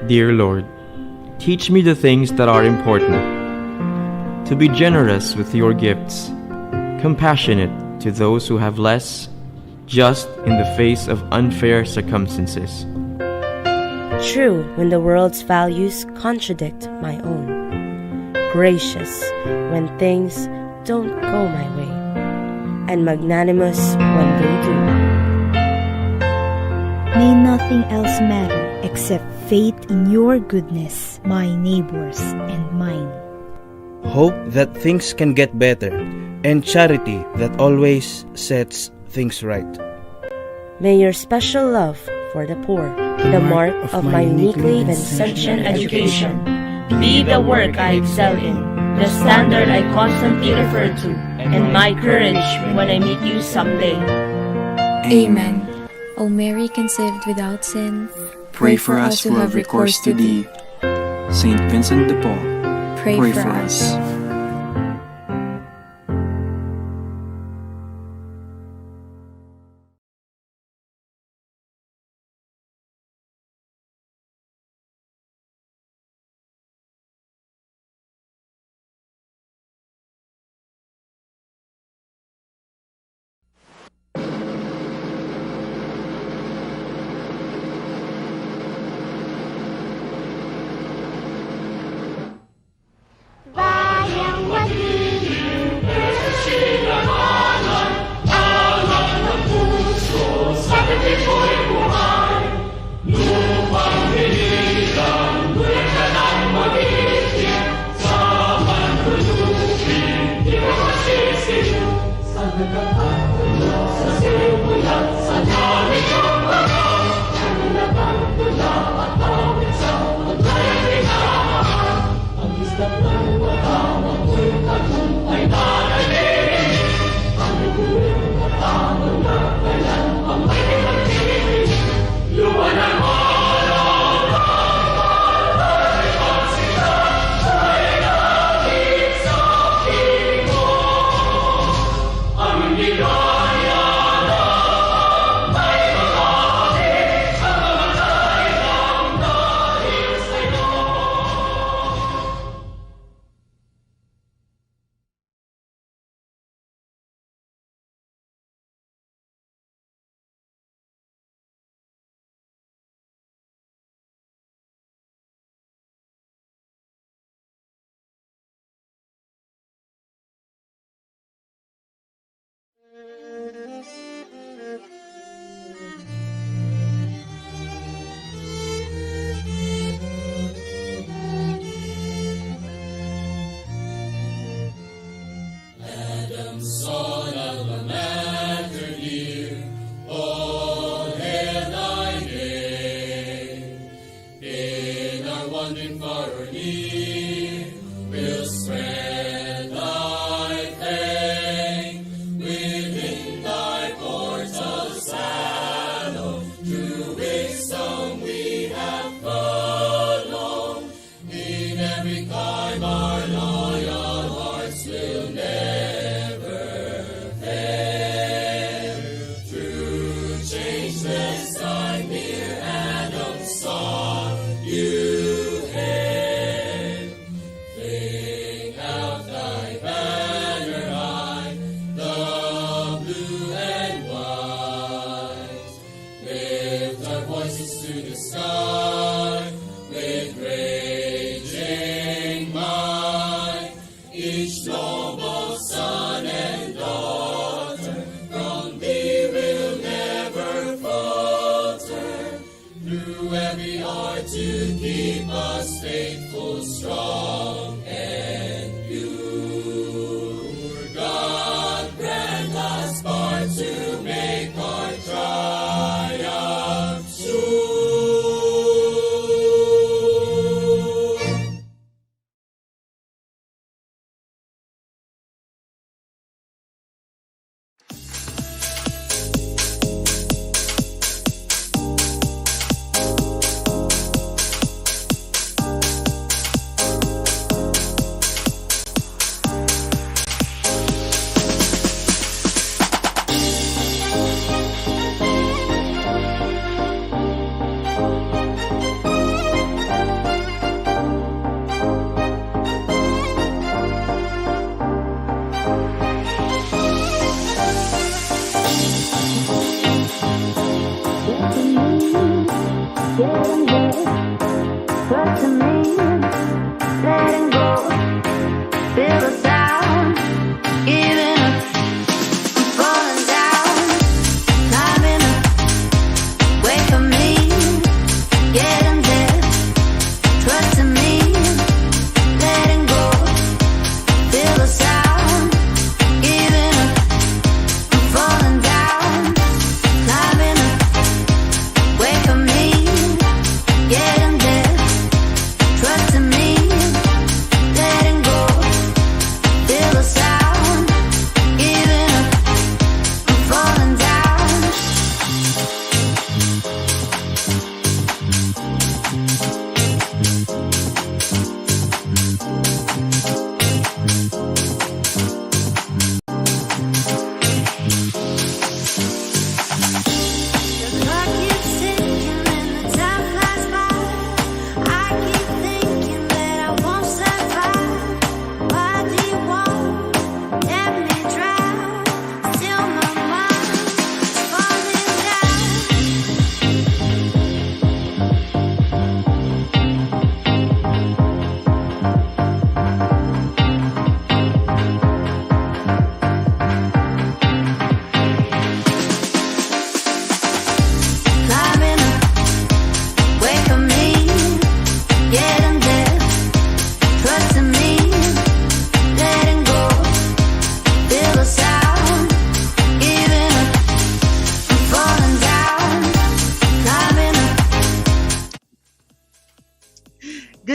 Dear Lord, teach me the things that are important, to be generous with your gifts, compassionate to those who have less, just in the face of unfair circumstances. True when the world's values contradict my own. Gracious when things don't go my way, and magnanimous when they do. May nothing else matter except faith in your goodness, my neighbors and mine. Hope that things can get better, and charity that always sets things right. May your special love for the poor, the mark of my uniquely Vincentian education, be the work I excel in, the standard I constantly refer to, and my courage when I meet you someday. Amen. O Mary, conceived without sin, pray for us who have recourse to thee. Saint Vincent de Paul, pray for us.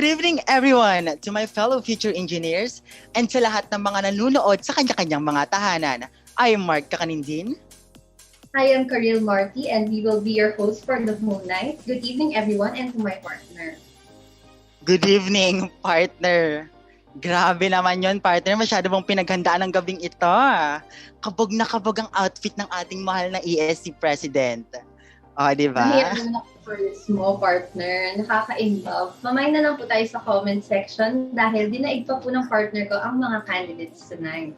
Good evening everyone to my fellow future engineers and sa lahat ng mga nanunood sa kanya-kanyang mga tahanan. I am Mark Kakanindin. I am Karil Marty and we will be your host for the whole night. Good evening everyone and to my partner. Good evening partner. Grabe naman yon partner, masyado bang pinaghandaan ng gabing ito. Kabog na kabog ang outfit ng ating mahal na ESC President. O, di ba? Mahirap naman ako for this mo, partner. Nakaka-inlove. Mamay na lang po tayo sa comment section dahil dinaig pa po ng partner ko ang mga candidates tonight.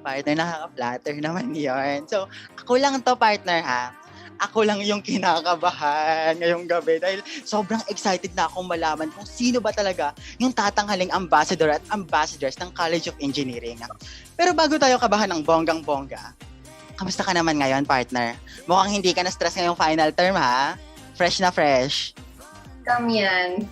Partner, nakaka-flatter naman yon. So, ako lang to partner ha. Ako lang yung kinakabahan ngayong gabi dahil sobrang excited na akong malaman kung sino ba talaga yung tatanghaling ambassador at ambassadors ng College of Engineering. Pero bago tayo kabahan ng bonggang-bongga, kamusta ka naman ngayon, partner? Mukhang hindi ka na-stress ngayong final term, ha? Fresh na fresh. Come yan.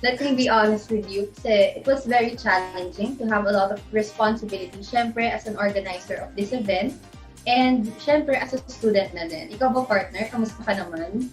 Let me be honest with you. Kasi it was very challenging to have a lot of responsibility. Syempre, as an organizer of this event. And syempre, as a student na din. Ikaw ba, partner? Kamusta ka naman?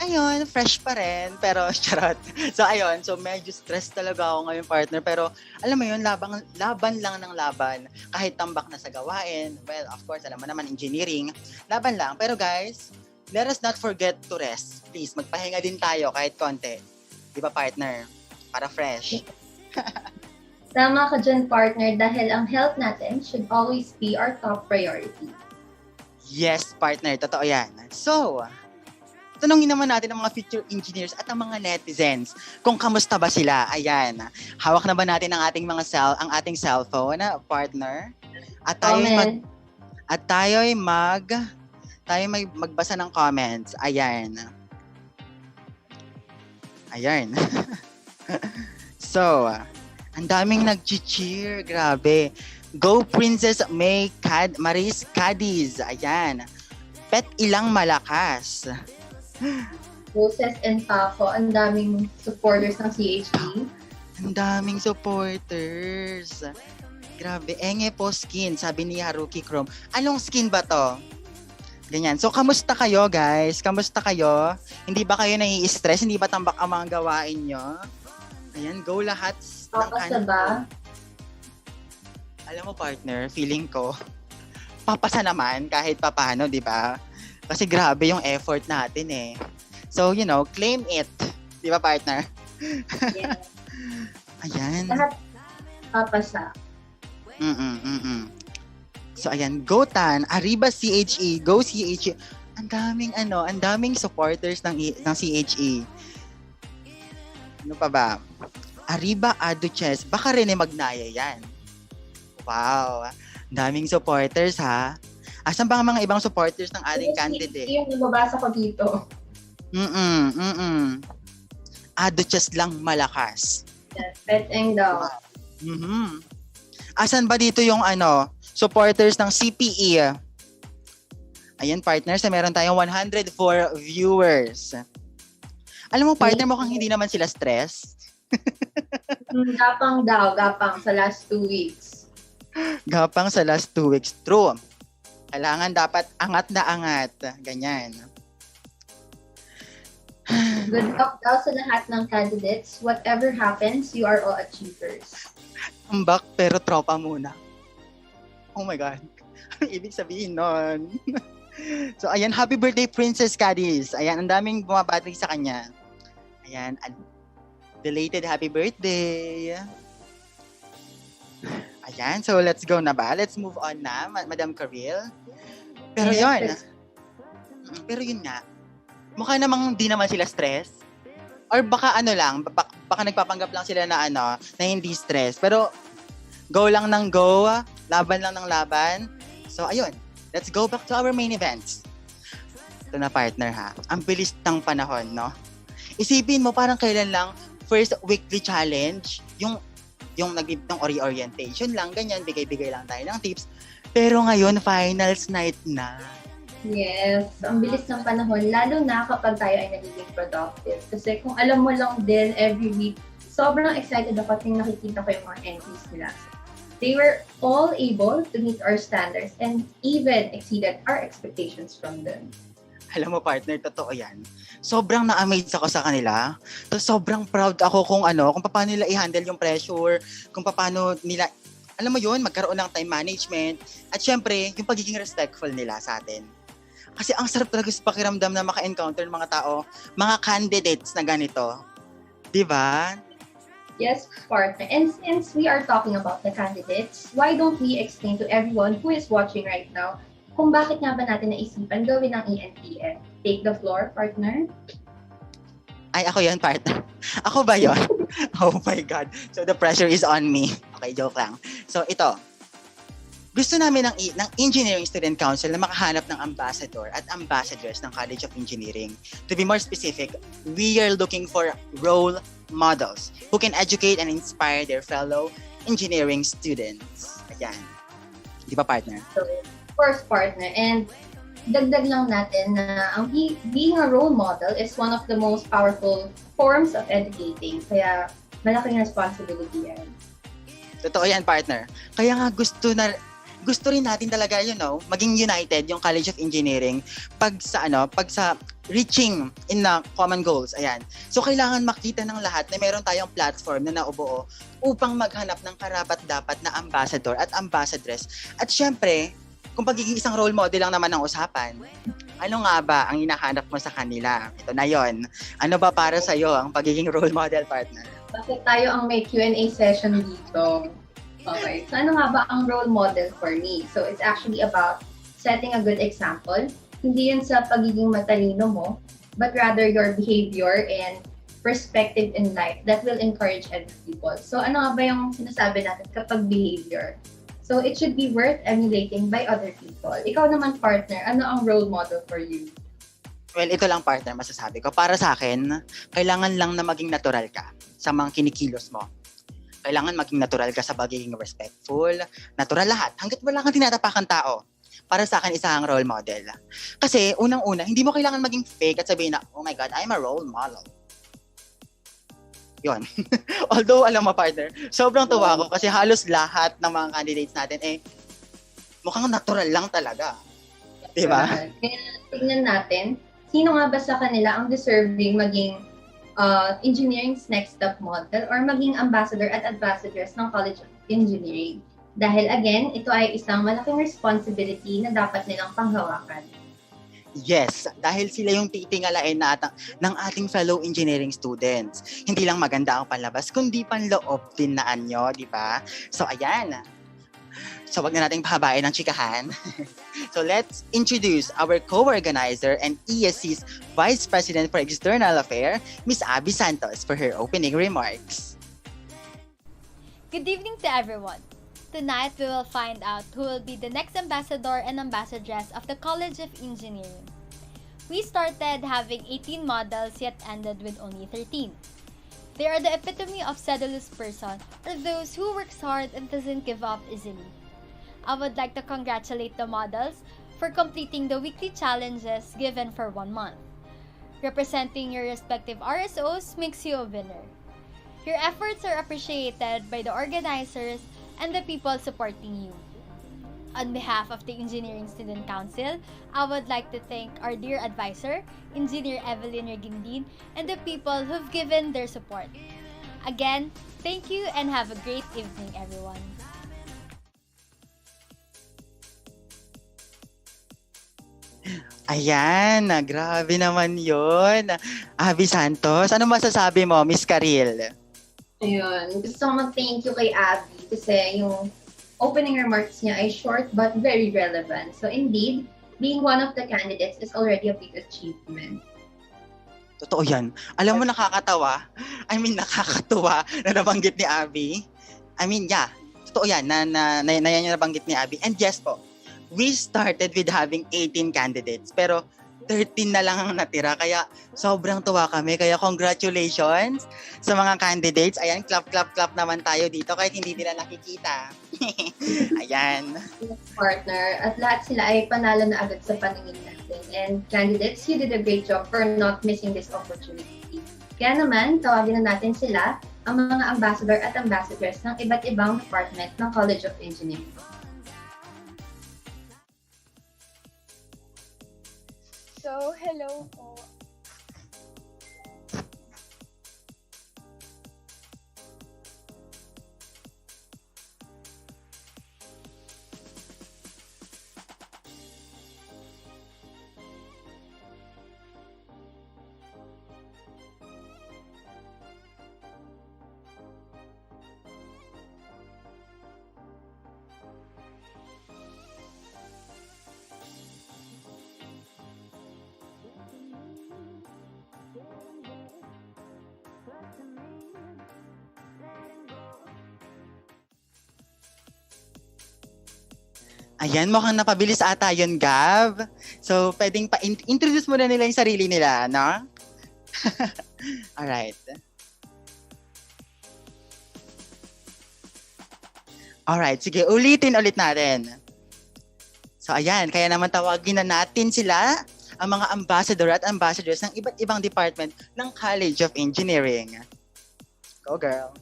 Ayun, fresh pa rin. Pero, charot. So, ayun. So, medyo stress talaga ako ngayon, partner. Pero, alam mo yun, laban lang ng laban. Kahit tambak na sa gawain. Well, of course, alam mo naman, engineering. Laban lang. Pero guys, let us not forget to rest. Please, magpahinga din tayo kahit konti. Di ba, partner? Para fresh. Tama ka dyan, partner, dahil ang health natin should always be our top priority. Yes, partner. Totoo yan. So, tanungin naman natin ang mga future engineers at ang mga netizens kung kamusta ba sila. Ayan. Hawak na ba natin ang ating ating cellphone, partner? At tayo'y magbasa ng comments. Ayan. Ayan. So, ang daming nag-cheer. Grabe. Go Princess Maris Cadiz. Ayan. Pet ilang malakas. Roses and Paco, ang daming supporters ng CHD. Ang daming supporters. Grabe. Enge po skin, sabi ni Haruki Chrome. Anong skin ba to? Ganyan. So, kamusta kayo, guys? Kamusta kayo? Hindi ba kayo nai-stress? Hindi ba tambak ang mga gawain nyo? Ayan, go lahat. Papasa ba? Alam mo, partner, feeling ko, papasa naman kahit papano, di ba? Kasi grabe yung effort natin eh. So, claim it. Di ba, partner? Yeah. Ayan. Lahat papasa. So, ayan. Go Tan, Arriba CHE, Go CHE. Ang daming supporters ng CHE. Ano pa ba? Arriba Aduches. Baka Rene Magnaya yan. Wow. Daming supporters, ha? Asan ba ang mga ibang supporters ng ating candidate? Yung nababasa ko dito. Aduches lang malakas. Yes, peteng daw. Asan ba dito yung supporters ng CPE? Ayan, partners, meron tayong 104 viewers. Alam mo, partner, mukhang hindi naman sila stress. Gapang sa last 2 weeks. Gapang sa last 2 weeks. True. Kailangan dapat angat na angat. Ganyan. Good luck daw sa lahat ng candidates. Whatever happens, you are all achievers. Tambak pero tropa muna. Oh my God. Ano ibig sabihin nun? So, ayan. Happy birthday, Princess Cadiz. Ayan, ang daming bumabati sa kanya. Ayan. Belated happy birthday. Ayan. So, let's go na ba? Let's move on na, Madam Karil. Pero yun nga. Mukha namang di naman sila stress. Or baka baka nagpapanggap lang sila na hindi stress. Pero, go lang ng go. Laban lang ng laban. So, ayun. Let's go back to our main events. Ito na, partner, ha. Ang bilis ng panahon, no? Isipin mo, parang kailan lang first weekly challenge, yung ng orientation lang, ganyan, bigay-bigay lang tayo ng tips. Pero ngayon, finals night na. Yes, ang bilis ng panahon, lalo na kapag tayo ay nagiging productive. Kasi kung alam mo lang din every week, sobrang excited ako at nakikita ko yung mga entries nila. They were all able to meet our standards and even exceeded our expectations from them. Alam mo partner, totoo yan. Sobrang na-amaze ako sa kanila. Tapos sobrang proud ako kung paano nila i-handle yung pressure, kung paano nila, alam mo yun, magkaroon ng time management, at syempre, yung pagiging respectful nila sa atin. Kasi ang sarap talaga sa pakiramdam na maka-encounter ng mga tao, mga candidates na ganito. Diba? Yes, partner. And since we are talking about the candidates, why don't we explain to everyone who is watching right now kung bakit nga ba natin naisipan gawin ng ENTM? Take the floor, partner. Ay, ako yun, partner. Ako ba yun? Oh my God. So the pressure is on me. Okay, joke lang. So ito, gusto namin ng Engineering Student Council na makahanap ng ambassador at ambassadress ng College of Engineering. To be more specific, we are looking for role models who can educate and inspire their fellow engineering students. Ayan. Di ba, partner? So, of course, partner. And dagdag lang natin na ang being a role model is one of the most powerful forms of educating. Kaya malaking responsibility yan. Totoo yan, partner. Kaya nga gusto rin natin talaga, maging united yung College of Engineering pag sa reaching in the common goals. Ayan. So, kailangan makita ng lahat na meron tayong platform na naubuo upang maghanap ng karapat-dapat na ambassador at ambassadress. At syempre, kung pagiging isang role model lang naman ang usapan, ano nga ba ang hinahanap mo sa kanila? Ito na yon. Ano ba para sa'yo ang pagiging role model, partner? Bakit tayo ang may Q&A session dito? Okay. So, ano nga ba ang role model for me? So, it's actually about setting a good example. Hindi yun sa pagiging matalino mo, but rather your behavior and perspective in life that will encourage other people. So, ano nga ba yung sinasabi natin kapag behavior? So, it should be worth emulating by other people. Ikaw naman, partner, ano ang role model for you? Well, ito lang, partner, masasabi ko. Para sa akin, kailangan lang na maging natural ka sa mga kinikilos mo. Kailangan maging natural ka sa pagiging respectful, natural lahat, hanggat wala kang tinatapakan tao. Para sa akin, isa ang role model. Kasi, unang-una, hindi mo kailangan maging fake at sabihin na, oh my God, I'm a role model. Yun. Although, alam mo, partner, sobrang tuwa ko kasi halos lahat ng mga candidates natin, mukhang natural lang talaga. Diba? Kaya tingnan natin, sino nga ba sa kanila ang deserving maging engineering's next step model or maging ambassador at ambassadress ng College of Engineering. Dahil again, ito ay isang malaking responsibility na dapat nilang panghawakan. Yes, dahil sila yung titingalain ng ating fellow engineering students. Hindi lang maganda ang panlabas, kundi panloob din na anyo, di ba? So, ayan. So, wag na nating pahabain ng chikahan. So, let's introduce our co-organizer and ESC's Vice President for External Affairs, Ms. Abby Santos, for her opening remarks. Good evening to everyone. Tonight, we will find out who will be the next ambassador and ambassadress of the College of Engineering. We started having 18 models yet ended with only 13. They are the epitome of sedulous person or those who works hard and doesn't give up easily. I would like to congratulate the models for completing the weekly challenges given for 1 month. Representing your respective RSOs makes you a winner. Your efforts are appreciated by the organizers and the people supporting you. On behalf of the Engineering Student Council, I would like to thank our dear advisor, Engineer Evelyn Regindin, and the people who've given their support. Again, thank you and have a great evening, everyone. Ayan, grabe naman yun. Abby Santos, ano masasabi mo, Miss Karil? Ayun, gusto ko mag-thank you kay Abby kasi yung opening remarks niya ay short but very relevant. So indeed, being one of the candidates is already a big achievement. Totoo yan. Alam mo, nakakatuwa na nabanggit ni Abby. Totoo yan, na yan yung nabanggit ni Abby. And yes po, we started with having 18 candidates, pero 13 na lang ang natira. Kaya sobrang tuwa kami. Kaya congratulations sa mga candidates. Ayan, clap naman tayo dito kahit hindi nila nakikita. Ayan. Partner, at lahat sila ay panalo na agad sa paningin natin. And candidates, you did a great job for not missing this opportunity. Kaya naman, tawagin na natin sila, ang mga ambassador at ambassadress ng iba't ibang department ng College of Engineering. So, So, hello po. Ayan, mukhang napabilis ata yun, Gav. So, pwedeng introduce muna nila yung sarili nila, no? Alright. Alright, sige, ulitin ulit natin. So, ayan, kaya naman tawagin na natin sila, ang mga ambassador at ambassadors ng iba't ibang department ng College of Engineering. Go, girl.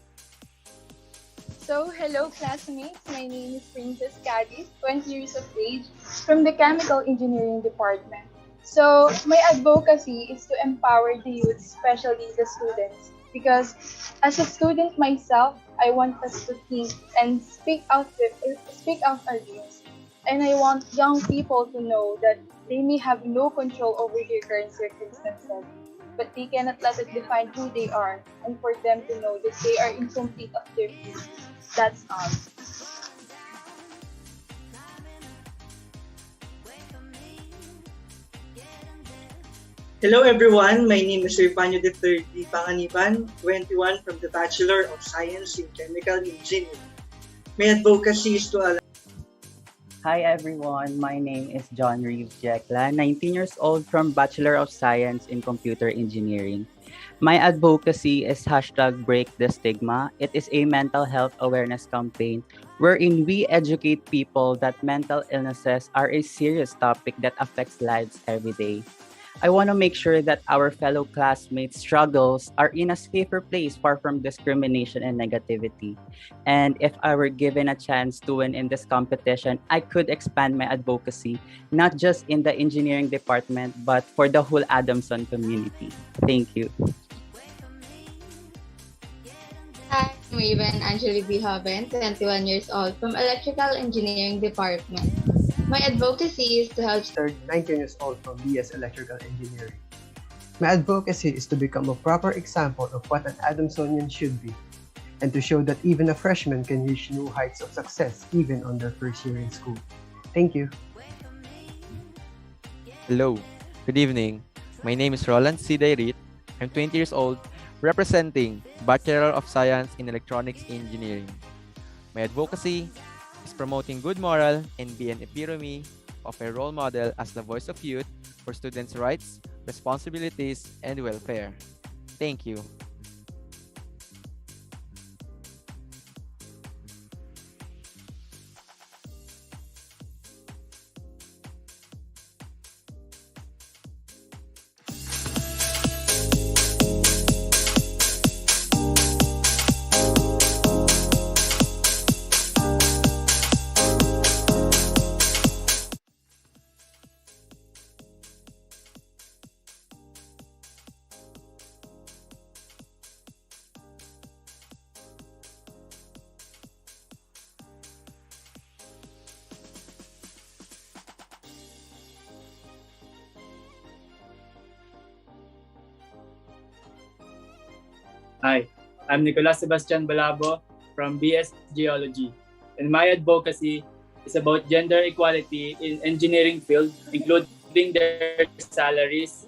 So, hello classmates. My name is Princess Cadiz, 20 years of age, from the Chemical Engineering Department. So, my advocacy is to empower the youth, especially the students, because as a student myself, I want us to think and speak out our dreams. And I want young people to know that they may have no control over their current circumstances, but they cannot let it define who they are, and for them to know that they are incomplete of their future. That's all. Hello everyone, my name is Irpanyo III Panganiban, 21 from the Bachelor of Science in Chemical Engineering. My advocacy is to allow... Hi everyone, my name is John Reeves Jekla, 19 years old from Bachelor of Science in Computer Engineering. My advocacy is #BreakTheStigma. It is a mental health awareness campaign wherein we educate people that mental illnesses are a serious topic that affects lives every day. I want to make sure that our fellow classmates' struggles are in a safer place, far from discrimination and negativity. And if I were given a chance to win in this competition, I could expand my advocacy, not just in the engineering department, but for the whole Adamson community. Thank you. Hi, I'm Raven Angeli B. Hoven, 21 years old, from Electrical Engineering Department. My advocacy is to help 19 years old from BS Electrical Engineering. My advocacy is to become a proper example of what an Adamsonian should be, and to show that even a freshman can reach new heights of success even on their first year in school. Thank you. Hello, good evening. My name is Roland C. Dairit. I'm 20 years old, representing Bachelor of Science in Electronics Engineering. My advocacy is promoting good moral and be an epitome of a role model as the voice of youth for students' rights, responsibilities, and welfare. Thank you. Hi, I'm Nicolas Sebastian Balabo from BS Geology, and my advocacy is about gender equality in engineering field, including their salaries.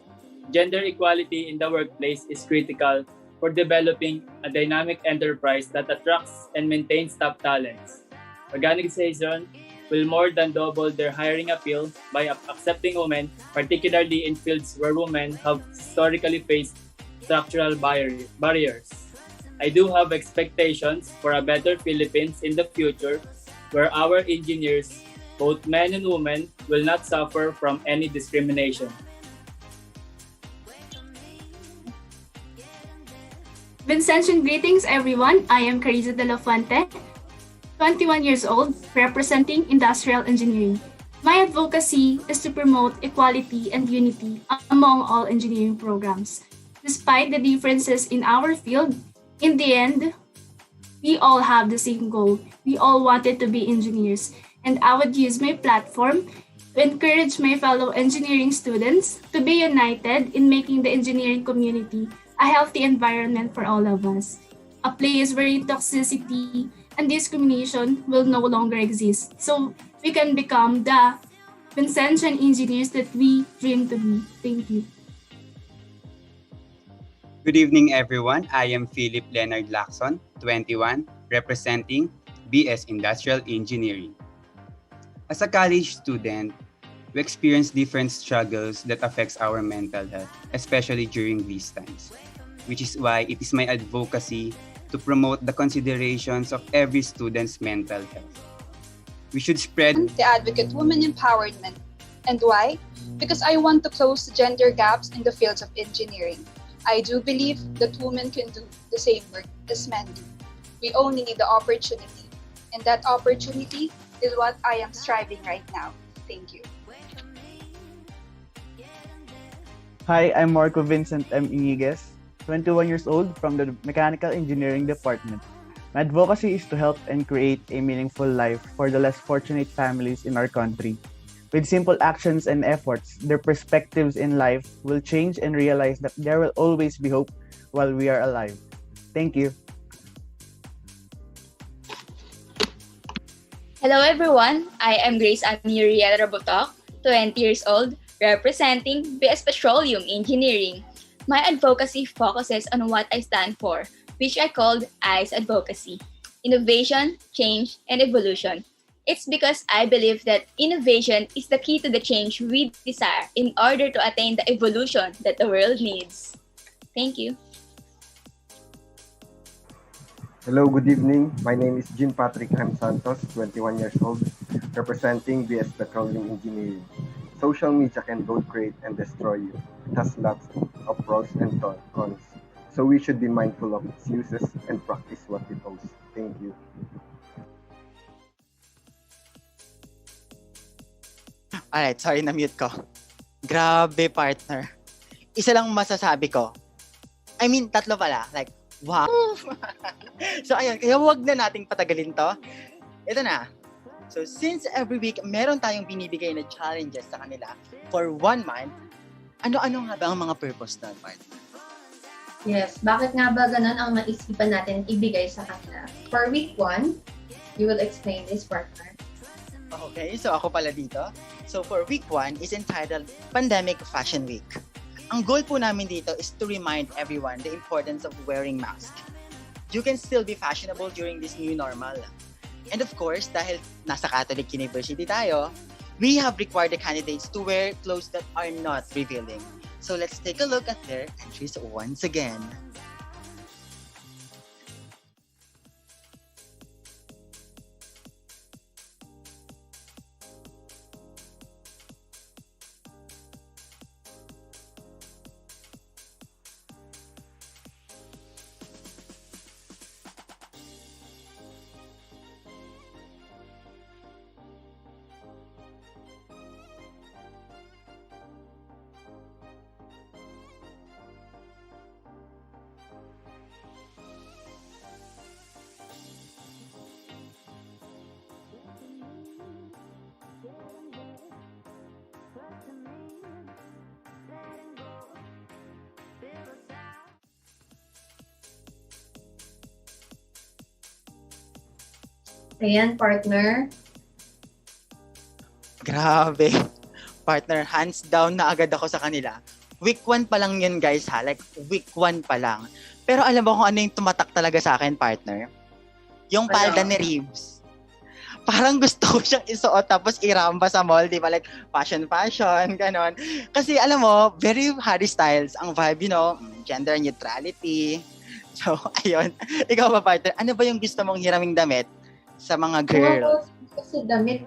Gender equality in the workplace is critical for developing a dynamic enterprise that attracts and maintains top talents. Organization will more than double their hiring appeal by accepting women, particularly in fields where women have historically faced structural barriers. I do have expectations for a better Philippines in the future where our engineers, both men and women, will not suffer from any discrimination. Vincentian greetings everyone. I am Carissa De La Fuente, 21 years old, representing Industrial Engineering. My advocacy is to promote equality and unity among all engineering programs. Despite the differences in our field, in the end, we all have the same goal. We all wanted to be engineers, and I would use my platform to encourage my fellow engineering students to be united in making the engineering community a healthy environment for all of us. A place where toxicity and discrimination will no longer exist. So we can become the Vincentian engineers that we dream to be. Thank you. Good evening, everyone. I am Philip Leonard Lacson, 21, representing BS Industrial Engineering. As a college student, we experience different struggles that affects our mental health, especially during these times, which is why it is my advocacy to promote the considerations of every student's mental health. We should spread the advocate women empowerment. And why? Because I want to close the gender gaps in the fields of engineering. I do believe that women can do the same work as men do. We only need the opportunity. And that opportunity is what I am striving right now. Thank you. Hi, I'm Marco Vincent M. Iniguez, 21 years old from the Mechanical Engineering Department. My advocacy is to help and create a meaningful life for the less fortunate families in our country. With simple actions and efforts, their perspectives in life will change and realize that there will always be hope while we are alive. Thank you. Hello everyone, I am Grace Amiriel Robotok, 20 years old, representing BS Petroleum Engineering. My advocacy focuses on what I stand for, which I called ICE Advocacy, Innovation, Change, and Evolution. It's because I believe that innovation is the key to the change we desire in order to attain the evolution that the world needs. Thank you. Hello, good evening. My name is Jean Patrick M. Santos, 21 years old, representing BS Petroleum Engineering. Social media can both create and destroy you. It has lots of pros and cons. So we should be mindful of its uses and practice what we post. Thank you. Alright, sorry, na-mute ko. Grabe, partner. Isa lang masasabi ko. I mean, tatlo pala. Like, wow. So, ayun. Kaya huwag na nating patagalin to. Ito na. So, since every week, meron tayong binibigay na challenges sa kanila for 1 month, ano-ano nga ba ang mga purpose na, partner? Yes, bakit nga ba ganun ang naisipan natin ibigay sa kanila? For week 1, you will explain this, partner. Okay, so ako pala dito. So for week 1 is entitled Pandemic Fashion Week. Ang goal po namin dito is to remind everyone the importance of wearing mask. You can still be fashionable during this new normal. And of course, dahil nasa Catholic University tayo, we have required the candidates to wear clothes that are not revealing. So let's take a look at their entries once again. Ayan, partner. Grabe. Partner, hands down na agad ako sa kanila. Week 1 pa lang yun, guys, ha? Like, week 1 pa lang. Pero alam mo kung ano yung tumatak talaga sa akin, partner? Yung palda ni Reeves. Parang gusto ko siyang isuot tapos iramba sa mall, di ba? Like, fashion, ganon. Kasi alam mo, very Harry Styles ang vibe, gender neutrality. So, ayun. Ikaw ba, partner? Ano ba yung gusto mong hiraming damit sa mga girls? Kasi damit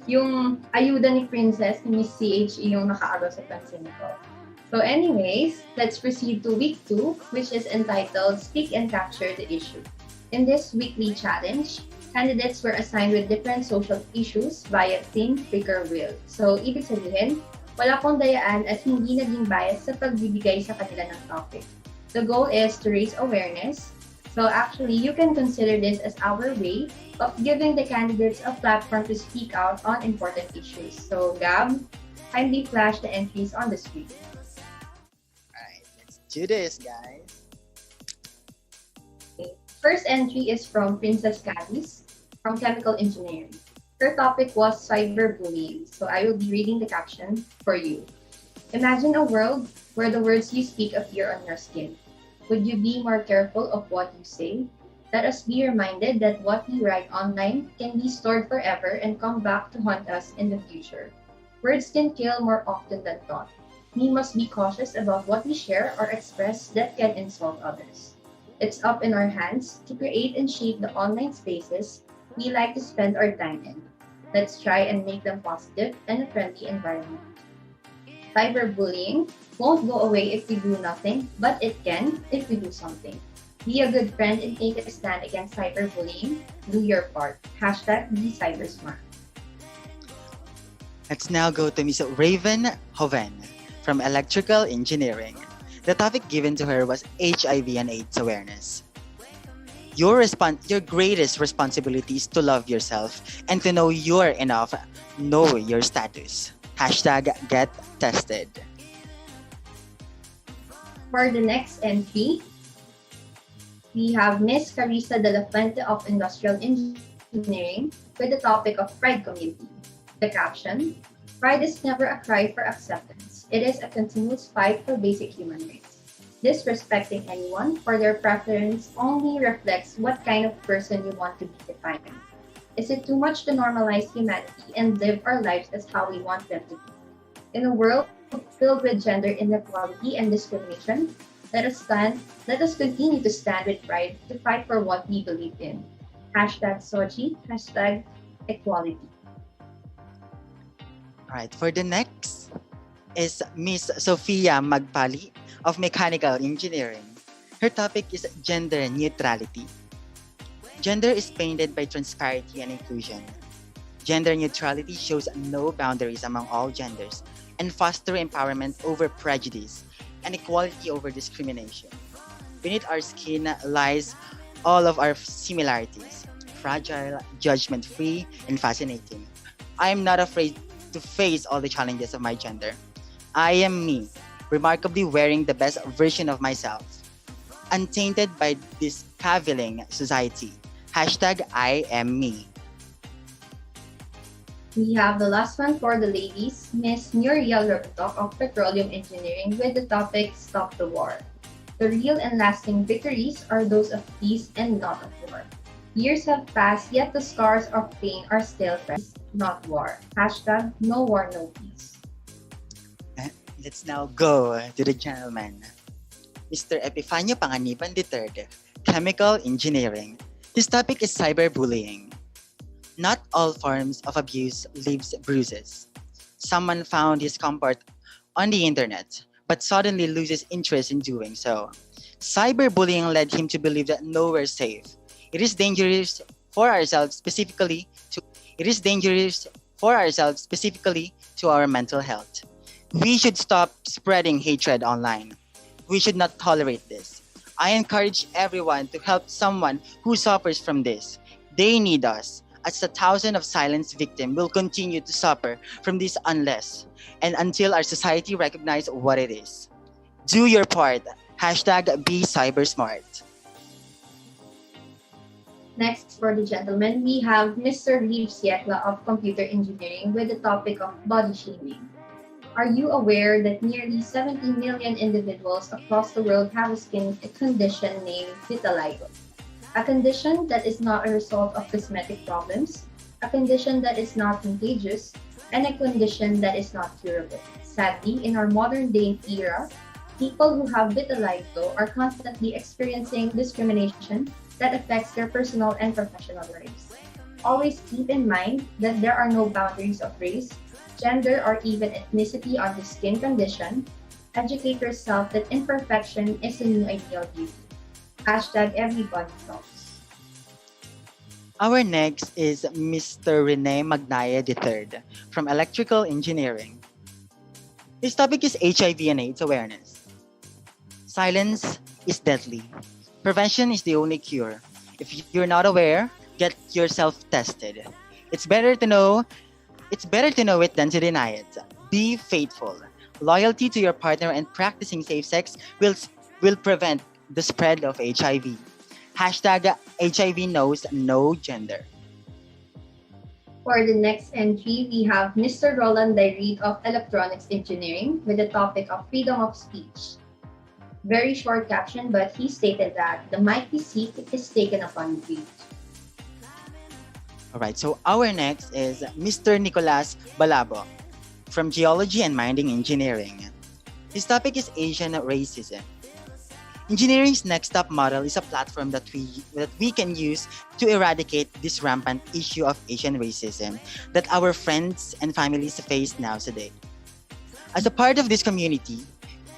yung ayuda ni Princess ni Miss CHE yung nakaaro sa pansin ko. So anyways, let's proceed to week 2, which is entitled Speak and Capture the Issue. In this weekly challenge, Candidates were assigned with different social issues via think, pick, or will. So, ibig sabihin, wala pong dayaan at hindi naging bias sa pagbibigay sa kanila ng topic. The goal is to raise awareness. So actually, you can consider this as our way of giving the candidates a platform to speak out on important issues. So Gab, kindly flash the entries on the screen. Alright, let's do this, guys. First entry is from Princess Cadis from Chemical Engineering. Her topic was cyberbullying, so I will be reading the caption for you. Imagine a world where the words you speak appear on your skin. Would you be more careful of what you say? Let us be reminded that what we write online can be stored forever and come back to haunt us in the future. Words can kill more often than thought. We must be cautious about what we share or express that can insult others. It's up in our hands to create and shape the online spaces we like to spend our time in. Let's try and make them positive and a friendly environment. Cyberbullying won't go away if we do nothing, but it can if we do something. Be a good friend and take a stand against cyberbullying. Do your part. Hashtag be cybersmart. Let's now go to Ms. Raven Hoven from Electrical Engineering. The topic given to her was HIV and AIDS awareness. Your greatest responsibility is to love yourself and to know you're enough. Know your status. Hashtag get tested. For the next entry, we have Miss Carissa de la Fuente of Industrial Engineering with the topic of pride community. The caption, pride is never a cry for acceptance. It is a continuous fight for basic human rights. Disrespecting anyone for their preference only reflects what kind of person you want to be defined. Is it too much to normalize humanity and live our lives as how we want them to be? In a world filled with gender inequality and discrimination, let us continue to stand with pride to fight for what we believe in. Hashtag Sochi, hashtag equality. Alright, for the next is Miss Sofia Magpali of Mechanical Engineering. Her topic is gender neutrality. Gender is painted by transparency and inclusion. Gender neutrality shows no boundaries among all genders and foster empowerment over prejudice and equality over discrimination. Beneath our skin lies all of our similarities, fragile, judgment-free, and fascinating. I am not afraid to face all the challenges of my gender. I am me, remarkably wearing the best version of myself, untainted by this caviling society. Hashtag I am me. We have the last one for the ladies, Miss Muriel Robitok of Petroleum Engineering with the topic Stop the War. The real and lasting victories are those of peace and not of war. Years have passed, yet the scars of pain are still fresh, not war. Hashtag no war, no peace. Let's now go to the gentleman. Mr. Epifanio Panganiban III, Chemical Engineering. His topic is cyberbullying. Not all forms of abuse leaves bruises. Someone found his comfort on the internet, but suddenly loses interest in doing so. Cyberbullying led him to believe that nowhere is safe. It is dangerous for ourselves, specifically to our mental health. We should stop spreading hatred online. We should not tolerate this. I encourage everyone to help someone who suffers from this. They need us, as the thousands of silenced victims will continue to suffer from this unless and until our society recognizes what it is. Do your part. Hashtag be cybersmart. Next, for the gentleman, we have Mr. Liv Sietla of Computer Engineering with the topic of body shaming. Are you aware that nearly 70 million individuals across the world have a skin condition named vitiligo? A condition that is not a result of cosmetic problems, a condition that is not contagious, and a condition that is not curable. Sadly, in our modern day era, people who have vitiligo are constantly experiencing discrimination that affects their personal and professional lives. Always keep in mind that there are no boundaries of race, gender, or even ethnicity on the skin condition. Educate yourself that imperfection is a new ideal beauty. Hashtag everybody talks. Our next is Mr. Rene Magnaya III from Electrical Engineering. His topic is HIV and AIDS awareness. Silence is deadly. Prevention is the only cure. If you're not aware, get yourself tested. It's better to know it than to deny it. Be faithful. Loyalty to your partner and practicing safe sex will prevent the spread of HIV. Hashtag HIV knows no gender. For the next entry, we have Mr. Roland Dairit of Electronics Engineering with the topic of freedom of speech. Very short caption, but he stated that the mighty seat is taken upon greed. Alright, so our next is Mr. Nicolas Balabo from Geology and Mining Engineering. His topic is Asian racism. Engineering's Next Stop model is a platform that we can use to eradicate this rampant issue of Asian racism that our friends and families face now today. As a part of this community,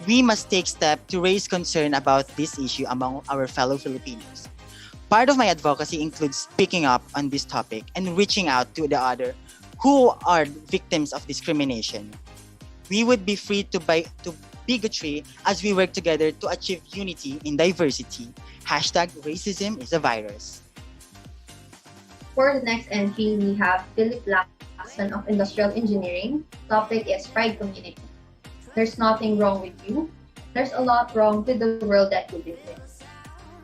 we must take steps to raise concern about this issue among our fellow Filipinos. Part of my advocacy includes speaking up on this topic and reaching out to the other who are victims of discrimination. We would be free to bigotry as we work together to achieve unity in diversity. Hashtag racism is a virus. For the next entry, we have Philip Lacson of Industrial Engineering. Topic is Pride Community. There's nothing wrong with you. There's a lot wrong with the world that you live in.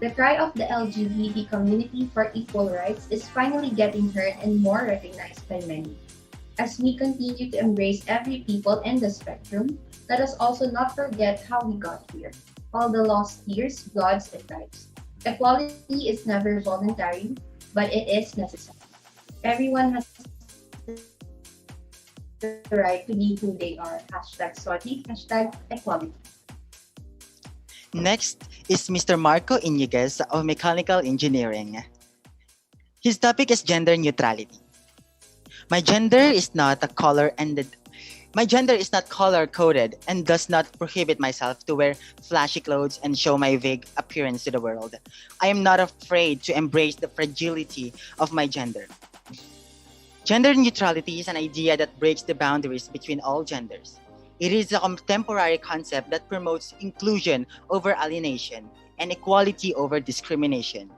The cry of the LGBT community for equal rights is finally getting heard and more recognized by many. As we continue to embrace every people in the spectrum, let us also not forget how we got here. All the lost years, bloods, and lives. Equality is never voluntary, but it is necessary. Everyone has the right to be who they are. Hashtag sorry, hashtag equality. Next is Mr. Marco Iniguez of Mechanical Engineering. His topic is gender neutrality. My gender is not color-coded and does not prohibit myself to wear flashy clothes and show my vague appearance to the world. I am not afraid to embrace the fragility of my gender. Gender neutrality is an idea that breaks the boundaries between all genders. It is a contemporary concept that promotes inclusion over alienation and equality over discrimination.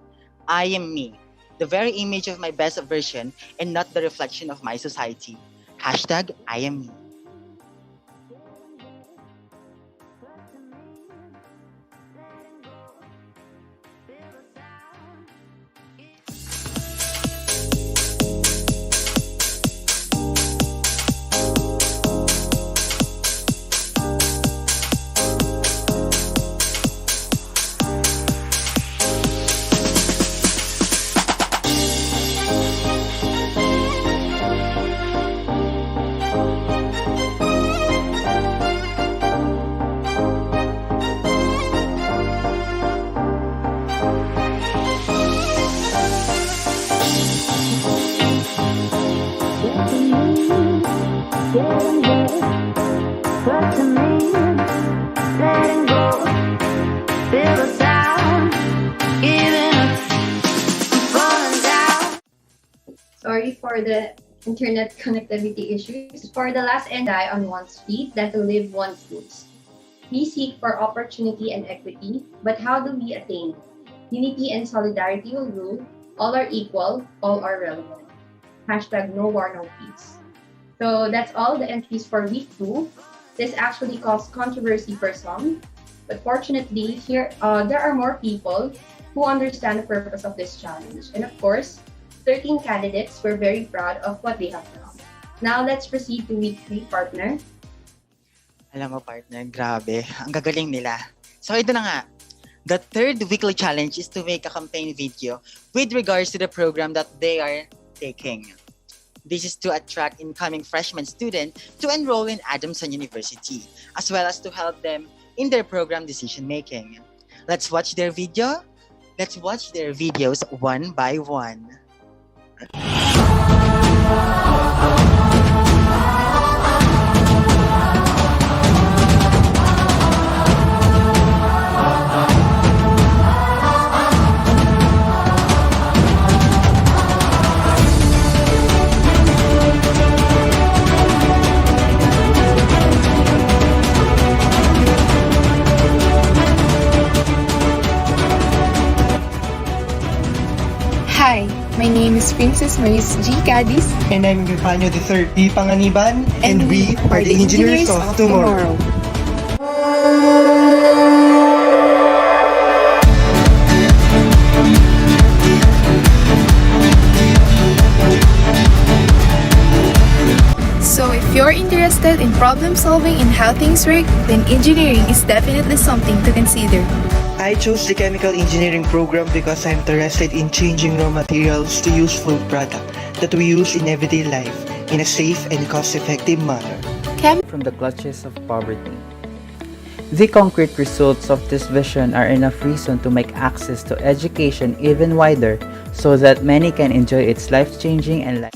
I am me, the very image of my best version and not the reflection of my society. Hashtag I am me. Sorry for the internet connectivity issues. For the last and die on one's feet than to live one's roots. We seek for opportunity and equity, but how do we attain? Unity and solidarity will rule. All are equal, all are relevant. Hashtag no war, no peace. So that's all the entries for week 2. This actually caused controversy for some, but fortunately, here there are more people who understand the purpose of this challenge. And of course, 13 candidates were very proud of what they have found. Now let's proceed to week 3, partner. Alam mo, partner, grabe. Ang gagaling nila. So ito na nga. The third weekly challenge is to make a campaign video with regards to the program that they are taking. This is to attract incoming freshman students to enroll in Adamson University, as well as to help them in their program decision making. Let's watch their video. Let's watch their videos one by one. is Princess Maris G. Cadiz. And I'm Epifanio III P. Panganiban. And we are the engineers of tomorrow. So if you're interested in problem solving and how things work, then engineering is definitely something to consider. I chose the chemical engineering program because I'm interested in changing raw materials to useful product that we use in everyday life in a safe and cost-effective manner. From the clutches of poverty. The concrete results of this vision are enough reason to make access to education even wider so that many can enjoy its life-changing and life.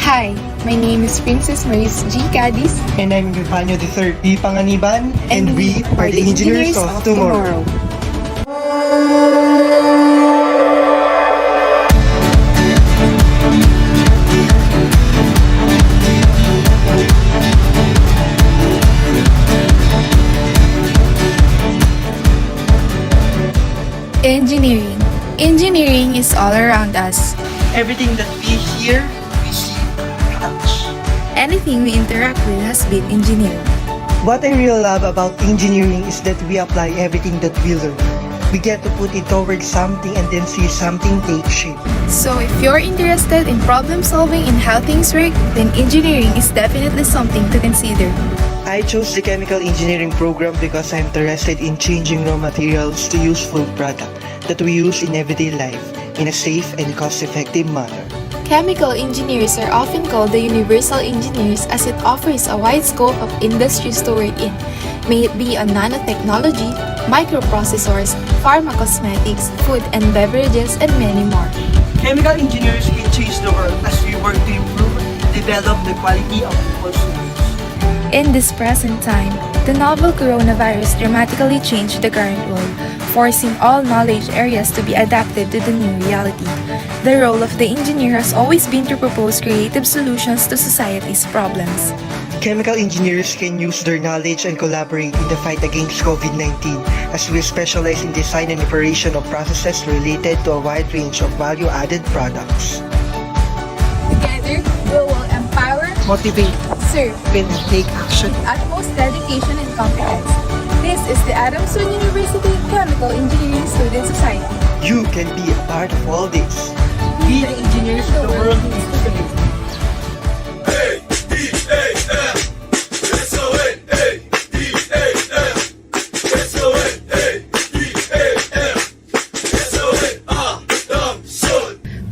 Hi, my name is Princess Maris G. Cadiz. And I'm Epifanio III P. Panganiban. And we are the engineers of tomorrow. Engineering. Engineering is all around us. Everything that we hear, we see, we touch. Anything we interact with has been engineered. What I really love about engineering is that we apply everything that we learn. We get to put it towards something and then see something take shape. So if you're interested in problem solving and how things work, then engineering is definitely something to consider. I chose the chemical engineering program because I'm interested in changing raw materials to useful product that we use in everyday life in a safe and cost-effective manner. Chemical engineers are often called the universal engineers as it offers a wide scope of industries to work in, may it be on nanotechnology, microprocessors, pharmacosmetics, food and beverages, and many more. Chemical engineers can change the world as we work to improve and develop the quality of people's lives. In this present time, the novel coronavirus dramatically changed the current world, forcing all knowledge areas to be adapted to the new reality. The role of the engineer has always been to propose creative solutions to society's problems. Chemical engineers can use their knowledge and collaborate in the fight against COVID-19 as we specialize in design and operation of processes related to a wide range of value-added products. Together, we will empower, motivate, serve, and take action with utmost dedication and competence. This is the Adamson University Chemical Engineering Student Society. You can be a part of all this. Be the engineers the world needs today.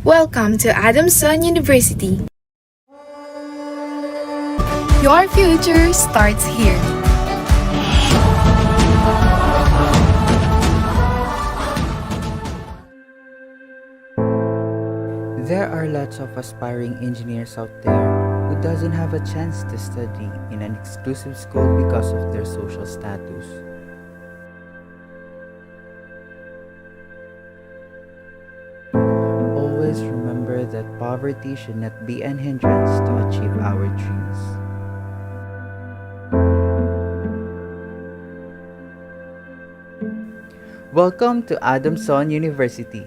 Welcome to Adamson University. Your future starts here. There are lots of aspiring engineers out there who doesn't have a chance to study in an exclusive school because of their social status. Always remember that poverty should not be an hindrance to achieve our dreams. Welcome to Adamson University.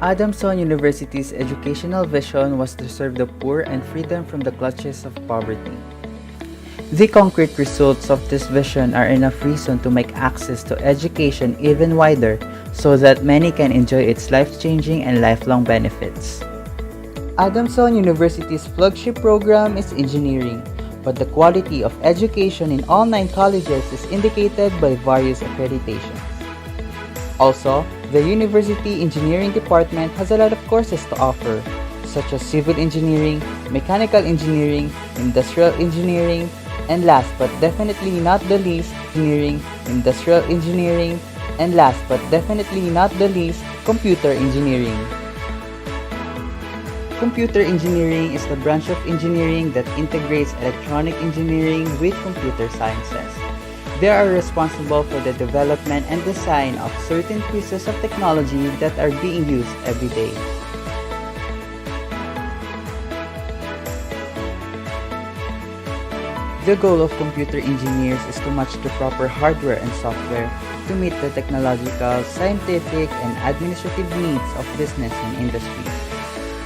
Adamson University's educational vision was to serve the poor and free them from the clutches of poverty. The concrete results of this vision are enough reason to make access to education even wider so that many can enjoy its life-changing and lifelong benefits. Adamson University's flagship program is engineering, but the quality of education in all 9 colleges is indicated by various accreditations. Also, the University Engineering Department has a lot of courses to offer, such as civil engineering, mechanical engineering, industrial engineering, and last but definitely not the least, engineering, industrial engineering, and last but definitely not the least, computer engineering. Computer engineering is the branch of engineering that integrates electronic engineering with computer sciences. They are responsible for the development and design of certain pieces of technology that are being used every day. The goal of computer engineers is to match the proper hardware and software to meet the technological, scientific, and administrative needs of business and industry.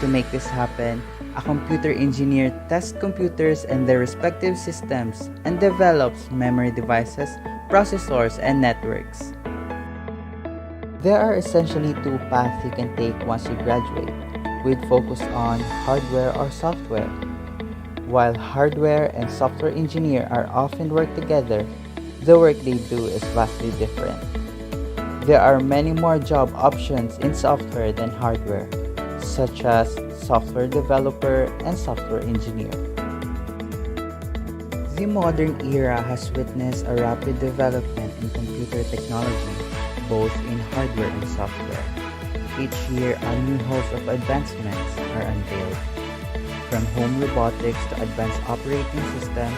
To make this happen, a computer engineer tests computers and their respective systems and develops memory devices, processors, and networks. There are essentially 2 paths you can take once you graduate, with focus on hardware or software. While hardware and software engineer are often work together, the work they do is vastly different. There are many more job options in software than hardware, such as software developer and software engineer. The modern era has witnessed a rapid development in computer technology, both in hardware and software. Each year, a new host of advancements are unveiled. From home robotics to advanced operating systems,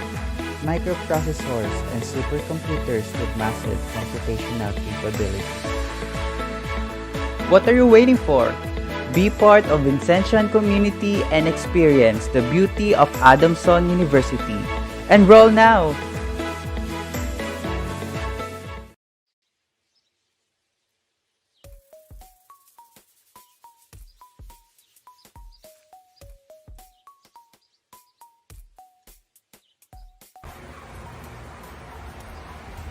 microprocessors, and supercomputers with massive computational capabilities. What are you waiting for? Be part of Vincentian community and experience the beauty of Adamson University. Enroll now!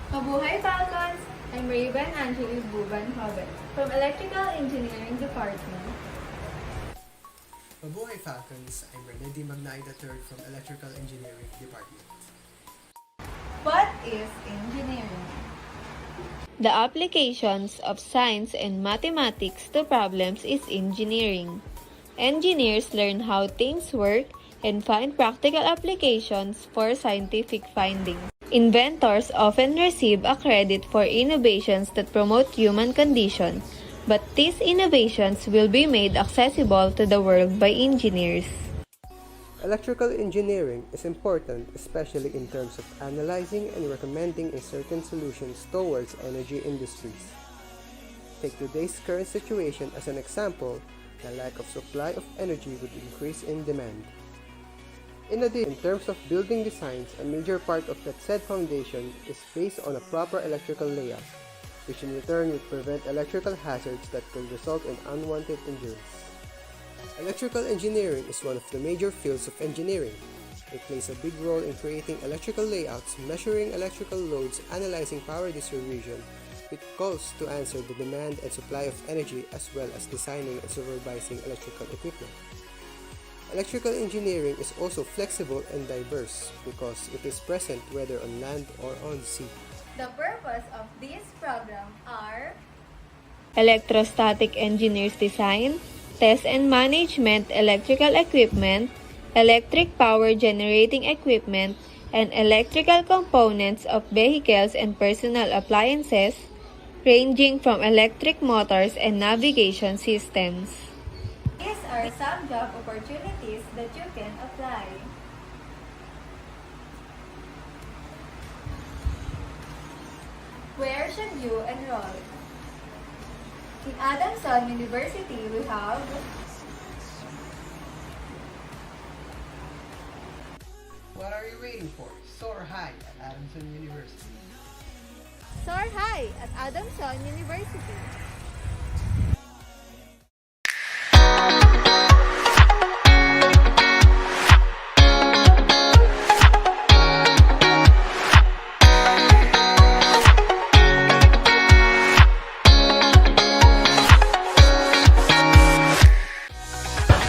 Mabuhay Falcons! I'm Raven Angelis Buban Hobbit from Electrical Engineering Department. Mabuhay Falcons, I'm Rene D. Magnay III from Electrical Engineering Department. What is engineering? The applications of science and mathematics to problems is engineering. Engineers learn how things work and find practical applications for scientific findings. Inventors often receive a credit for innovations that promote human condition, but these innovations will be made accessible to the world by engineers. Electrical engineering is important, especially in terms of analyzing and recommending certain solutions towards energy industries. Take today's current situation as an example. The lack of supply of energy would increase in demand. In addition, in terms of building designs, a major part of that said foundation is based on a proper electrical layout, which in return would prevent electrical hazards that could result in unwanted injuries. Electrical engineering is one of the major fields of engineering. It plays a big role in creating electrical layouts, measuring electrical loads, analyzing power distribution, with goals to answer the demand and supply of energy, as well as designing and supervising electrical equipment. Electrical engineering is also flexible and diverse because it is present whether on land or on sea. The purpose of this program are Electrostatic engineers design, test and management electrical equipment, electric power generating equipment, and electrical components of vehicles and personal appliances, ranging from electric motors and navigation systems. These are some job opportunities that you can apply. Where should you enroll? In Adamson University, we have What are you waiting for? Soar high at Adamson University. Soar high at Adamson University.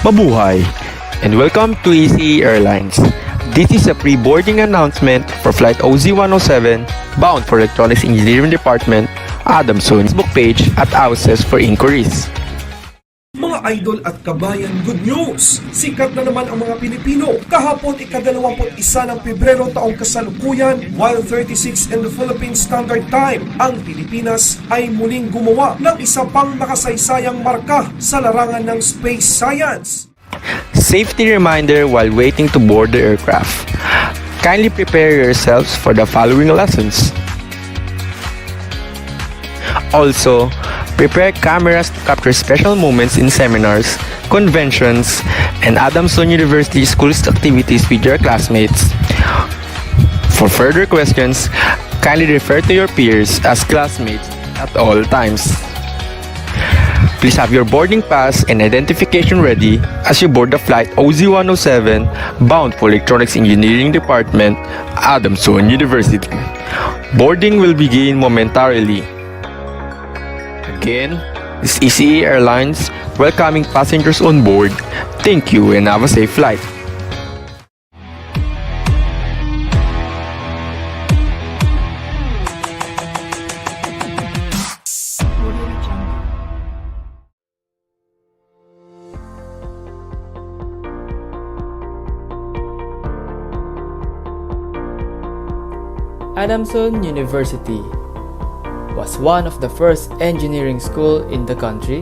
Mabuhay! And welcome to ECE Airlines. This is a pre-boarding announcement for Flight OZ107 bound for Electronics Engineering Department, Adamson Facebook page at houses for inquiries. Mga idol at kabayan, good news! Sikat na naman ang mga Pilipino. Kahapon, ika-21 ng Pebrero taong kasalukuyan, while 36 in the Philippine Standard Time, ang Pilipinas ay muling gumawa ng isa pang nakasaysayang marka sa larangan ng space science. Safety reminder while waiting to board the aircraft. Kindly prepare yourselves for the following lessons. Also, prepare cameras to capture special moments in seminars, conventions, and Adamson University School's activities with your classmates. For further questions, kindly refer to your peers as classmates at all times. Please have your boarding pass and identification ready as you board the flight OZ107 bound for Electronics Engineering Department, Adamson University. Boarding will begin momentarily. Again, this is ECE Airlines welcoming passengers on board. Thank you and have a safe flight. Adamson University was one of the first engineering school in the country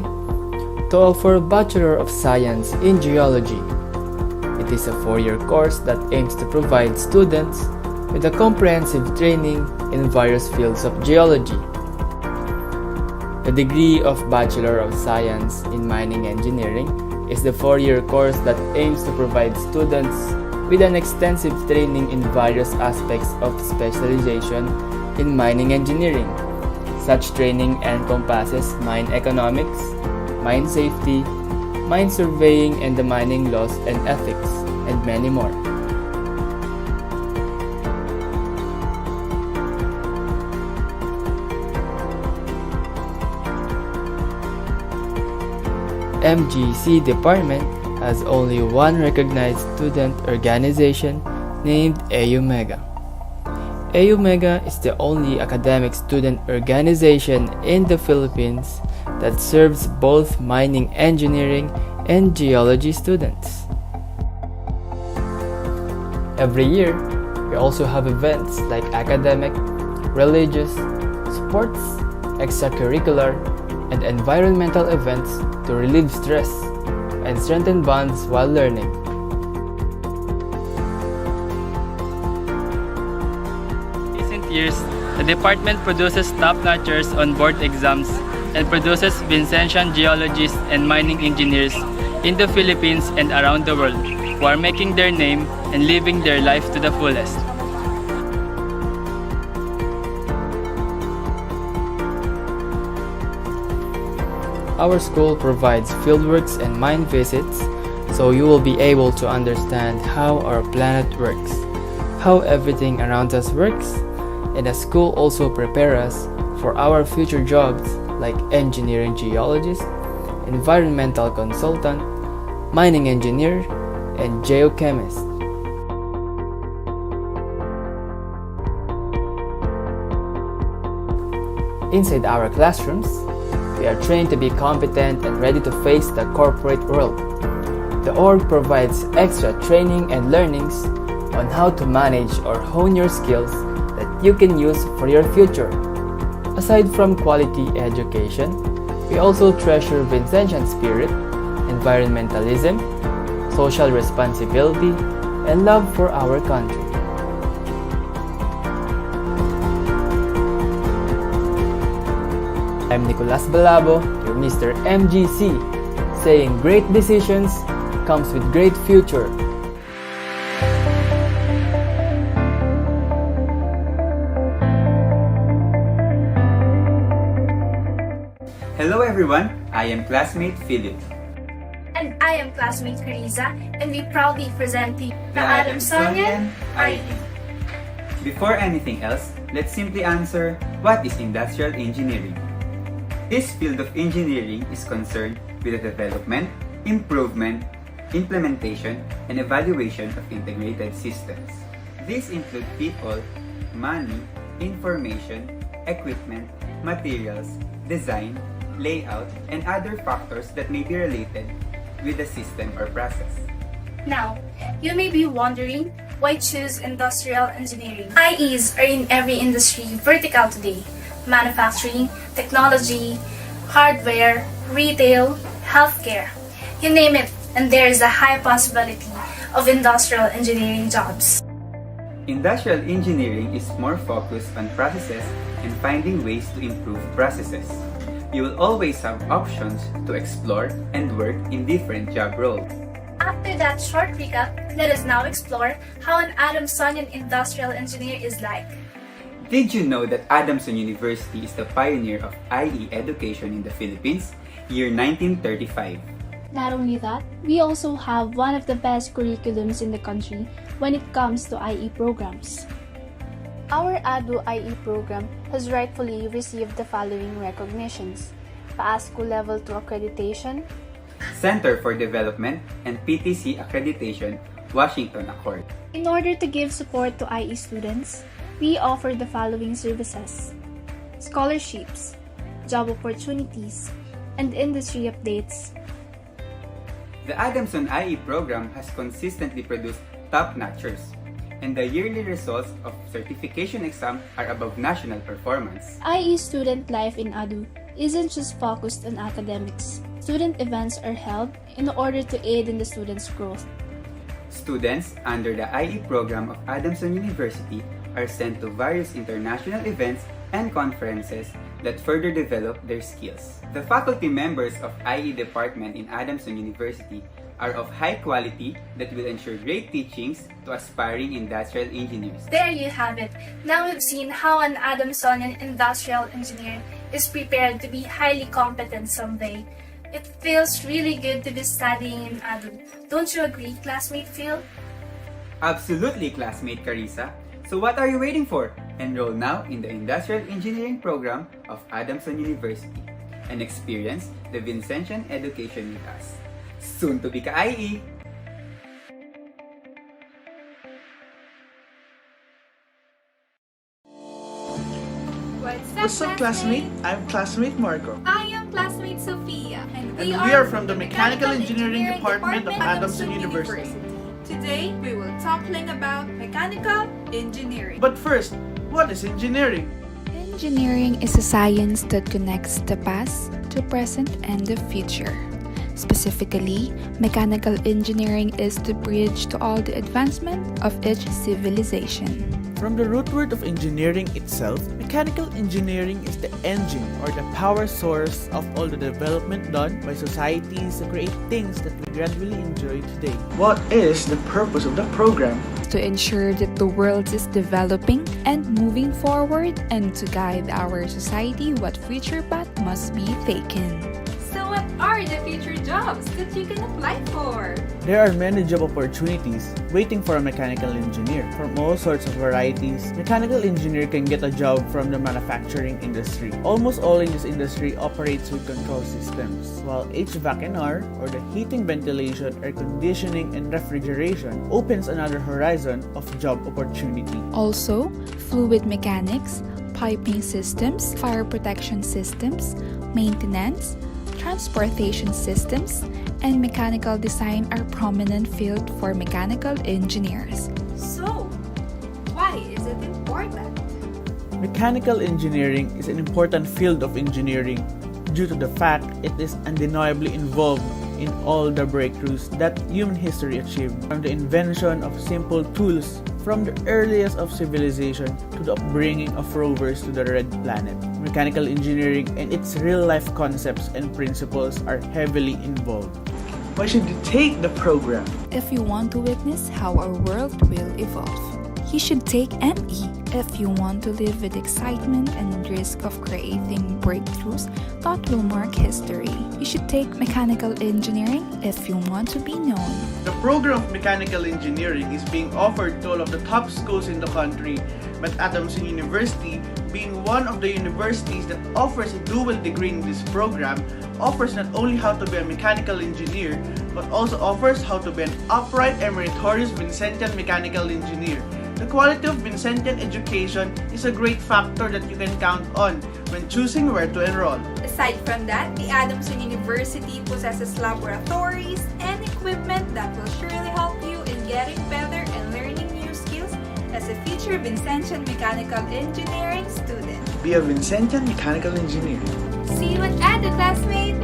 to offer Bachelor of Science in Geology. It is a 4-year course that aims to provide students with a comprehensive training in various fields of geology. The degree of Bachelor of Science in Mining Engineering is the 4-year course that aims to provide students with an extensive training in various aspects of specialization in mining engineering. Such training encompasses mine economics, mine safety, mine surveying and the mining laws and ethics, and many more. MGC department has only one recognized student organization named AUMEGA. AUMEGA is the only academic student organization in the Philippines that serves both mining engineering and geology students. Every year, we also have events like academic, religious, sports, extracurricular, and environmental events to relieve stress and strengthen bonds while learning. Years, the department produces top-notchers on board exams and produces Vincentian geologists and mining engineers in the Philippines and around the world who are making their name and living their life to the fullest. Our school provides fieldworks and mine visits, so you will be able to understand how our planet works, how everything around us works, and the school also prepares us for our future jobs like engineering geologist, environmental consultant, mining engineer, and geochemist. Inside our classrooms, we are trained to be competent and ready to face the corporate world. The org provides extra training and learnings on how to manage or hone your skills that you can use for your future. Aside from quality education, we also treasure Vincentian spirit, environmentalism, social responsibility, and love for our country. I'm Nicolas Balabo, your Mr. MGC, saying great decisions comes with great future. Hello everyone, I am classmate Philip. And I am classmate Carissa, and we proudly present to you the Adamsonian RE. Before anything else, let's simply answer, what is industrial engineering? This field of engineering is concerned with the development, improvement, implementation, and evaluation of integrated systems. These include people, money, information, equipment, materials, design, layout, and other factors that may be related with the system or process. Now, you may be wondering why choose industrial engineering. IEs are in every industry vertical today: manufacturing, technology, hardware, retail, healthcare. You name it, and there is a high possibility of industrial engineering jobs. Industrial engineering is more focused on processes and finding ways to improve processes. You will always have options to explore and work in different job roles. After that short recap, let us now explore how an Adamsonian industrial engineer is like. Did you know that Adamson University is the pioneer of IE education in the Philippines, year 1935? Not only that, we also have one of the best curriculums in the country when it comes to IE programs. Our ADU IE program has rightfully received the following recognitions: PAS School Level 2 accreditation, Center for Development, and PTC accreditation, Washington Accord. In order to give support to IE students, we offer the following services: scholarships, job opportunities, and industry updates. The Adamson IE program has consistently produced top-notchers, and the yearly results of certification exam are above national performance. IE student life in ADU isn't just focused on academics. Student events are held in order to aid in the students' growth. Students under the IE program of Adamson University are sent to various international events and conferences that further develop their skills. The faculty members of IE department in Adamson University are of high quality that will ensure great teachings to aspiring industrial engineers. There you have it. Now we've seen how an Adamsonian industrial engineer is prepared to be highly competent someday. It feels really good to be studying in ADU. Don't you agree, classmate Phil? Absolutely, classmate Carissa. So what are you waiting for? Enroll now in the Industrial Engineering program of Adamson University and experience the Vincentian education with us. Soon to be ka-IE! What's up, classmate? I'm classmate Marco. I am classmate Sophia, and We are from the Mechanical Engineering Department of Adamson University. Today, we will talking about mechanical engineering. But first, what is engineering? Engineering is a science that connects the past to present and the future. Specifically, mechanical engineering is the bridge to all the advancement of each civilization. From the root word of engineering itself, mechanical engineering is the engine or the power source of all the development done by societies to create things that we gradually enjoy today. What is the purpose of the program? To ensure that the world is developing and moving forward, and to guide our society what future path must be taken. So what are the future jobs that you can apply for? There are many job opportunities waiting for a mechanical engineer from all sorts of varieties. Mechanical engineer can get a job from the manufacturing industry. Almost all in this industry operates with control systems, while HVAC&R, or the heating, ventilation, air conditioning, and refrigeration, opens another horizon of job opportunity. Also, fluid mechanics, piping systems, fire protection systems, maintenance, transportation systems, and mechanical design are prominent fields for mechanical engineers. So, why is it important? Mechanical engineering is an important field of engineering due to the fact it is undeniably involved in all the breakthroughs that human history achieved, from the invention of simple tools from the earliest of civilization to the upbringing of rovers to the Red Planet. Mechanical engineering and its real-life concepts and principles are heavily involved. Why should you take the program? If you want to witness how our world will evolve, you should take ME. If you want to live with excitement and risk of creating breakthroughs that will mark history, you should take mechanical engineering if you want to be known. The program of mechanical engineering is being offered to all of the top schools in the country, but Adamson University, being one of the universities that offers a dual degree in this program, offers not only how to be a mechanical engineer, but also offers how to be an upright and meritorious Vincentian mechanical engineer. The quality of Vincentian education is a great factor that you can count on when choosing where to enroll. Aside from that, the Adamson University possesses laboratories and equipment that will surely help you in getting better and learning new skills as a future Vincentian mechanical engineering student. Be a Vincentian mechanical engineer. See you at ADA, classmate!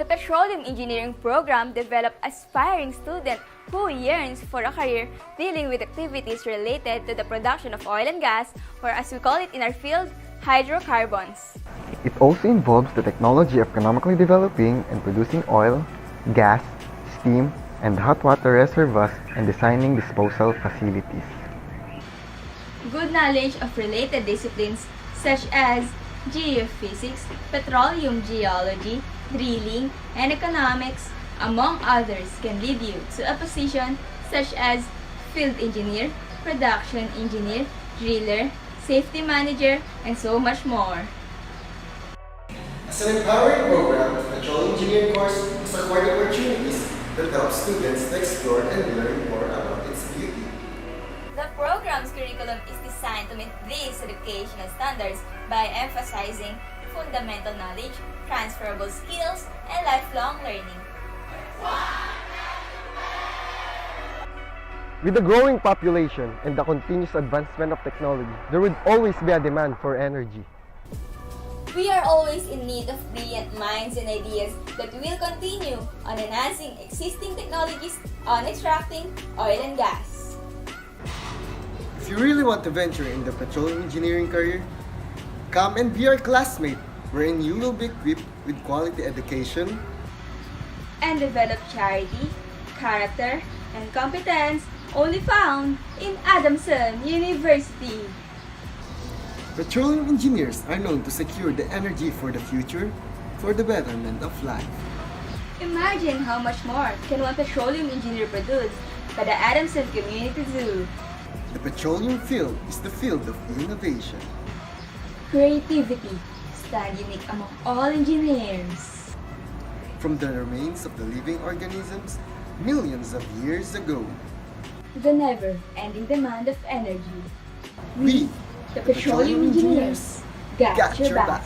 The Petroleum Engineering program develops aspiring student who yearns for a career dealing with activities related to the production of oil and gas, or as we call it in our field, hydrocarbons. It also involves the technology of economically developing and producing oil, gas, steam, and hot water reservoirs and designing disposal facilities. Good knowledge of related disciplines such as geophysics, petroleum geology, drilling, and economics, among others, can lead you to a position such as field engineer, production engineer, driller, safety manager, and so much more. As an empowering program, the Petroleum Engineering course is acquired opportunities that help students to explore and learn more about its beauty. The program's curriculum is designed to meet these educational standards by emphasizing fundamental knowledge, transferable skills, and lifelong learning. With the growing population and the continuous advancement of technology, there would always be a demand for energy. We are always in need of brilliant minds and ideas that will continue on enhancing existing technologies on extracting oil and gas. If you really want to venture in the petroleum engineering career, come and be our classmate, wherein you will be equipped with quality education and develop charity, character, and competence only found in Adamson University. Petroleum engineers are known to secure the energy for the future for the betterment of life. Imagine how much more can one petroleum engineer produce by the Adamson Community Zoo. The petroleum field is the field of innovation. Creativity stand unique among all engineers. From the remains of the living organisms millions of years ago, the never-ending demand of energy, we, the petroleum engineers, got your back.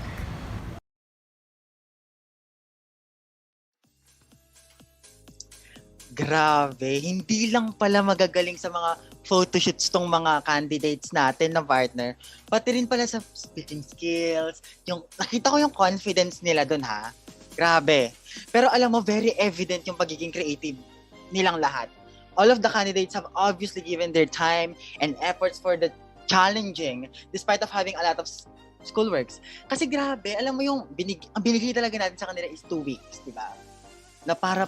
Grabe, hindi lang pala magagaling sa mga photoshoots tong mga candidates natin na partner, pati rin pala sa speaking skills, nakita ko yung confidence nila dun ha. Grabe. Pero alam mo, very evident yung pagiging creative nilang lahat. All of the candidates have obviously given their time and efforts for the challenging despite of having a lot of schoolworks. Kasi grabe, alam mo yung ang binigay talaga natin sa kanila is 2 weeks, di ba? Na para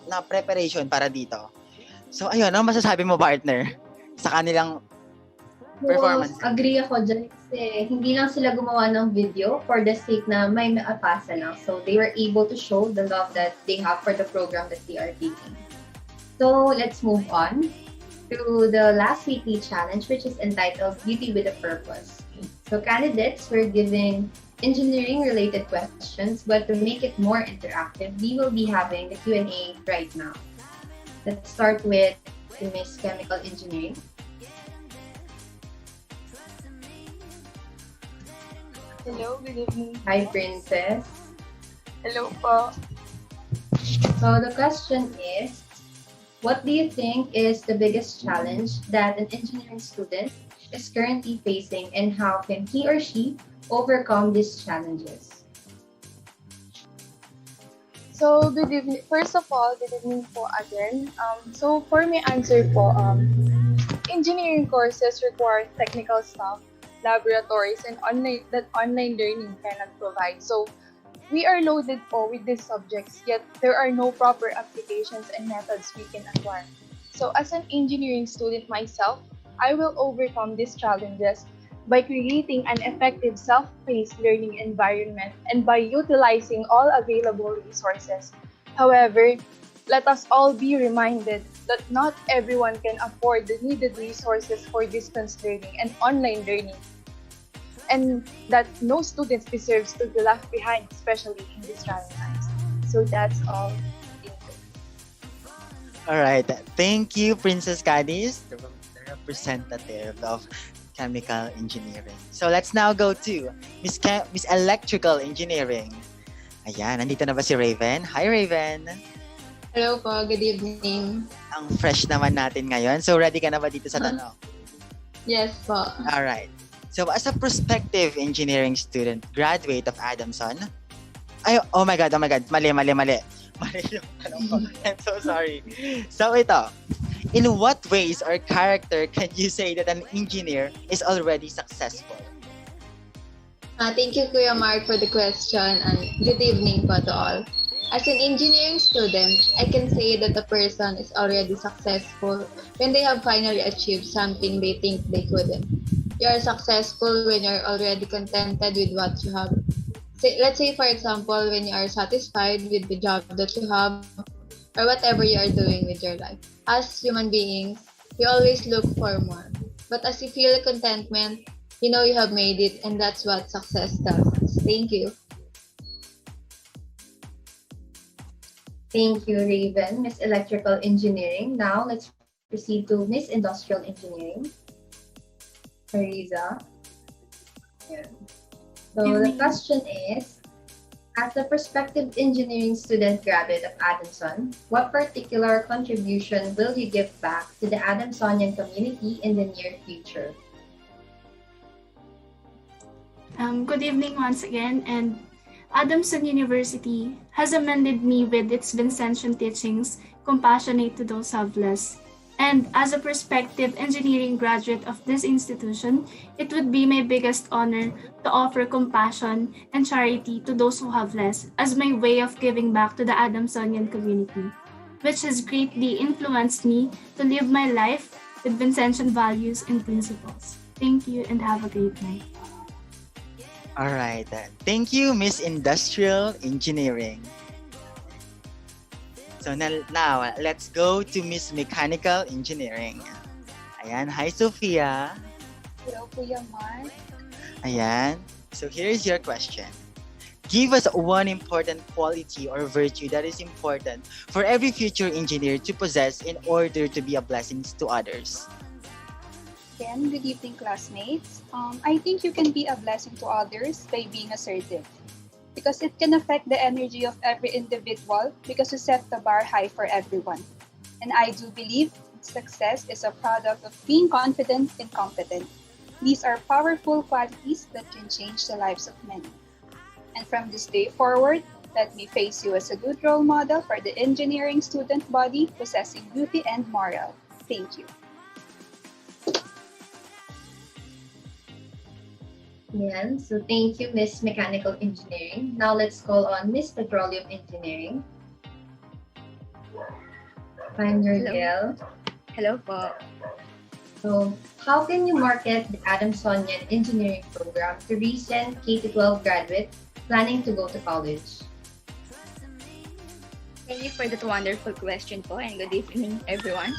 na preparation para dito. So ayun, ano masasabi mo partner sa kanilang performance? Agree ako dyan kasi hindi lang sila gumawa ng video for the sake na may maapasa lang. So they were able to show the love that they have for the program that they are taking. So let's move on to the last weekly challenge, which is entitled Beauty with a Purpose. So candidates were given engineering-related questions, but to make it more interactive, we will be having the Q&A right now. Let's start with Miss Chemical Engineering. Hello, good evening. Hi, Princess. Hello po. So the question is, What do you think is the biggest challenge that an engineering student is currently facing, and how can he or she overcome these challenges? So, good evening. First of all, good evening po again. So, for my answer po, engineering courses require technical staff, laboratories, and online learning cannot provide. So, we are loaded po with these subjects, yet there are no proper applications and methods we can acquire. So, as an engineering student myself, I will overcome these challenges by creating an effective self-paced learning environment and by utilizing all available resources. However, let us all be reminded that not everyone can afford the needed resources for distance learning and online learning, and that no student deserves to be left behind, especially in these trying times. So that's all. All right. Thank you, Princess Cadiz, the representative of Chemical Engineering. So let's now go to Miss Electrical Engineering. Ayan, nandito na ba si Raven? Hi, Raven. Hello po, good evening. Ang fresh naman natin ngayon. So ready ka na ba dito sa tanong? Yes po. All right. So as a prospective engineering student, graduate of Adamson, oh my God, mali yung tanong ko. I'm so sorry. So ito, in what ways or character can you say that an engineer is already successful? Thank you, Kuya Mark, for the question, and good evening po to all. As an engineering student, I can say that a person is already successful when they have finally achieved something they think they couldn't. You are successful when you're already contented with what you have. Let's say, for example, when you are satisfied with the job that you have or whatever you are doing with your life. As human beings, we always look for more. But as you feel contentment, you know you have made it, and that's what success does. Thank you. Thank you, Raven, Miss Electrical Engineering. Now, let's proceed to Miss Industrial Engineering. Teresa. So the question is, as a prospective engineering student graduate of Adamson, what particular contribution will you give back to the Adamsonian community in the near future? Good evening once again, and Adamson University has amended me with its Vincentian teachings, compassionate to those who have less. And as a prospective engineering graduate of this institution, it would be my biggest honor to offer compassion and charity to those who have less as my way of giving back to the Adamsonian community, which has greatly influenced me to live my life with Vincentian values and principles. Thank you and have a great night. All right. Thank you, Miss Industrial Engineering. So now, let's go to Miss Mechanical Engineering. Ayan. Hi, Sophia. Hello, Kuya Mark. Ayan. So here's your question. Give us one important quality or virtue that is important for every future engineer to possess in order to be a blessing to others. Again, good evening, classmates. I think you can be a blessing to others by being assertive, because it can affect the energy of every individual because you set the bar high for everyone. And I do believe success is a product of being confident and competent. These are powerful qualities that can change the lives of many. And from this day forward, let me face you as a good role model for the engineering student body possessing beauty and moral. Thank you. Yan. So thank you, Miss Mechanical Engineering. Now let's call on Miss Petroleum Engineering. Find your girl. Hello po. So how can you market the Adamsonian Engineering Program to recent K-12 graduates planning to go to college? Thank you for that wonderful question po, and good evening, everyone.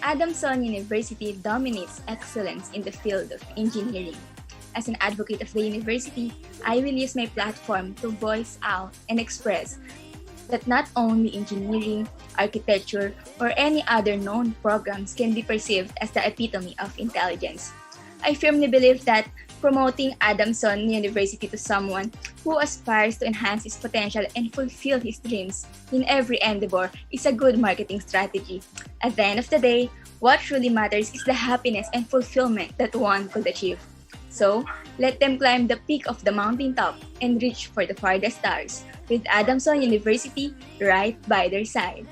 Adamson University dominates excellence in the field of engineering. As an advocate of the university, I will use my platform to voice out and express that not only engineering, architecture, or any other known programs can be perceived as the epitome of intelligence. I firmly believe that Promoting Adamson University to someone who aspires to enhance his potential and fulfill his dreams in every endeavor is a good marketing strategy. At the end of the day, what truly matters is the happiness and fulfillment that one could achieve. So, let them climb the peak of the mountaintop and reach for the farthest stars, with Adamson University right by their side.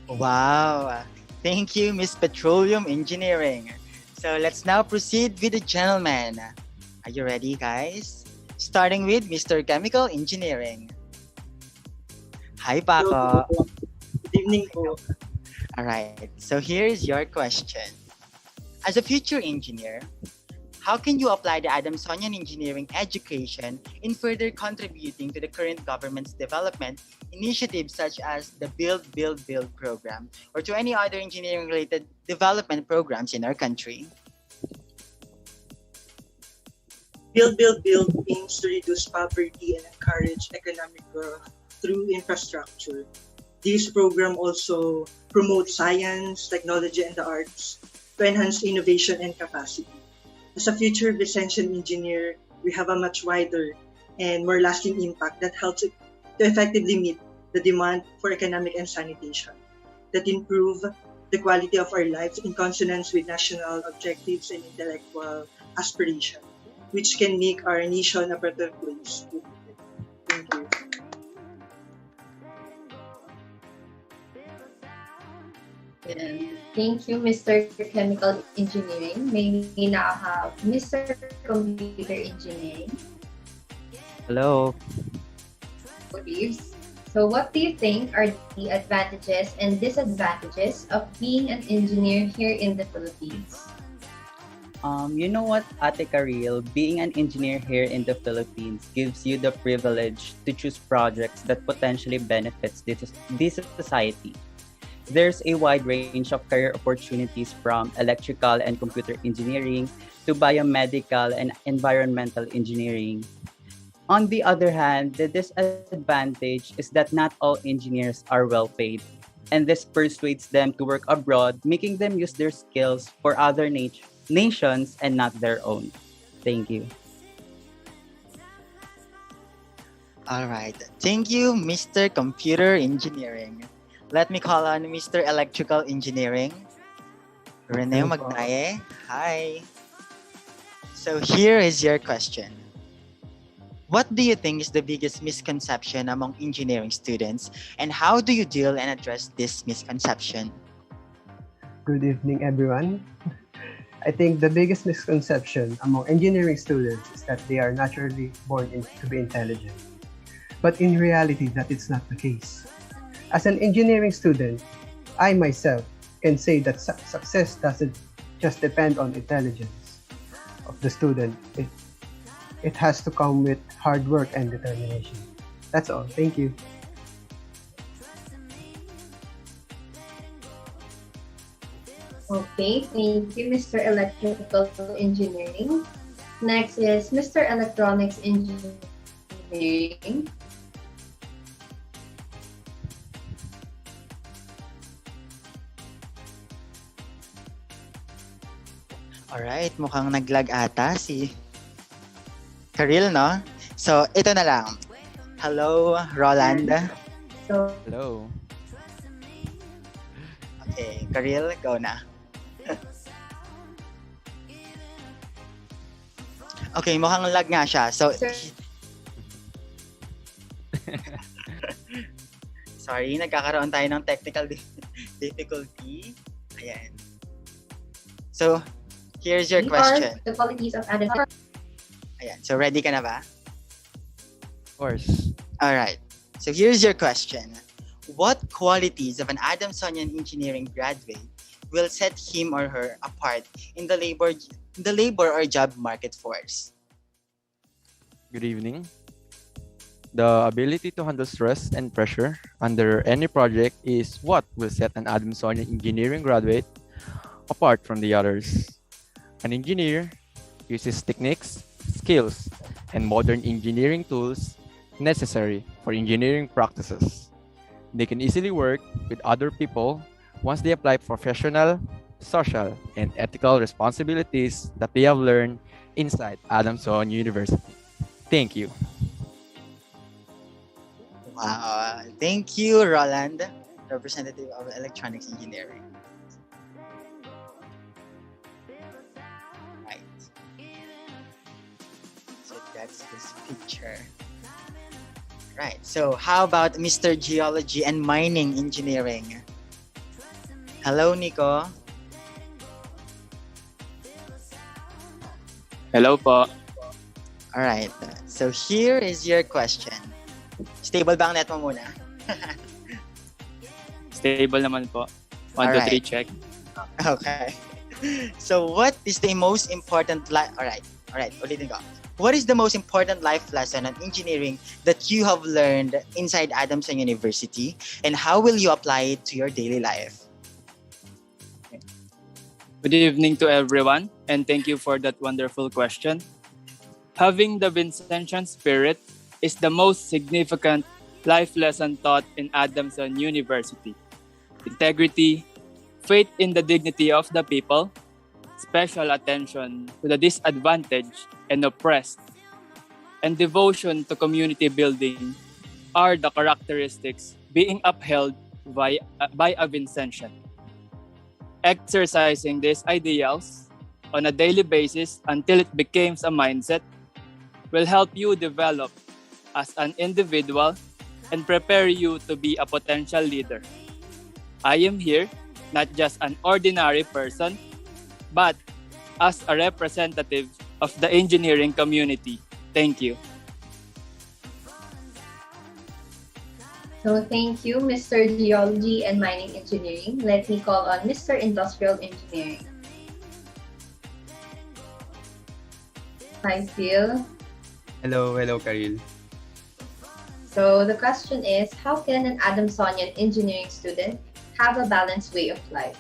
Wow. Thank you, Miss Petroleum Engineering. So let's now proceed with the gentlemen. Are you ready, guys? Starting with Mr. Chemical Engineering. Hi, Paco. Good evening po. All right. So here's your question. As a future engineer, how can you apply the Adamsonian engineering education in further contributing to the current government's development initiatives such as the Build, Build, Build program or to any other engineering-related development programs in our country? Build, Build, Build aims to reduce poverty and encourage economic growth through infrastructure. This program also promotes science, technology, and the arts to enhance innovation and capacity. As a future Vicentian engineer, we have a much wider and more lasting impact that helps it to effectively meet the demand for economic and sanitation, that improve the quality of our lives in consonance with national objectives and intellectual aspiration, which can make our nation a better place to live. Thank you. Thank you, Mr. Chemical Engineering. May we now have Mr. Computer Engineering. Hello. So what do you think are the advantages and disadvantages of being an engineer here in the Philippines? You know what, Ate Karil, being an engineer here in the Philippines gives you the privilege to choose projects that potentially benefits this society. There's a wide range of career opportunities from electrical and computer engineering to biomedical and environmental engineering. On the other hand, the disadvantage is that not all engineers are well paid, and this persuades them to work abroad, making them use their skills for other nations and not their own. Thank you. All right. Thank you, Mr. Computer Engineering. Let me call on Mr. Electrical Engineering. Rene Magnaye. Hi. So here is your question. What do you think is the biggest misconception among engineering students, and how do you deal and address this misconception? Good evening, everyone. I think the biggest misconception among engineering students is that they are naturally born to be intelligent. But in reality, that is not the case. As an engineering student, I myself can say that success doesn't just depend on intelligence of the student. It has to come with hard work and determination. That's all. Thank you. Okay, thank you, Mr. Electrical Engineering. Next is Mr. Electronics Engineering. Alright, mukhang naglag ata si Karil, no? So, ito na lang. Hello, Roland. Hello. Okay, Karil, go na. Okay, mukhang lag nga siya. So, sorry, nagkakaroon tayo ng technical difficulty. Ayan. So, here's your question. The qualities of Adamson. Ayan. So, ready ka na ba? Of course. Alright. So, here's your question. What qualities of an Adamsonian engineering graduate will set him or her apart in the labor or job market force? Good evening. The ability to handle stress and pressure under any project is what will set an Adamsonian engineering graduate apart from the others. An engineer uses techniques, skills, and modern engineering tools necessary for engineering practices. They can easily work with other people once they apply professional social, and ethical responsibilities that they have learned inside Adamson University. Thank you. Wow. Thank you, Roland, representative of electronics engineering. Right. So that's this picture. Right. So how about Mr. Geology and Mining Engineering? Hello, Nico. Hello po. All right. So here is your question. Stable ba ang net mo muna? Stable naman po. 1, 2, 3, check. Okay. So what is the most important Alright, ulitin ko. What is the most important life lesson on engineering that you have learned inside Adamson University, and how will you apply it to your daily life? Good evening to everyone, and thank you for that wonderful question. Having the Vincentian spirit is the most significant life lesson taught in Adamson University. Integrity, faith in the dignity of the people, special attention to the disadvantaged and oppressed, and devotion to community building are the characteristics being upheld by a Vincentian. Exercising these ideals on a daily basis until it becomes a mindset will help you develop as an individual and prepare you to be a potential leader. I am here not just an ordinary person, but as a representative of the engineering community. Thank you. So thank you, Mr. Geology and Mining Engineering. Let me call on Mr. Industrial Engineering. Hi, Phil. Hello, Karil. So the question is, how can an Adamsonian engineering student have a balanced way of life?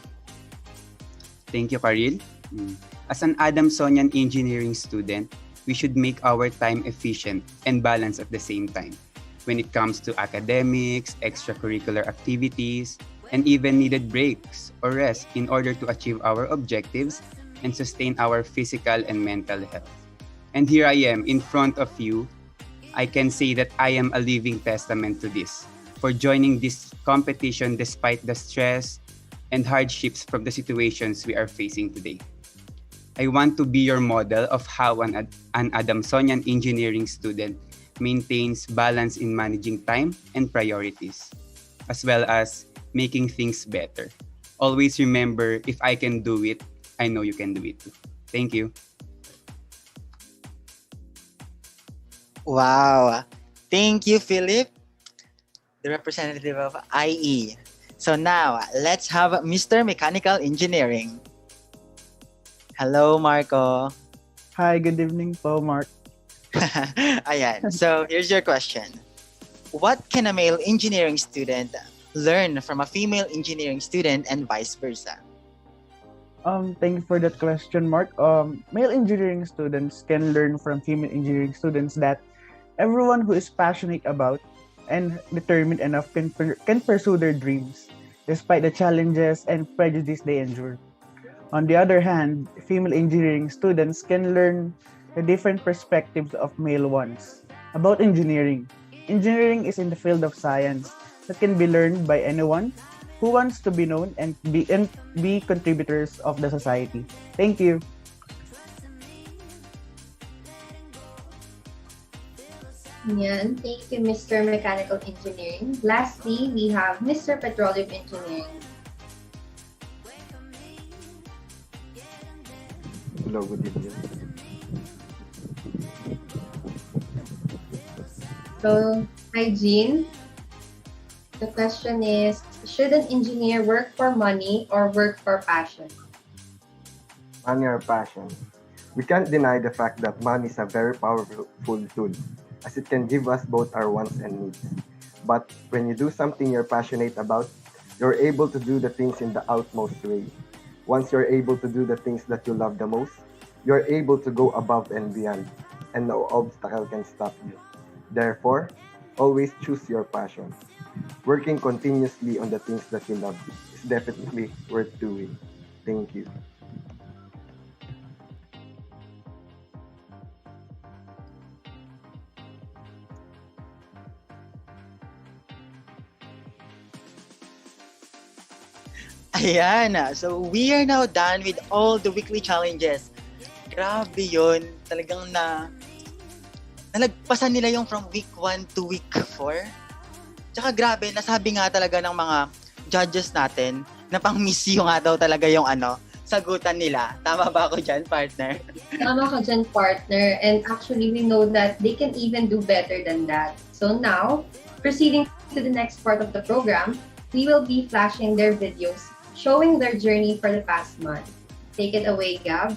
Thank you, Karil. As an Adamsonian engineering student, we should make our time efficient and balanced at the same time when it comes to academics, extracurricular activities, and even needed breaks or rest in order to achieve our objectives and sustain our physical and mental health. And here I am in front of you. I can say that I am a living testament to this, for joining this competition despite the stress and hardships from the situations we are facing today. I want to be your model of how an Adamsonian engineering student maintains balance in managing time and priorities, as well as making things better. Always remember, if I can do it, I know you can do it too. Thank you. Wow. Thank you, Philip, the representative of IE. So now, let's have Mr. Mechanical Engineering. Hello, Marco. Hi, good evening po, Mark. Ayan. So, here's your question. What can a male engineering student learn from a female engineering student and vice versa? Thank you for that question, Mark. Male engineering students can learn from female engineering students that everyone who is passionate about and determined enough can pursue their dreams, despite the challenges and prejudice they endure. On the other hand, female engineering students can learn the different perspectives of male ones about engineering. Engineering is in the field of science that can be learned by anyone who wants to be known and be contributors of the society. Thank you. Yan. Thank you, Mr. Mechanical Engineering. Lastly, we have Mr. Petroleum Engineering. Hello, good evening. So, hi, Jean. The question is, should an engineer work for money or work for passion? Money or passion? We can't deny the fact that money is a very powerful tool, as it can give us both our wants and needs. But when you do something you're passionate about, you're able to do the things in the utmost way. Once you're able to do the things that you love the most, you're able to go above and beyond, and no obstacle can stop you. Therefore, always choose your passion. Working continuously on the things that you love is definitely worth doing. Thank you. Ayan, so we are now done with all the weekly challenges. Grabe yun. Talagang nalagpasan nila yung from week 1 to week 4. Tsaka grabe, nasabi nga talaga ng mga judges natin na pang-miss yung nga daw talaga yung sagutan nila. Tama ba ako dyan, partner? Tama ka dyan, partner. And actually, we know that they can even do better than that. So now, proceeding to the next part of the program, we will be flashing their videos showing their journey for the past month. Take it away, Gab.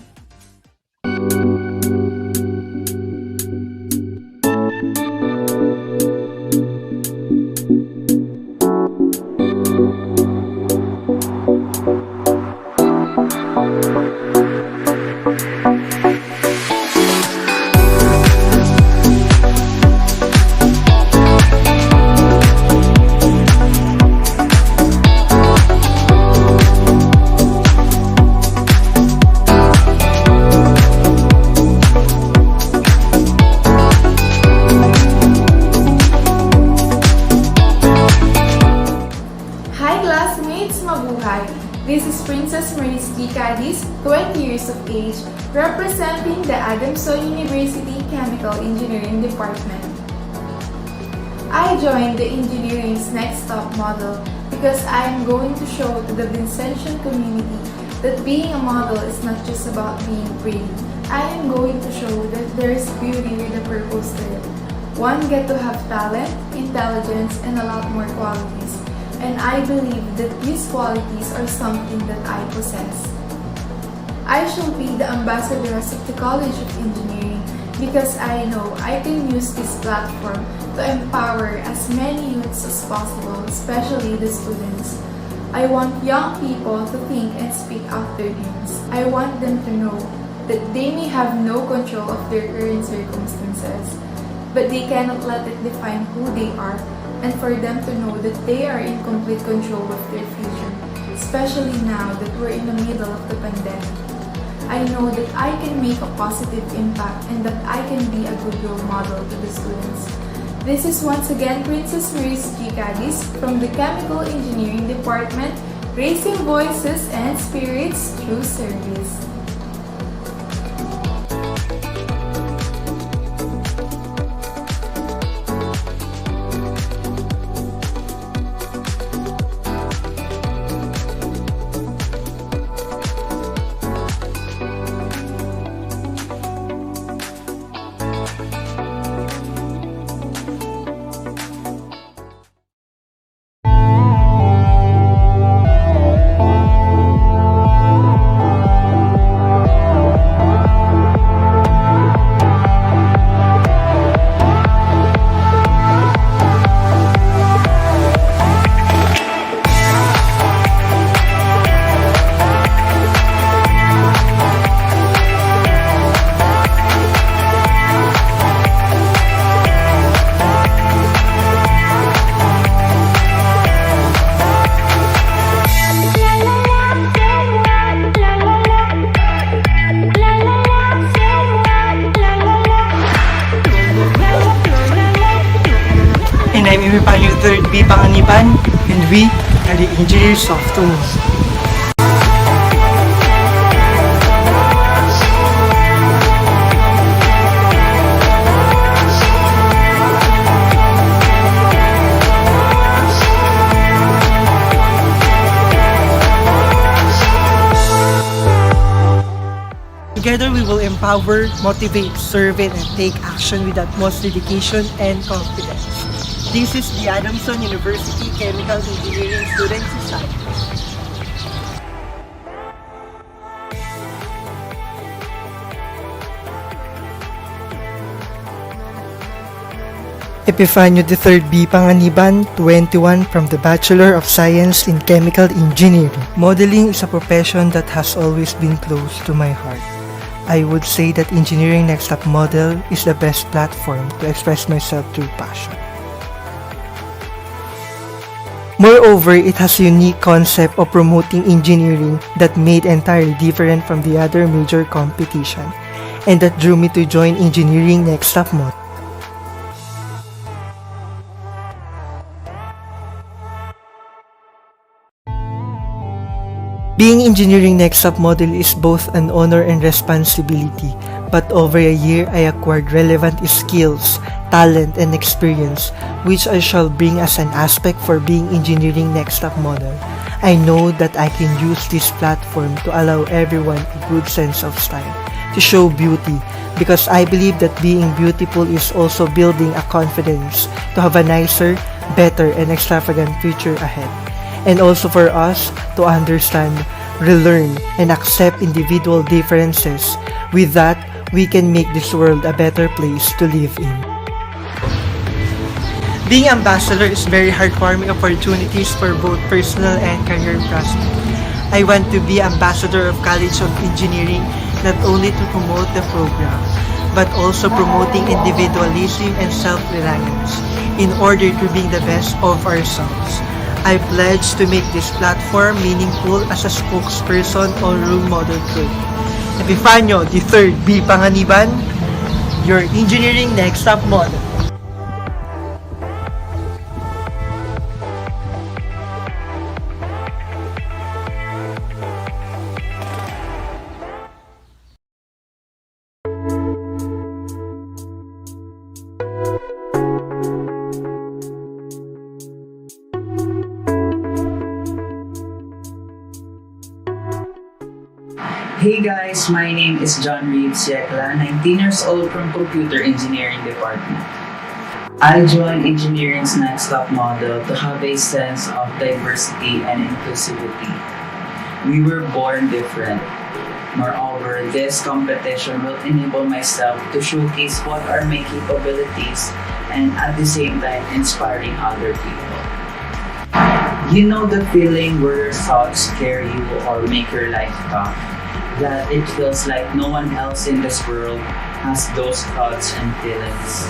This is Princess Mariski Cadiz, 20 years of age, representing the Adamson University Chemical Engineering Department. I joined the Engineering's Next Stop model because I am going to show to the Vincentian community that being a model is not just about being pretty. I am going to show that there is beauty with a purpose to it. One get to have talent, intelligence, and a lot more qualities. And I believe that these qualities are something that I possess. I shall be the ambassadress of the College of Engineering because I know I can use this platform to empower as many youths as possible, especially the students. I want young people to think and speak out their dreams. I want them to know that they may have no control of their current circumstances, but they cannot let it define who they are, and for them to know that they are in complete control of their future, especially now that we're in the middle of the pandemic. I know that I can make a positive impact and that I can be a good role model to the students. This is once again Princess Mariski Cadiz from the Chemical Engineering Department, raising voices and spirits through service. I'm Imipanyo 3rd B Panganiban, and we are the Engineers of Tomorrow. Together, we will empower, motivate, serve, and take action with utmost dedication and confidence. This is the Adamson University Chemical Engineering Student Society. Epifanio III B Panganiban, 21, from the Bachelor of Science in Chemical Engineering. Modeling is a profession that has always been close to my heart. I would say that Engineering Next Stop model is the best platform to express myself through passion. Moreover, it has a unique concept of promoting engineering that made entirely different from the other major competition, and that drew me to join Engineering Next Up Mod. Being Engineering Next Up model is both an honor and responsibility, but over a year I acquired relevant skills, talent, and experience, which I shall bring as an aspect for being Engineering Next Up model. I know that I can use this platform to allow everyone a good sense of style, to show beauty, because I believe that being beautiful is also building a confidence to have a nicer, better, and extravagant future ahead. And also for us to understand, relearn, and accept individual differences. With that, we can make this world a better place to live in. Being ambassador is very heartwarming opportunities for both personal and career prospects. I want to be ambassador of College of Engineering not only to promote the program, but also promoting individualism and self-reliance in order to bring the best of ourselves. I pledge to make this platform meaningful as a spokesperson or role model group. Epifanio III B. Panganiban, your Engineering Next Up model. Hey guys, my name is John Reed Siekla, 19 years old from Computer Engineering Department. I joined Engineering's Next Up model to have a sense of diversity and inclusivity. We were born different. Moreover, this competition will enable myself to showcase what are my capabilities and at the same time inspiring other people. You know the feeling where your thoughts scare you or make your life tough? That it feels like no one else in this world has those thoughts and feelings.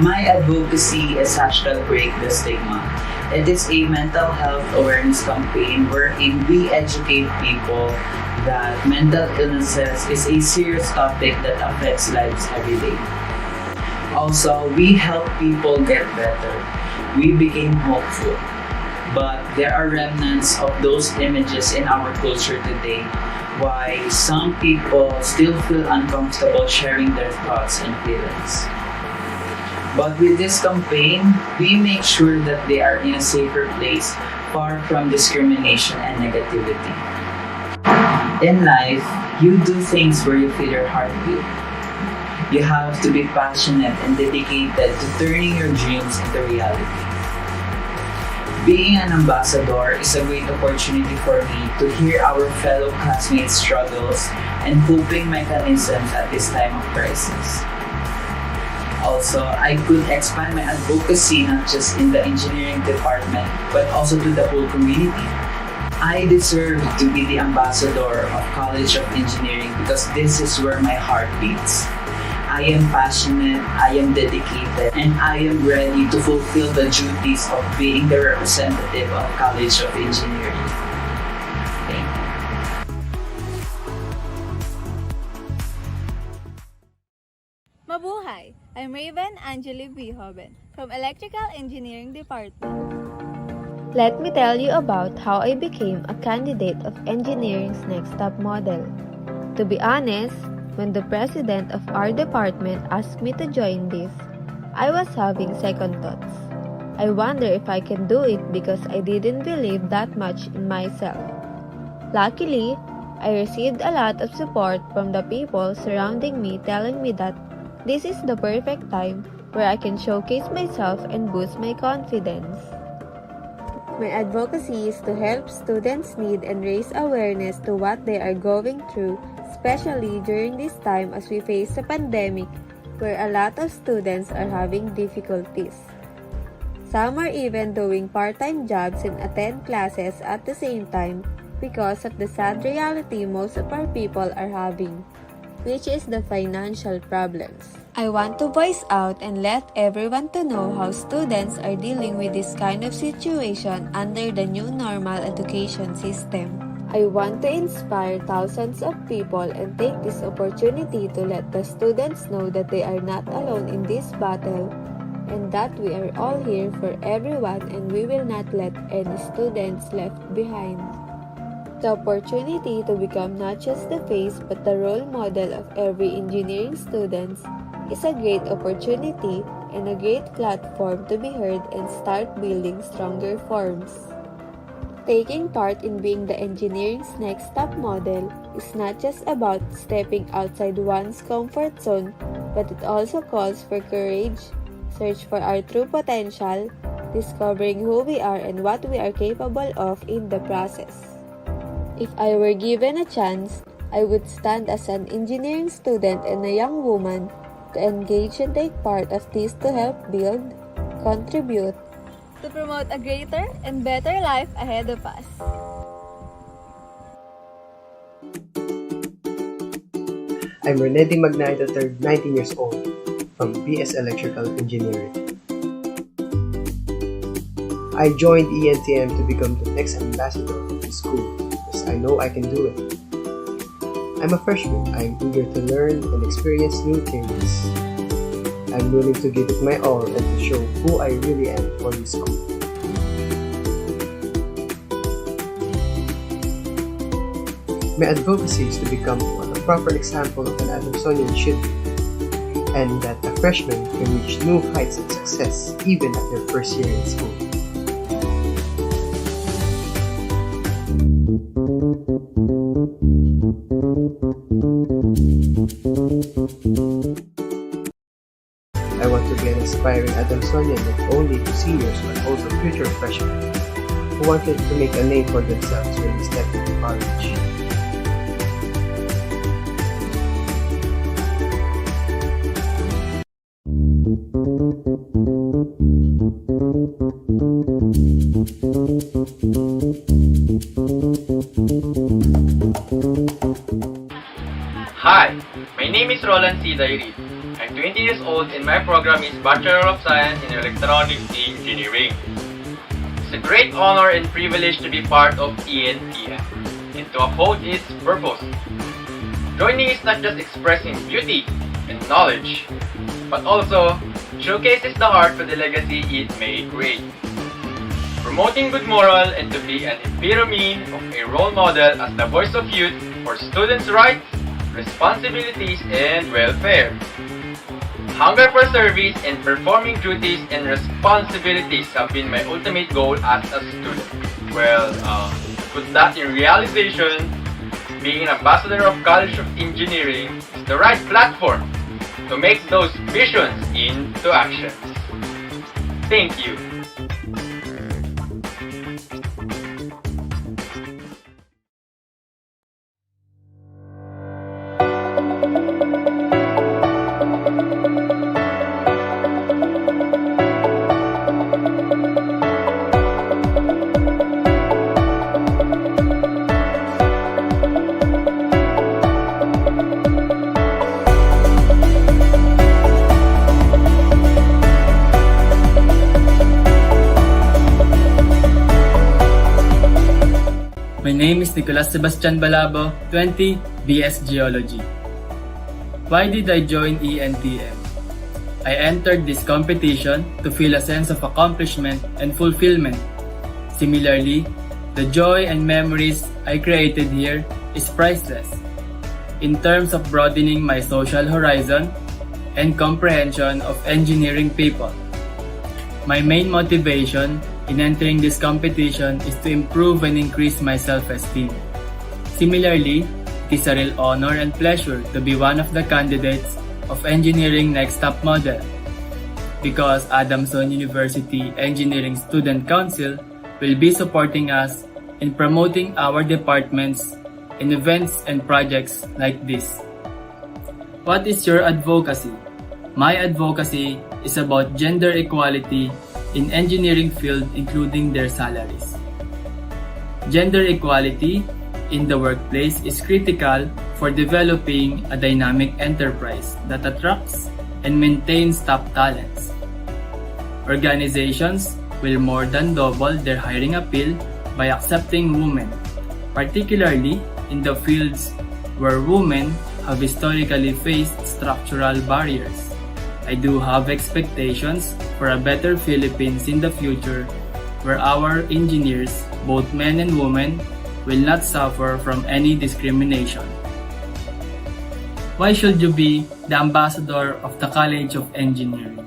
My advocacy is #Break the Stigma. It is a mental health awareness campaign wherein we educate people that mental illnesses is a serious topic that affects lives every day. Also, we help people get better. We became hopeful. But there are remnants of those images in our culture today, why some people still feel uncomfortable sharing their thoughts and feelings. But with this campaign, we make sure that they are in a safer place, far from discrimination and negativity. In life, you do things where you feel your heartbeat. You have to be passionate and dedicated to turning your dreams into reality. Being an ambassador is a great opportunity for me to hear our fellow classmates' struggles and coping mechanisms at this time of crisis. Also, I could expand my advocacy not just in the engineering department, but also to the whole community. I deserve to be the ambassador of College of Engineering because this is where my heart beats. I am passionate, I am dedicated, and I am ready to fulfill the duties of being the representative of College of Engineering. Thank you. Mabuhay! I'm Raven Angeli Bihoben from Electrical Engineering Department. Let me tell you about how I became a candidate of Engineering's Next Up model. To be honest, when the president of our department asked me to join this, I was having second thoughts. I wonder if I can do it because I didn't believe that much in myself. Luckily, I received a lot of support from the people surrounding me telling me that this is the perfect time where I can showcase myself and boost my confidence. My advocacy is to help students need and raise awareness to what they are going through, especially during this time as we face a pandemic where a lot of students are having difficulties. Some are even doing part-time jobs and attend classes at the same time because of the sad reality most of our people are having, which is the financial problems. I want to voice out and let everyone to know how students are dealing with this kind of situation under the new normal education system. I want to inspire thousands of people and take this opportunity to let the students know that they are not alone in this battle and that we are all here for everyone and we will not let any students left behind. The opportunity to become not just the face but the role model of every engineering student is a great opportunity and a great platform to be heard and start building stronger forms. Taking part in being the engineering's next top model is not just about stepping outside one's comfort zone, but it also calls for courage, search for our true potential, discovering who we are and what we are capable of in the process. If I were given a chance, I would stand as an engineering student and a young woman to engage and take part of this to help build, contribute, to promote a greater and better life ahead of us. I'm Rene Di Magnay III, 19 years old, from BS Electrical Engineering. I joined Entm to become the next ambassador of the school because I know I can do it. I'm a freshman. I'm eager to learn and experience new things. I'm willing to give it my all and to show who I really am for this school. My advocacy is to become what a proper example of an Adamsonian should be, and that a freshman can reach new heights of success even at their first year in school. I want to be an inspiring Adamsonian not only to seniors but also future freshmen who wanted to make a name for themselves when they step into college. Hi, my name is Roland C. Dairit. I'm 20 years old and my program is Bachelor of Science in Electronics Engineering. It's a great honor and privilege to be part of Entm and to uphold its purpose. Joining is not just expressing beauty and knowledge, but also showcases the heart for the legacy it may create. Promoting good moral and to be an epitome of a role model as the voice of youth for students' rights, responsibilities, and welfare. Hunger for service and performing duties and responsibilities have been my ultimate goal as a student. Well, put that in realization, being an ambassador of College of Engineering is the right platform to make those visions into actions. Thank you. My name is Nicolas Sebastian Balabo, 20, BS Geology. Why did I join ENTM? I entered this competition to feel a sense of accomplishment and fulfillment. Similarly, the joy and memories I created here is priceless in terms of broadening my social horizon and comprehension of engineering people. My main motivation in entering this competition is to improve and increase my self-esteem. Similarly, it is a real honor and pleasure to be one of the candidates of Engineering Next Top Model because Adamson University Engineering Student Council will be supporting us in promoting our departments in events and projects like this. What is your advocacy? My advocacy is about gender equality in engineering field, including their salaries. Gender equality in the workplace is critical for developing a dynamic enterprise that attracts, and maintains top talents. Organizations will more than double their hiring appeal by accepting women, particularly in the fields where women have historically faced structural barriers. I do have expectations for a better Philippines in the future where our engineers, both men and women, will not suffer from any discrimination. Why should you be the ambassador of the College of Engineering?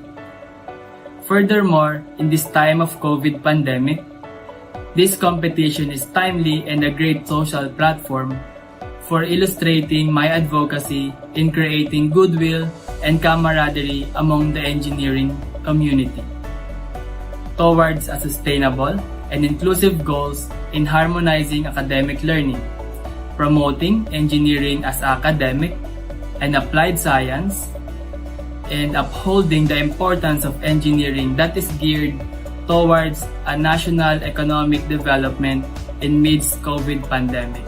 Furthermore, in this time of COVID pandemic, this competition is timely and a great social platform for illustrating my advocacy in creating goodwill and camaraderie among the engineering community towards a sustainable and inclusive goals in harmonizing academic learning, promoting engineering as academic and applied science, and upholding the importance of engineering that is geared towards a national economic development in midst COVID pandemic.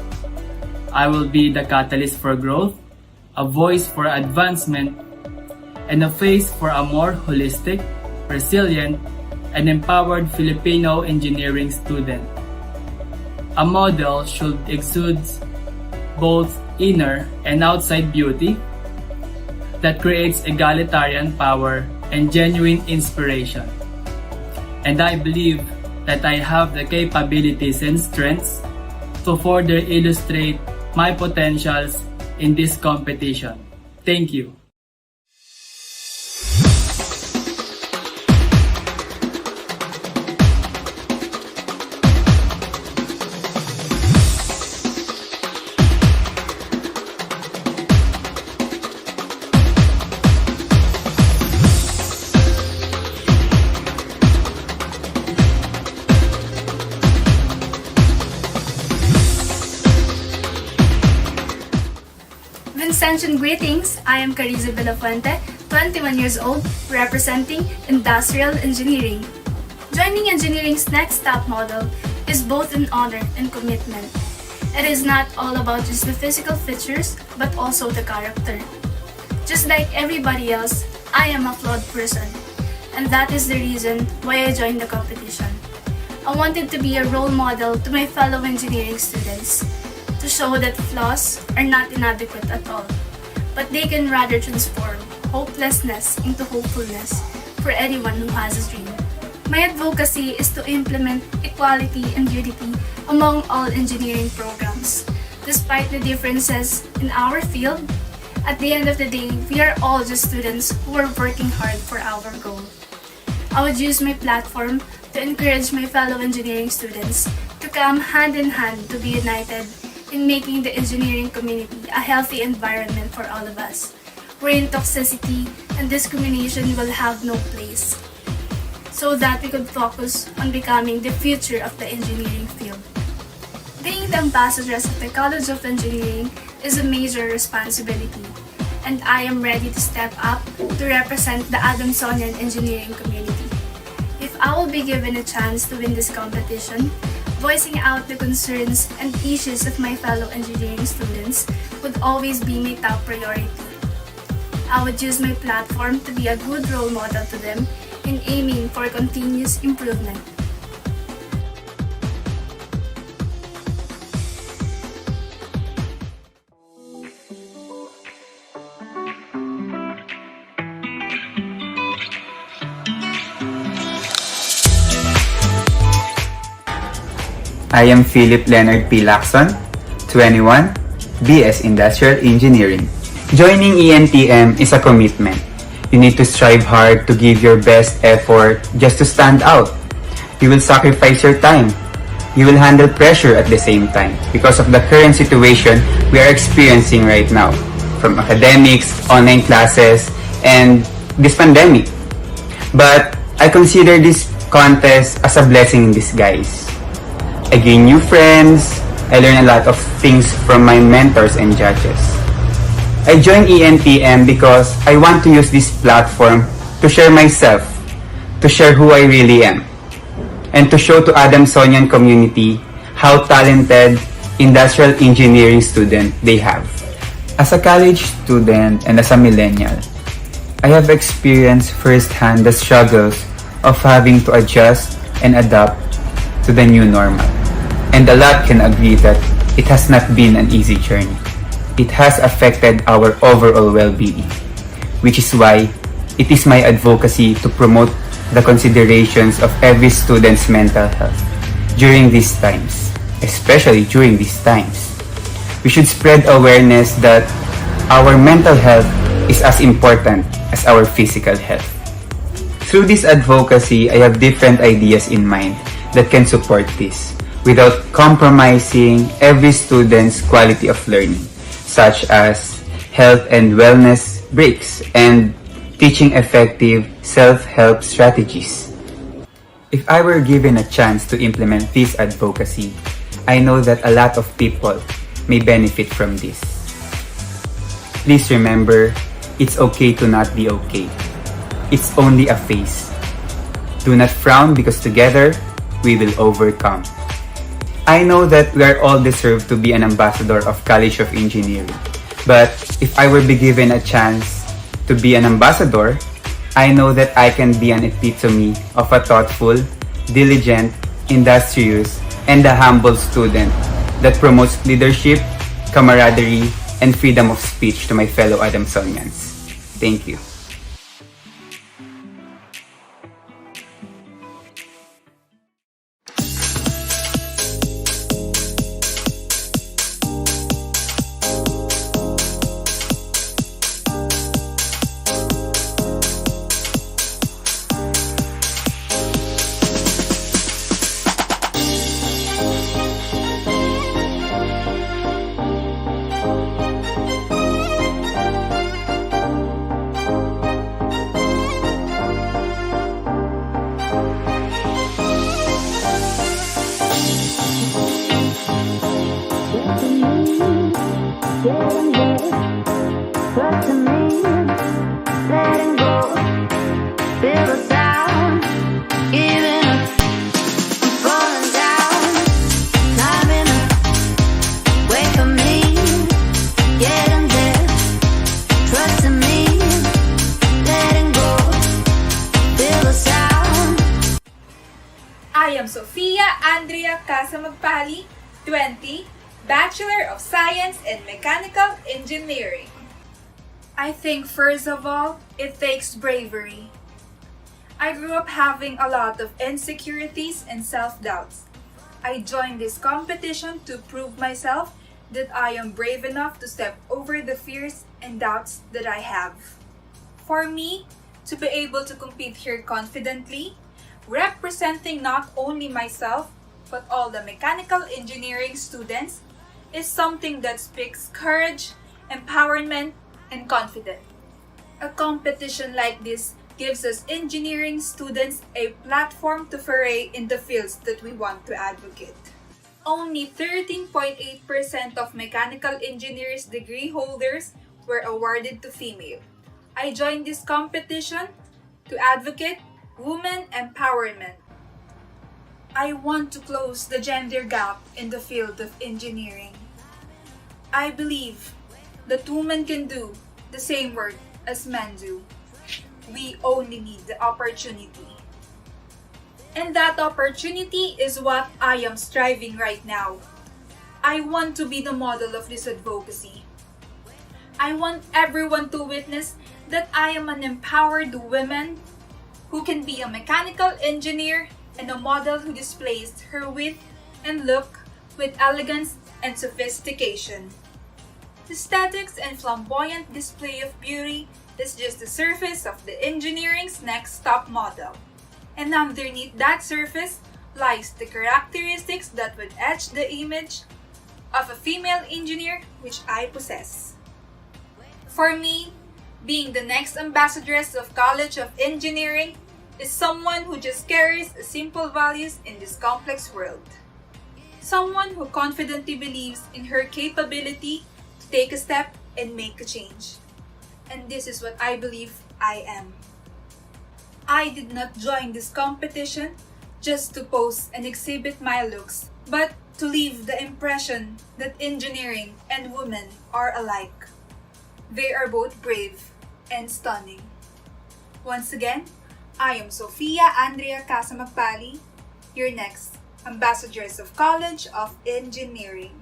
I will be the catalyst for growth, a voice for advancement, and a face for a more holistic, resilient, and empowered Filipino engineering student. A model should exude both inner and outside beauty that creates egalitarian power and genuine inspiration. And I believe that I have the capabilities and strengths to further illustrate my potentials in this competition. Thank you. Vincentian greetings. I am Cariza Villafuente, 21 years old, representing Industrial Engineering. Joining engineering's next top model is both an honor and commitment. It is not all about just the physical features, but also the character. Just like everybody else, I am a flawed person, and that is the reason why I joined the competition. I wanted to be a role model to my fellow engineering students, to show that flaws are not inadequate at all, but they can rather transform hopelessness into hopefulness for anyone who has a dream. My advocacy is to implement equality and unity among all engineering programs. Despite the differences in our field, at the end of the day, we are all just students who are working hard for our goal. I would use my platform to encourage my fellow engineering students to come hand in hand to be united in making the engineering community a healthy environment for all of us, wherein toxicity and discrimination will have no place, so that we could focus on becoming the future of the engineering field. Being the ambassadors of the College of Engineering is a major responsibility, and I am ready to step up to represent the Adamsonian engineering community. If I will be given a chance to win this competition, voicing out the concerns and issues of my fellow engineering students would always be my top priority. I would use my platform to be a good role model to them in aiming for continuous improvement. I am Philip Leonard P. Lacson, 21, BS Industrial Engineering. Joining ENTM is a commitment. You need to strive hard to give your best effort just to stand out. You will sacrifice your time. You will handle pressure at the same time because of the current situation we are experiencing right now, from academics, online classes, and this pandemic. But I consider this contest as a blessing in disguise. I gain new friends, I learn a lot of things from my mentors and judges. I joined ENTM because I want to use this platform to share myself, to share who I really am, and to show to Adamsonian community how talented industrial engineering student they have. As a college student and as a millennial, I have experienced firsthand the struggles of having to adjust and adapt to the new normal. And a lot can agree that it has not been an easy journey. It has affected our overall well-being, which is why it is my advocacy to promote the considerations of every student's mental health during these times, especially during these times. We should spread awareness that our mental health is as important as our physical health. Through this advocacy, I have different ideas in mind that can support this without compromising every student's quality of learning, such as health and wellness breaks and teaching effective self-help strategies. If I were given a chance to implement this advocacy, I know that a lot of people may benefit from this. Please remember, it's okay to not be okay. It's only a phase. Do not frown because together, we will overcome. I know that we are all deserved to be an ambassador of College of Engineering. But if I were be given a chance to be an ambassador, I know that I can be an epitome of a thoughtful, diligent, industrious, and a humble student that promotes leadership, camaraderie, and freedom of speech to my fellow Adamsonians. Thank you. I am Sofia Andrea Casamagpali, 20, Bachelor of Science in Mechanical Engineering. I think first of all, it takes bravery. I grew up having a lot of insecurities and self-doubts. I joined this competition to prove myself that I am brave enough to step over the fears and doubts that I have. For me, to be able to compete here confidently, representing not only myself, but all the mechanical engineering students, is something that speaks courage, empowerment, and confidence. A competition like this gives us engineering students a platform to foray in the fields that we want to advocate. Only 13.8% of mechanical engineers degree holders were awarded to female. I joined this competition to advocate women empowerment. I want to close the gender gap in the field of engineering. I believe that women can do the same work as men do. We only need the opportunity. And that opportunity is what I am striving right now. I want to be the model of this advocacy. I want everyone to witness that I am an empowered woman who can be a mechanical engineer and a model who displays her wit and look with elegance and sophistication. Aesthetics and flamboyant display of beauty is just the surface of the engineering's next top model. And underneath that surface lies the characteristics that would etch the image of a female engineer which I possess. For me, being the next ambassadress of College of Engineering is someone who just carries simple values in this complex world. Someone who confidently believes in her capability to take a step and make a change. And this is what I believe I am. I did not join this competition just to pose and exhibit my looks, but to leave the impression that engineering and women are alike. They are both brave and stunning. Once again, I am Sofia Andrea Casamagpali, your next Ambassadors of College of Engineering.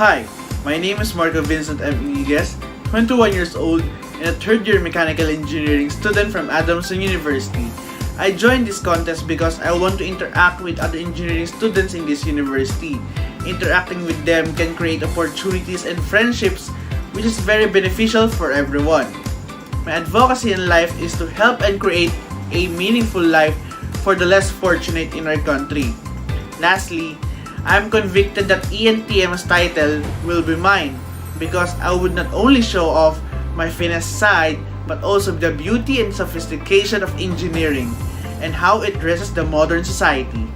Hi, my name is Marco Vincent M. Igues, 21 years old and a third-year mechanical engineering student from Adamson University. I joined this contest because I want to interact with other engineering students in this university. Interacting with them can create opportunities and friendships, which is very beneficial for everyone. My advocacy in life is to help and create a meaningful life for the less fortunate in our country. Lastly, I am convicted that Entm's title will be mine because I would not only show off my finesse side but also the beauty and sophistication of engineering and how it dresses the modern society.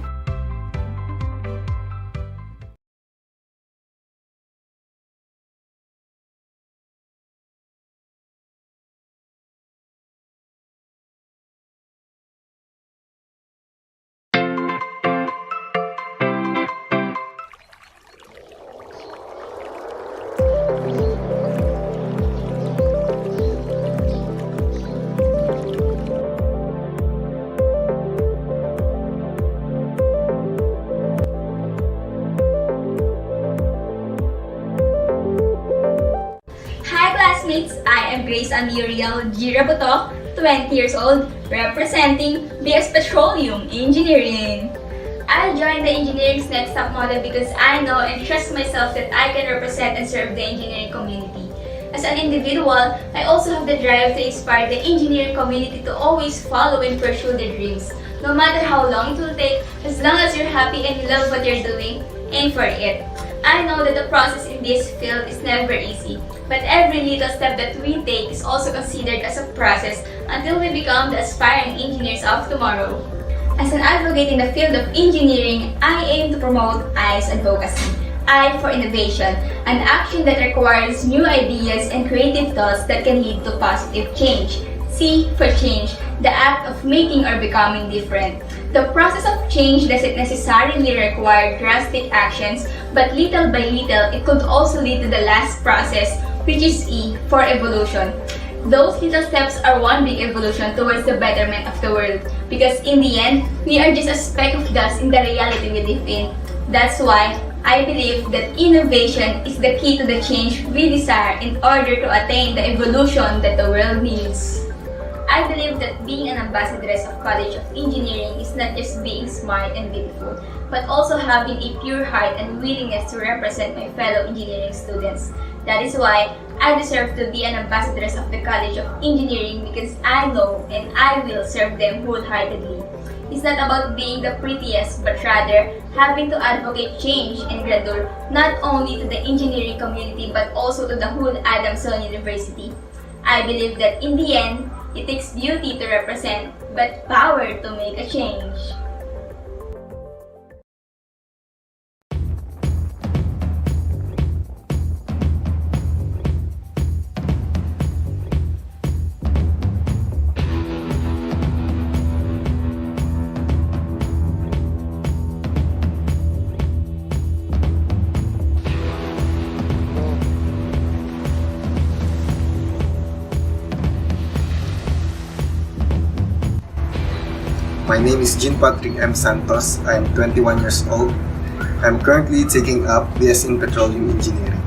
I am Grace Amiriel Girabutok, 20 years old, representing BS Petroleum Engineering. I joined the Engineering's Next Stop model because I know and trust myself that I can represent and serve the engineering community. As an individual, I also have the drive to inspire the engineering community to always follow and pursue their dreams. No matter how long it will take, as long as you're happy and you love what you're doing, aim for it. I know that the process in this field is never easy, but every little step that we take is also considered as a process until we become the aspiring engineers of tomorrow. As an advocate in the field of engineering, I aim to promote I's advocacy, I for innovation, an action that requires new ideas and creative thoughts that can lead to positive change. C for change, the act of making or becoming different. The process of change doesn't necessarily require drastic actions, but little by little, it could also lead to the last process, which is E for evolution. Those little steps are one big evolution towards the betterment of the world, because in the end, we are just a speck of dust in the reality we live in. That's why I believe that innovation is the key to the change we desire in order to attain the evolution that the world needs. I believe that being an ambassadoress of College of Engineering is not just being smart and beautiful, but also having a pure heart and willingness to represent my fellow engineering students. That is why I deserve to be an ambassadoress of the College of Engineering, because I know and I will serve them wholeheartedly. It's not about being the prettiest, but rather having to advocate change and grandeur not only to the engineering community but also to the whole Adamson University. I believe that in the end, it takes beauty to represent, but power to make a change. My name is Jean Patrick M. Santos. I am 21 years old. I am currently taking up BS in Petroleum Engineering.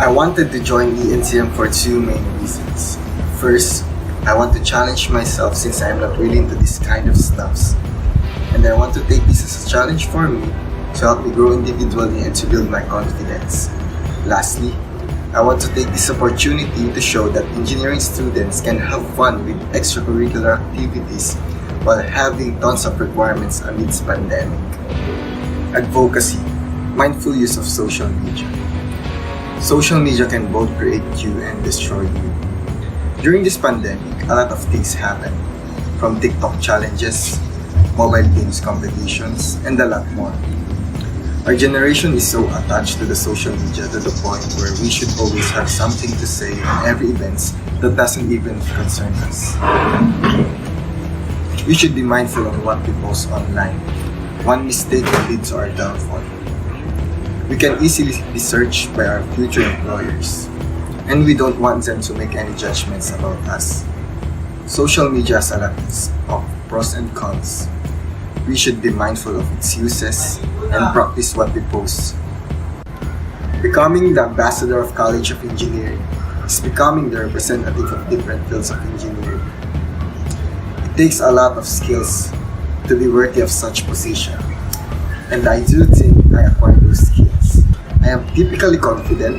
I wanted to join Entm for two main reasons. First, I want to challenge myself since I am not really into this kind of stuffs. And I want to take this as a challenge for me to help me grow individually and to build my confidence. Lastly, I want to take this opportunity to show that engineering students can have fun with extracurricular activities while having tons of requirements amidst pandemic. Advocacy. Mindful use of social media. Social media can both create you and destroy you. During this pandemic, a lot of things happen, from TikTok challenges, mobile games competitions, and a lot more. Our generation is so attached to the social media to the point where we should always have something to say on every event that doesn't even concern us. We should be mindful of what we post online. One mistake can lead to our downfall. We can easily be searched by our future employers, and we don't want them to make any judgments about us. Social media has a lot of pros and cons. We should be mindful of its uses and practice what we post. Becoming the ambassador of College of Engineering is becoming the representative of different fields of engineering. It takes a lot of skills to be worthy of such position, and I do think I acquired those skills. I am typically confident,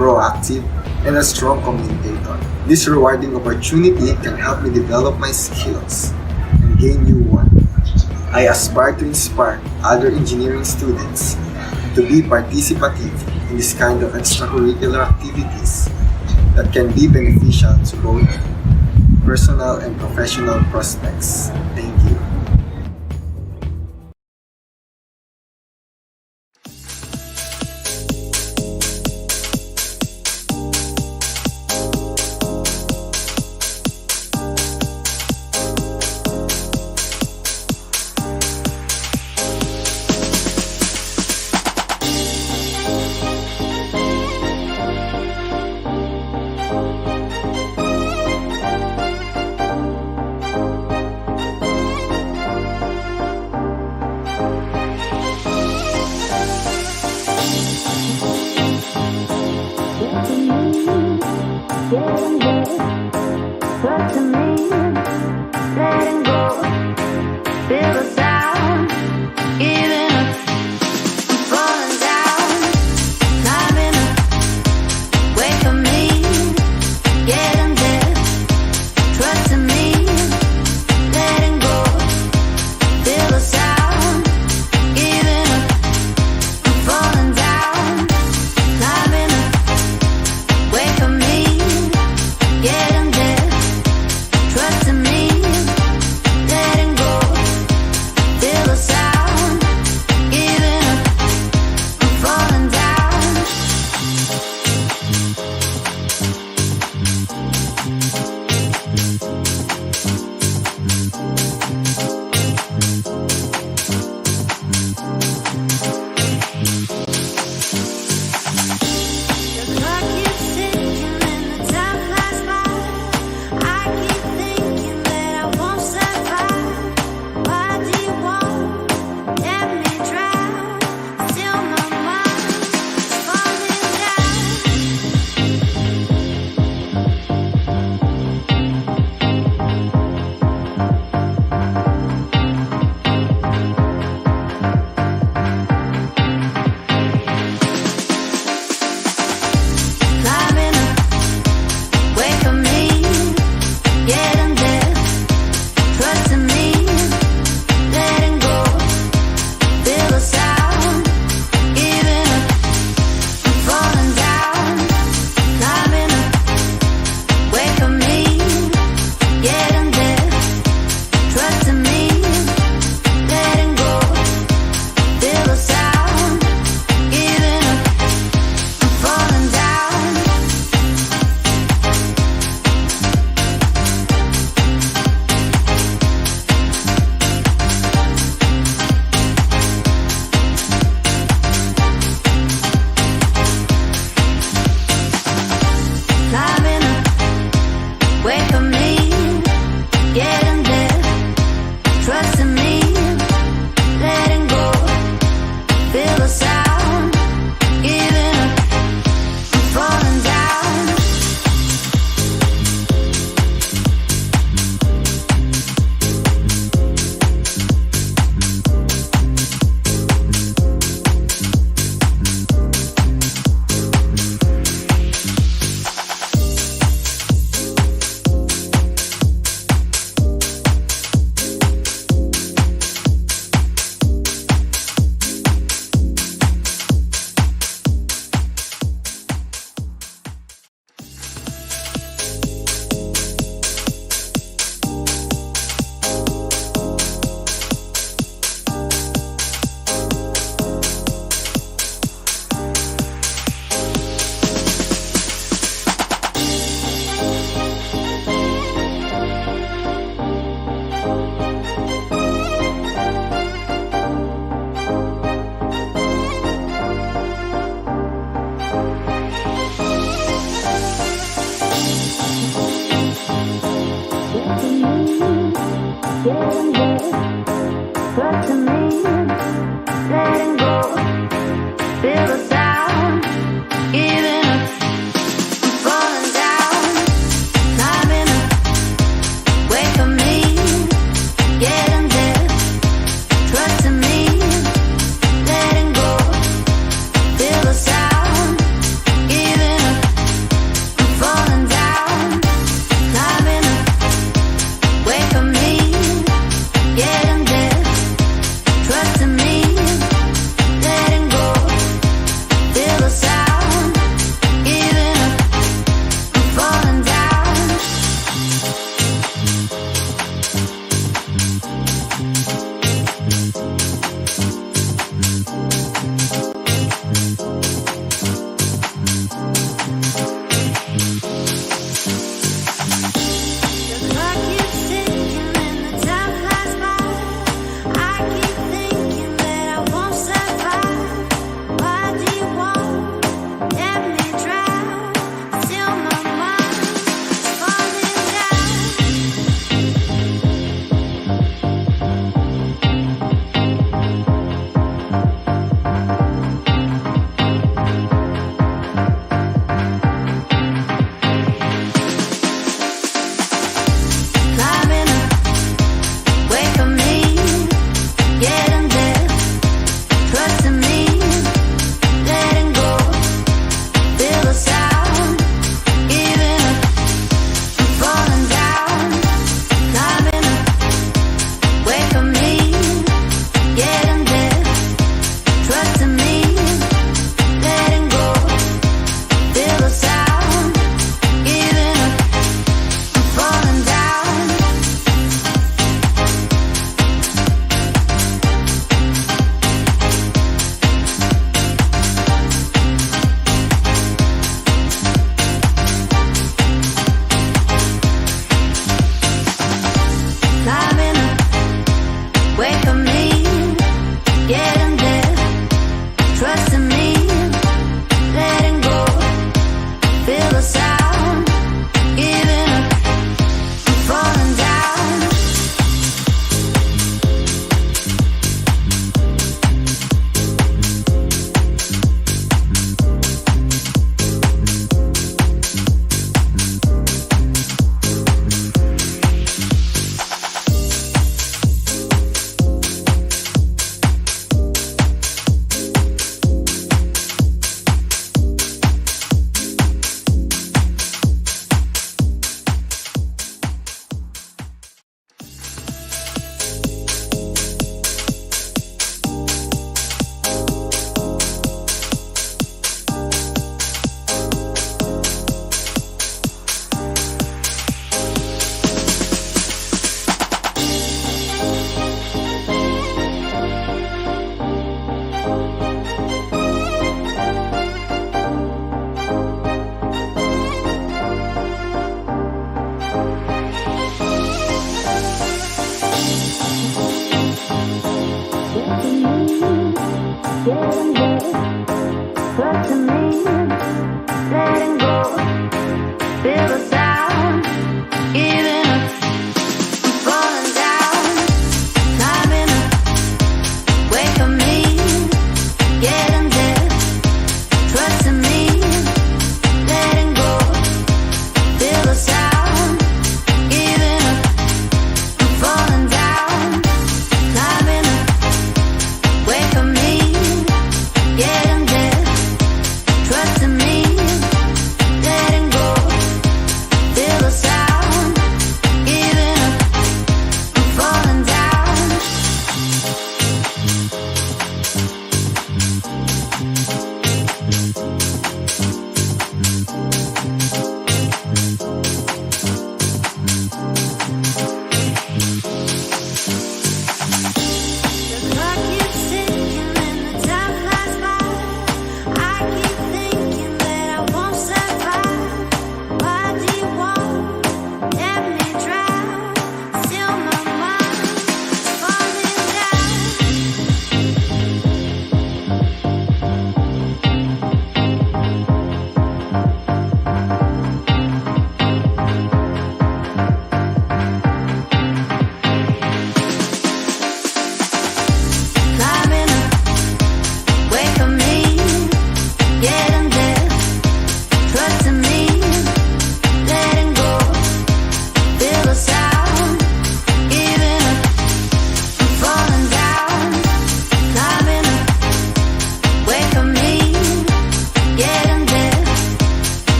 proactive, and a strong communicator. This rewarding opportunity can help me develop my skills and gain new ones. I aspire to inspire other engineering students to be participative in this kind of extracurricular activities that can be beneficial to both personal and professional prospects. Thank you.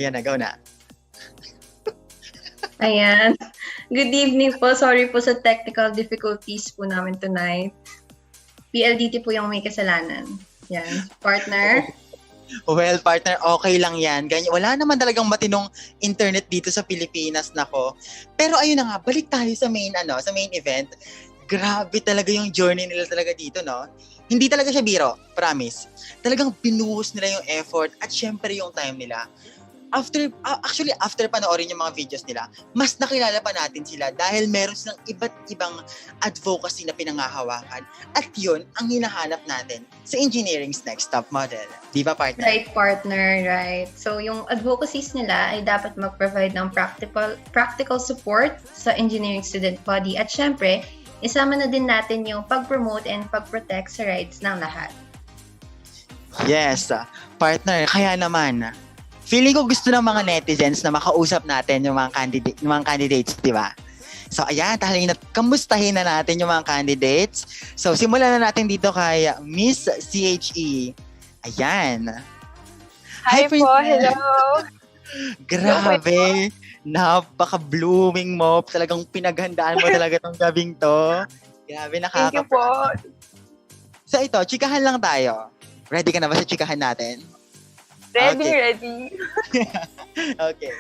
Ayan na, go na. Ayan. Good evening po. Sorry po sa technical difficulties po namin tonight. PLDT po yung may kasalanan. Yan. Partner. Well, partner, okay lang yan. Ganyan. Wala naman talagang matinong internet dito sa Pilipinas, nako. Pero ayun na nga, balik tayo sa main event. Grabe talaga yung journey nila talaga dito, no? Hindi talaga siya biro, promise. Talagang pinuhos nila yung effort at syempre yung time nila. After panoorin yung mga videos nila, mas nakilala pa natin sila dahil meron silang iba't ibang advocacy na pinangahawakan. At yun ang hinahanap natin sa engineering's next top model. Di ba, partner? Right, partner, right. So, yung advocacies nila ay dapat mag-provide ng practical support sa engineering student body. At syempre, isama na din natin yung pag-promote and pag-protect sa rights ng lahat. Yes, partner. Kaya naman, feeling ko gusto ng mga netizens na makausap natin yung mga candidates, di ba? So, ayan, kamustahin na natin yung mga candidates. So, simulan na natin dito kay Miss CHE. Ayan. Hi po, hello. Grabe. Napaka-blooming mo. Talagang pinaghandaan mo talaga tong gabing to. Grabe, Thank you po. So, ito, chikahan lang tayo. Ready ka na ba sa chikahan natin? Ready. Okay.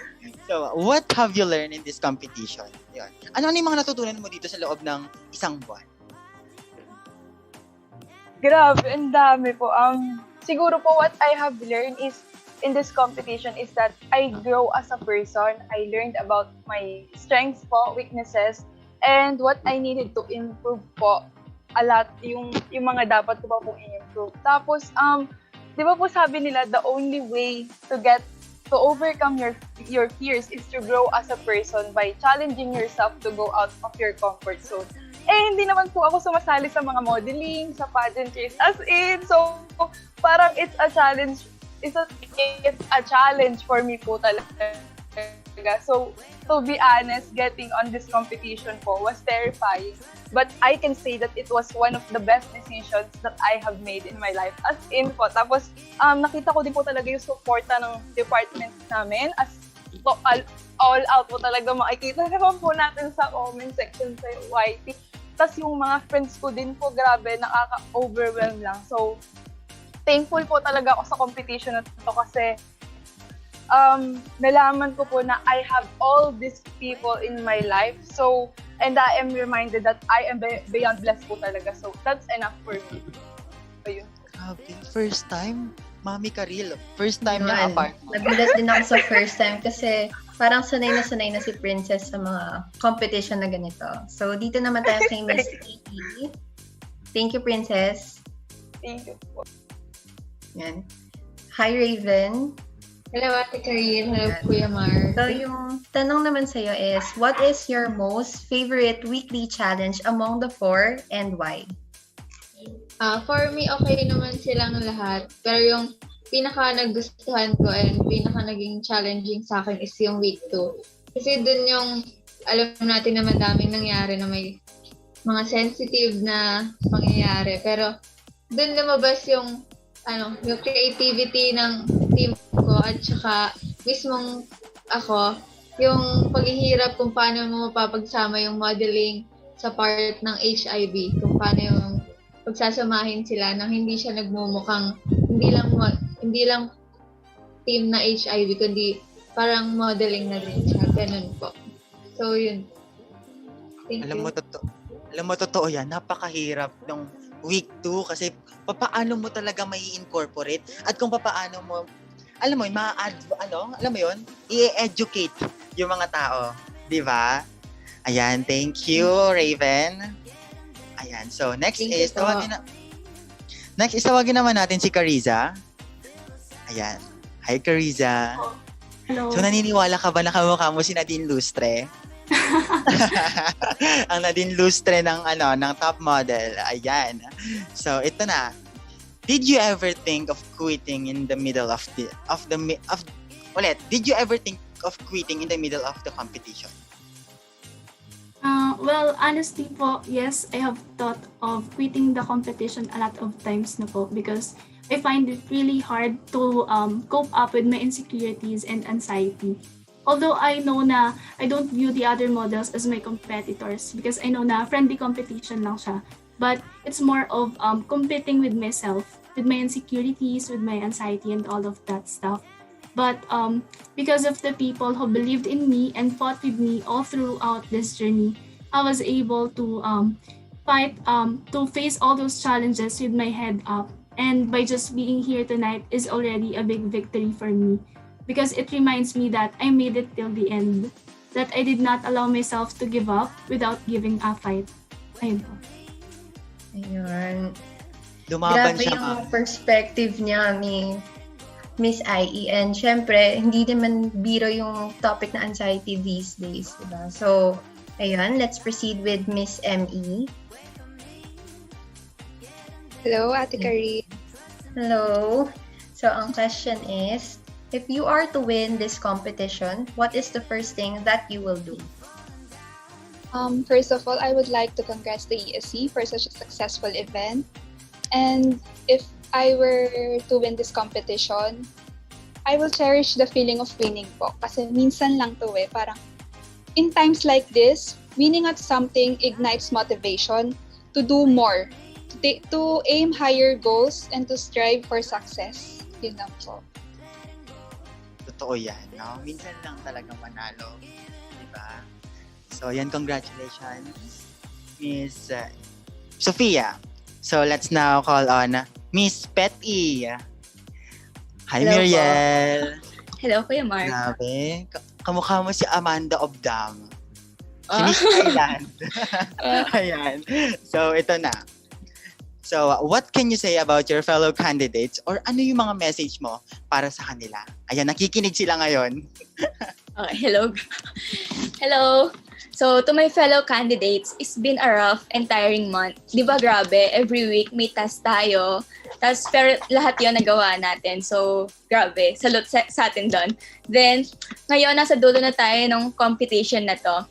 So, what have you learned in this competition? Yun. Ano yung mga natutunan mo dito sa loob ng isang buwan? Grabe, ang dami po. Siguro po what I have learned is in this competition is that I grow as a person. I learned about my strengths po, weaknesses, and what I needed to improve po. A lot, yung mga dapat ko pa po i-improve. Tapos, di ba po sabi nila, the only way to overcome your fears is to grow as a person by challenging yourself to go out of your comfort zone. Hindi naman po ako sumasali sa mga modeling, sa pageantries, as in. So, parang it's a challenge for me po talaga. So, to be honest, getting on this competition po was terrifying. But I can say that it was one of the best decisions that I have made in my life. As in po. Tapos, nakita ko din po talaga yung suporta ng department namin. As all out po talaga makikita naman po natin sa comment section sa YT. Tapos yung mga friends ko din po, grabe, nakaka-overwhelm lang. So, thankful po talaga ako sa competition na ito kasi nalaman ko po na I have all these people in my life. So, and I am reminded that I am beyond blessed po talaga. So, that's enough for me. Ayun. Okay. First time? Mami Karil. First time niya apart. Nagulat din ako sa first time kasi parang sanay na si Princess sa mga competition na ganito. So, dito naman tayo kay Miss Kiki. Thank you, Princess. Thank you po. Yan. Hi, Raven. Hello, Ate Karil. Hello, Kuya Mark. So, yung tanong naman sa'yo is, what is your most favorite weekly challenge among the four and why? For me, okay naman silang lahat. Pero yung pinaka nagustuhan ko and pinaka naging challenging sa akin is yung week 2. Kasi dun yung, alam natin na madaming nangyari na may mga sensitive na pangyayari. Pero dun lumabas yung creativity ng team ko at saka mismong ako, yung paghihirap kung paano mo mapapagsama yung modeling sa part ng HIV, kung paano yung pagsasamahin sila nang hindi siya nagmumukhang hindi lang team na HIV kundi parang modeling na din siya, ganun po. So yun. Thank you. Alam mo totoo yan, napakahirap ng week 2 kasi papaano mo talaga may incorporate at kung papaano mo alam mo yun, i-educate yung mga tao, di ba? Ayan, thank you, Raven. Ayan, so next is tawagin naman natin si Cariza. Ayan. Hi, Cariza. Hello. So naniniwala ka ba na kamukha mo si Nadine Lustre? Ang Nadine Lustre ng top model. Ayan. So ito na. Did you ever think of quitting in the middle of the competition? Well, honestly po, yes, I have thought of quitting the competition a lot of times na po because I find it really hard to cope up with my insecurities and anxiety. Although I know na I don't view the other models as my competitors because I know na friendly competition lang siya. But it's more of competing with myself, with my insecurities, with my anxiety and all of that stuff. But because of the people who believed in me and fought with me all throughout this journey, I was able to face all those challenges with my head up. And by just being here tonight is already a big victory for me because it reminds me that I made it till the end, that I did not allow myself to give up without giving a fight. Ayun po. Ayun. Lumaban Grabe siya, yung ma'am. perspective niya ni Miss IE. And syempre, hindi naman biro yung topic na anxiety these days, diba? So, ayun, let's proceed with Miss ME. Hello, Ate Kari. Hello. So, ang question is, if you are to win this competition, what is the first thing that you will do? First of all, I would like to congrats the ESC for such a successful event. And if I were to win this competition, I will cherish the feeling of winning po. Kasi minsan lang to parang in times like this, winning at something ignites motivation to do more, to aim higher goals, and to strive for success. Yun lang po. Totoo yan, no? Minsan lang talaga manalo. Diba? So, yan, congratulations, Miss Sophia. So, let's now call on Miss Petty. Hi, Hello Miriel. Hello, Kuya Mark. Grabe. Kamukha mo si Amanda of Dam. Si Miss Thailand. Ayan. So, ito na. So, what can you say about your fellow candidates or ano yung mga message mo para sa kanila? Ayan, nakikinig sila ngayon. Okay, hello. Hello. So, to my fellow candidates, it's been a rough and tiring month. Di ba grabe? Every week may task tayo. Tapos, pero lahat yon nagawa natin. So, grabe. Salute sa atin doon. Then, ngayon, nasa dulo na tayo ng competition na to.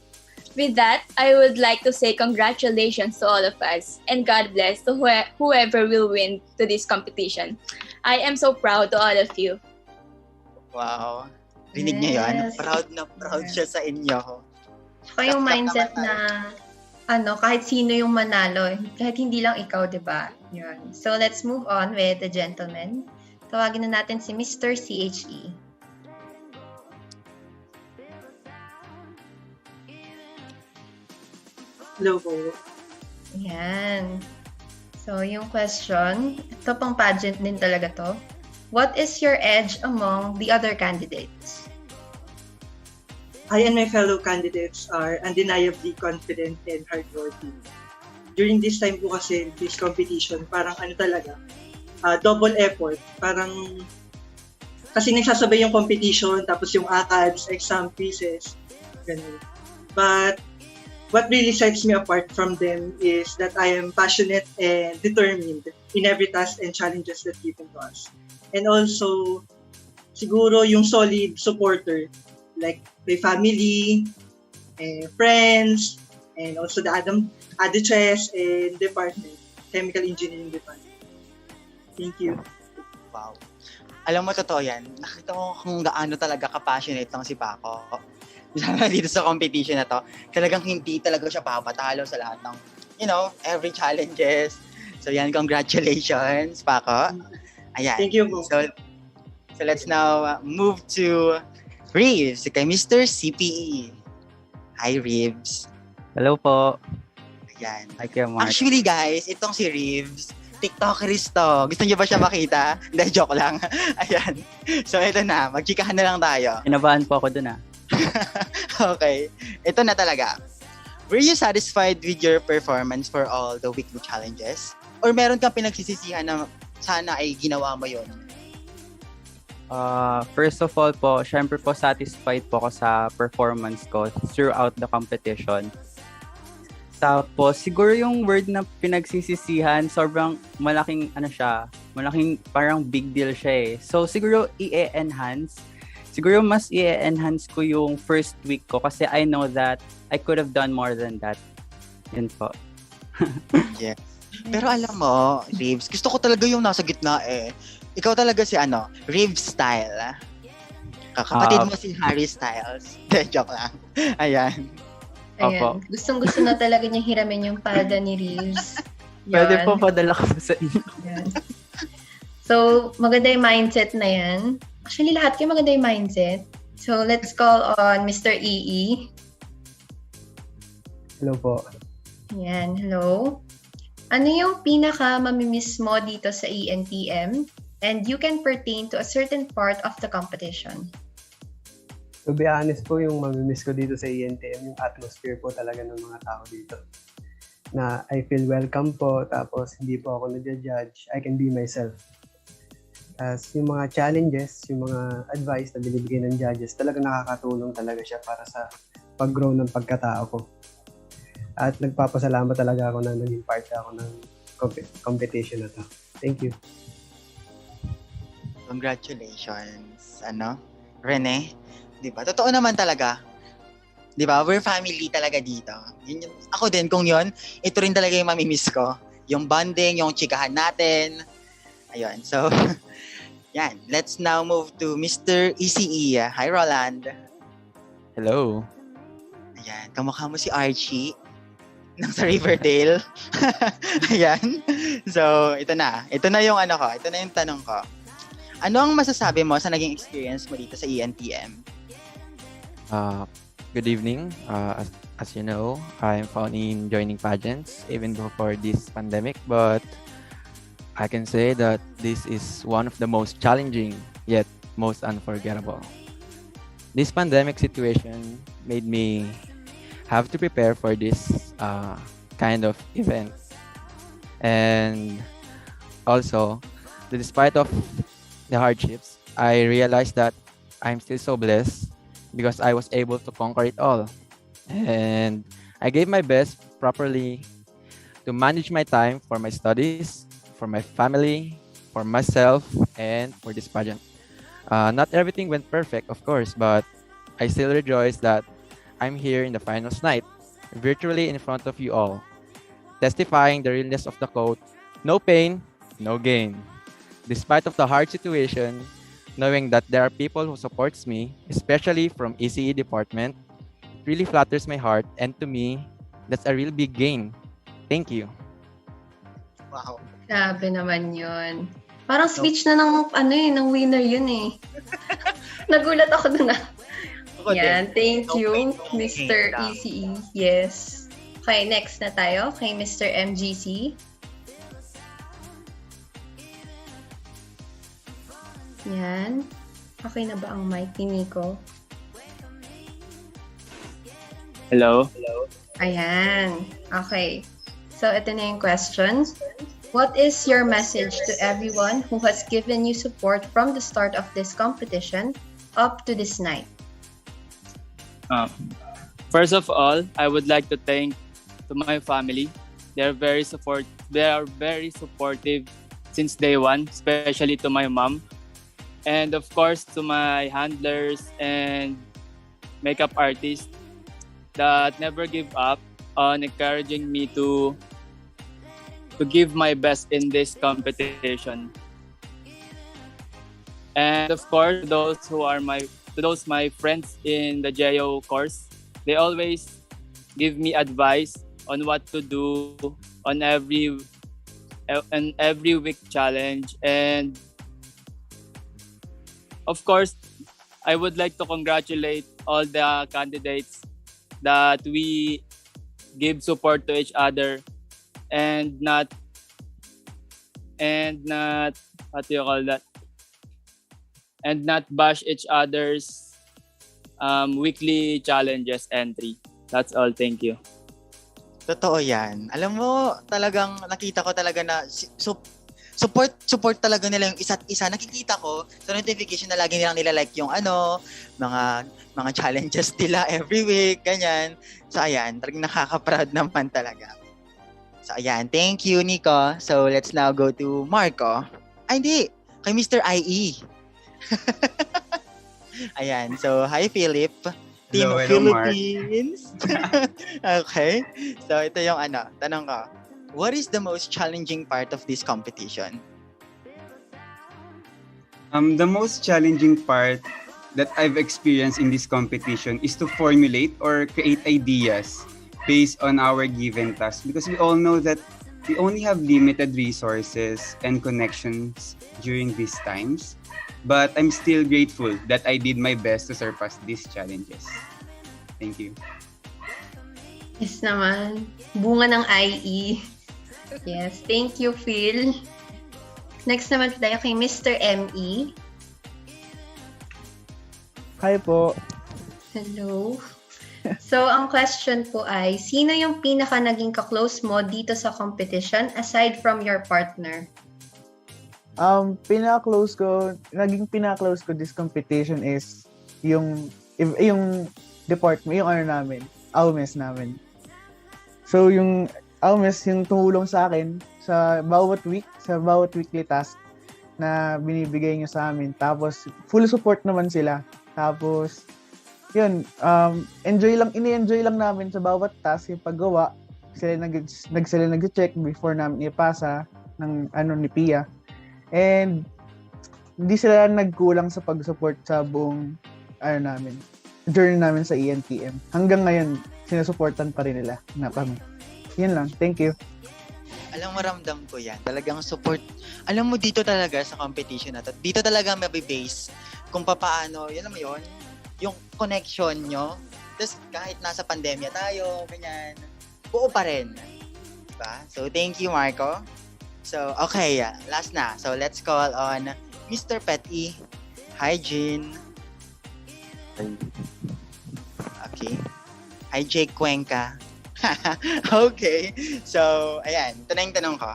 With that, I would like to say congratulations to all of us. And God bless to whoever will win to this competition. I am so proud to all of you. Wow. Rinig niyo yun? Proud na proud siya sa inyo. Saka yung mindset na kahit sino yung manalo, kahit hindi lang ikaw, di ba? Yun. So, let's move on with the gentleman. Tawagin na natin si Mr. CHE. Hello po. Ayan. So, yung question, ito pang pageant din talaga to. What is your edge among the other candidates? I and my fellow candidates are undeniably confident and hardworking. During this time po kasi, this competition, parang talaga, double effort. Parang, kasi nagsasabay yung competition, tapos yung ACADS, exam quizzes, ganun. But, what really sets me apart from them is that I am passionate and determined in every task and challenges that given to us. And also, siguro yung solid supporter, like my family, friends, and also the ADHS and department, Chemical Engineering Department. Thank you. Wow. Alam mo, totoo yan. Nakita ko kung gaano talaga ka-passionate ng si Paco. Dito sa competition na to, talagang hindi talaga siya papatalo sa lahat ng, every challenges. So yan, congratulations, Paco. Ayan. Thank you po. So let's now move to Reeves, kay Mr. CPE. Hi, Reeves. Hello po. Ayan. Hi, Kuya Mark. Actually, guys, itong si Reeves, TikTokeris to. Gusto niyo ba siya makita? Hindi, joke lang. Ayan. So, ito na. Magchikahan na lang tayo. Inabahan po ako dun Okay. Ito na talaga. Were you satisfied with your performance for all the weekly challenges? Or meron kang pinagsisisihan na sana ay ginawa mo yun? First of all po, syempre po satisfied po ako sa performance ko throughout the competition. Tapos, siguro yung word na pinagsisisihan, sobrang malaking malaking parang big deal siya eh. So, siguro siguro mas i-enhance ko yung first week ko kasi I know that I could have done more than that. Yun po. Yes. Pero alam mo, Reeves, gusto ko talaga yung nasa gitna eh. Ikaw talaga si Reeves style. Kakapatid mo si Harry Styles. Joke lang. Ayan. Ayan. Gustong-gusto na talaga niya hiramin yung palda ni Reeves. Pwede po padala ko sa inyo. Yan. So, maganda yung mindset na yan. Actually, lahat kayo maganda yung mindset. So, let's call on Mr. EE. Hello po. Yan, hello. Ano yung pinaka-mamimiss mo dito sa ENTM? And you can pertain to a certain part of the competition. To be honest po, yung mamimiss ko dito sa ENTM, yung atmosphere po talaga ng mga tao dito. Na I feel welcome po, tapos hindi po ako nag-judge. I can be myself. As yung mga challenges, yung mga advice na binibigay ng judges, talaga nakakatulong talaga siya para sa pag-grow ng pagkatao ko. At nagpapasalamat talaga ako na naging part ako ng competition na to. Thank you. Congratulations. Rene? Di ba? Totoo naman talaga. Di ba? We're family talaga dito. Ako din, kung yun, ito rin talaga yung mamimiss ko. Yung bonding, yung chikahan natin. Ayun. So, yan. Let's now move to Mr. ECE. Hi, Roland. Hello. Ayan. Kamukha mo si Archie ng sa Riverdale. Ayan. So, ito na. Ito na yung ko. Ito na yung tanong ko. Ano ang masasabi mo sa naging experience mo dito sa ENTM? Good evening. As you know, I'm found in joining pageants even before this pandemic, but I can say that this is one of the most challenging yet most unforgettable. This pandemic situation made me have to prepare for this kind of event. And also, despite of the hardships, I realized that I'm still so blessed because I was able to conquer it all. And I gave my best properly to manage my time for my studies, for my family, for myself, and for this pageant. Not everything went perfect, of course, but I still rejoice that I'm here in the finals night, virtually in front of you all, testifying the realness of the quote, "No pain, no gain." Despite of the hard situation, knowing that there are people who supports me, especially from ECE department, really flatters my heart, and to me, that's a real big gain. Thank you. Wow. Grabe naman yun. Parang speech na ng winner yun eh. Nagulat ako dun ah. Yan, thank you, Mr. ECE. Yes. Okay, next na tayo kay Mr. MGC. Yan. Okay na ba ang mic ni Nico? Hello? Ayan. Okay. So, ito na yung question. What is your message to everyone who has given you support from the start of this competition up to this night? First of all, I would like to thank to my family. They are very supportive since day one, especially to my mom. And of course, to my handlers and makeup artists that never give up on encouraging me to give my best in this competition. And of course, those my friends in the JO course, they always give me advice on what to do on every week challenge. And of course, I would like to congratulate all the candidates that we give support to each other and not what do you call that? And not bash each other's weekly challenges entry. That's all. Thank you. Totoo yan. Alam mo, talagang nakita ko talaga na support talaga nila yung isa't isa. Nakikita ko sa notification na lagi nilang nilalike yung mga challenges nila every week, ganyan. So ayan, talagang nakaka-proud naman talaga. So ayan, thank you Nico. So let's now go to Marco. Ay hindi, kay Mr. IE. Ayan, so hi Philip. Team Hello, Mark. Philippines. Okay. So ito yung tanong ko. What is the most challenging part of this competition? The most challenging part that I've experienced in this competition is to formulate or create ideas based on our given task, because we all know that we only have limited resources and connections during these times. But I'm still grateful that I did my best to surpass these challenges. Thank you. Yes naman. Bunga ng IE. Yes, thank you, Phil. Next naman tayo kay Mr. ME. Hi po. Hello. So, ang question po ay, sino yung pinaka naging ka-close mo dito sa competition aside from your partner? Naging pinaka-close ko this competition is yung department, yung namin, AUMES namin. So, yung AUMES, yung tumulong sa akin sa bawat weekly task na binibigay niyo sa amin. Tapos, full support naman sila. Tapos, yun, ini-enjoy lang namin sa bawat task yung paggawa. Sila nag-check before namin ipasa ng ni Pia. And hindi sila nagkulang sa pag-support sa buong journey namin sa Entm. Hanggang ngayon, sinusuportan pa rin nila na kami. Yun lang. Thank you. Alam mo, ramdam ko yan. Talagang support. Alam mo, dito talaga sa competition na to, dito talaga mabibase kung paano, yun mo yun, yung connection nyo. Tapos kahit nasa pandemya tayo, ganyan, buo pa rin. Diba? So, thank you, Marco. So, okay, last na. So, let's call on Mr. Petty. Hi, Jean. Okay. Hi, Jake Cuenca. Okay. So, ayan. Ito na yung tanong ko.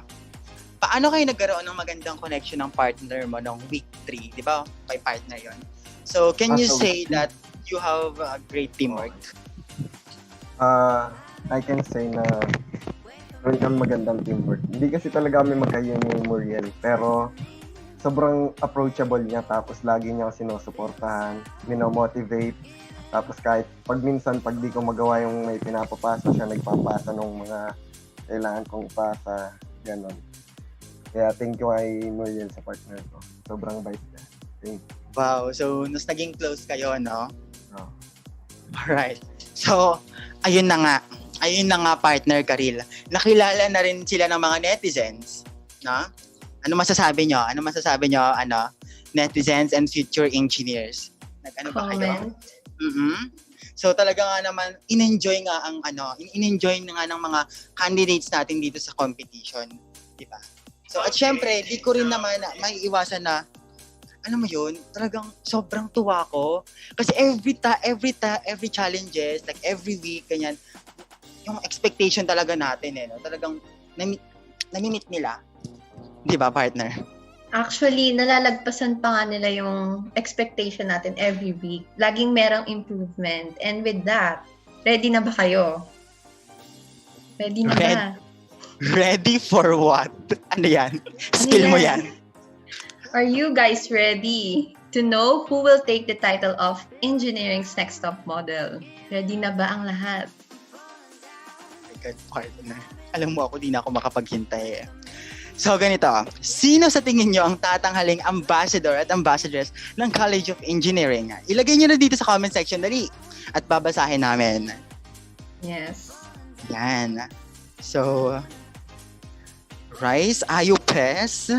Paano kayo nagkaroon ng magandang connection ng partner mo nung week 3? Di ba? May partner yon. So, can you say that you have a great teamwork? I can say na meron kang magandang teamwork. Hindi kasi talaga kami magkayo ni Muriel, pero sobrang approachable niya, tapos lagi niya ako sinusuportahan, minomotivate. Tapos kahit minsan pag di ko magawa yung may pinapapasa, siya nagpapasa ng mga kailangan kong ipasa, gano'n. Kaya thank you kay Muriel sa partner ko. Sobrang bait niya. Thank you. Wow, so nas naging close kayo, no? Oh. Alright. So, ayun na nga partner Karil. Nakilala na rin sila ng mga netizens, no? Ano masasabi nyo, netizens and future engineers? Nag-ano ba kayo? So talaga nga naman in-enjoy nga ng mga candidates natin dito sa competition, di ba? So at syempre, di ko rin naman maiiwasan na mo yun, talagang sobrang tuwa ko kasi every challenges, like every week ganyan, yung expectation talaga natin no? Talagang nami-meet nila. Di ba, partner? Actually, nalalagpasan pa nga nila yung expectation natin every week. Laging merong improvement. And with that, ready na ba kayo? Ready na ba? Ready for what? Ano yan? Skill mo yan. Are you guys ready to know who will take the title of Engineering's Next Top Model? Ready na ba ang lahat? My God, partner. Alam mo ako, di na ako makapaghintay. So, ganito. Sino sa tingin nyo ang tatanghaling ambassador at ambassadress ng College of Engineering? Ilagay nyo na dito sa comment section, dali. At babasahin namin. Yes. Yan. So, Rice, Ayupes.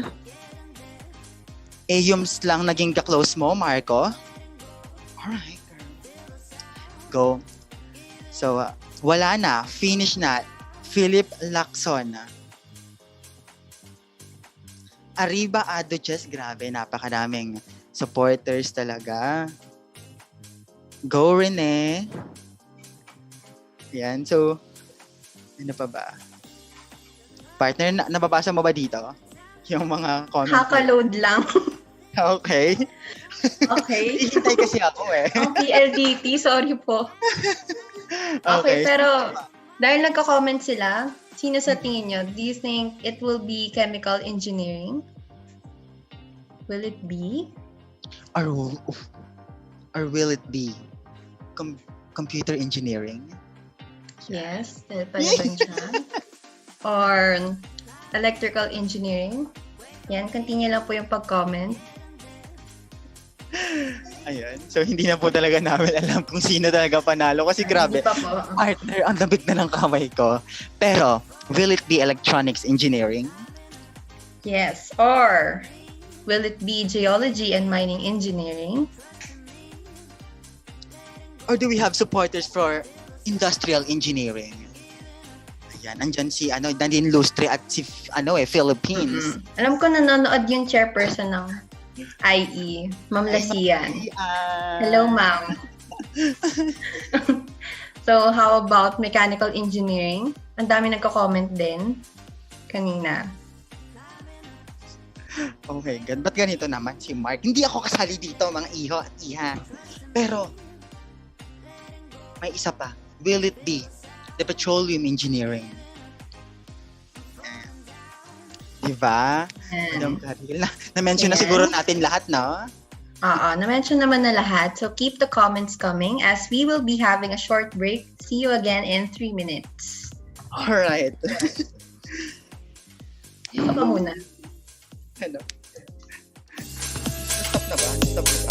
Ayums lang naging ka-close mo, Marco. Alright. Go. So, wala na. Finish na. Philip Lacson. Arriba Aduches, grabe, napakadaming supporters talaga. Go Rene. Yan, so, ano pa ba? Partner, nababasa mo ba dito? Yung mga comments. Kaka-load lang. Okay. Okay. Hihintay kasi ako Ang PLDT, sorry po. Okay, pero dahil nagka-comment sila, sino sa tingin nyo? Do you think it will be chemical engineering? Will it be? Or will it be? computer engineering. Yes, pwede ba siya? Or electrical engineering. Yan, continue lang po yung pag-comment. Ayun. So, hindi na po talaga namin alam kung sino talaga panalo. Kasi grabe, Hindi pa po. partner, ang lamig na ng kamay ko. Pero, will it be electronics engineering? Yes, or will it be geology and mining engineering? Or do we have supporters for industrial engineering? Ayan, andyan si Nadine Lustre at si Philippines. Alam ko nanonood yung chairperson ng IE, Ma'am Lasian. Hello, ma'am. So, how about mechanical engineering? Ang dami nagko-comment din kanina. Okay, ba't ganito naman si Mark? Hindi ako kasali dito, mga iho at iha. Pero, may isa pa. Will it be the petroleum engineering? Diba? Madam Karil, na-mention na siguro natin lahat, no? Oo, na-mention naman na lahat. So, keep the comments coming as we will be having a short break. See you again in 3 minutes. Alright. Ito pa muna. Ano? Stop na ba? Stop na ba?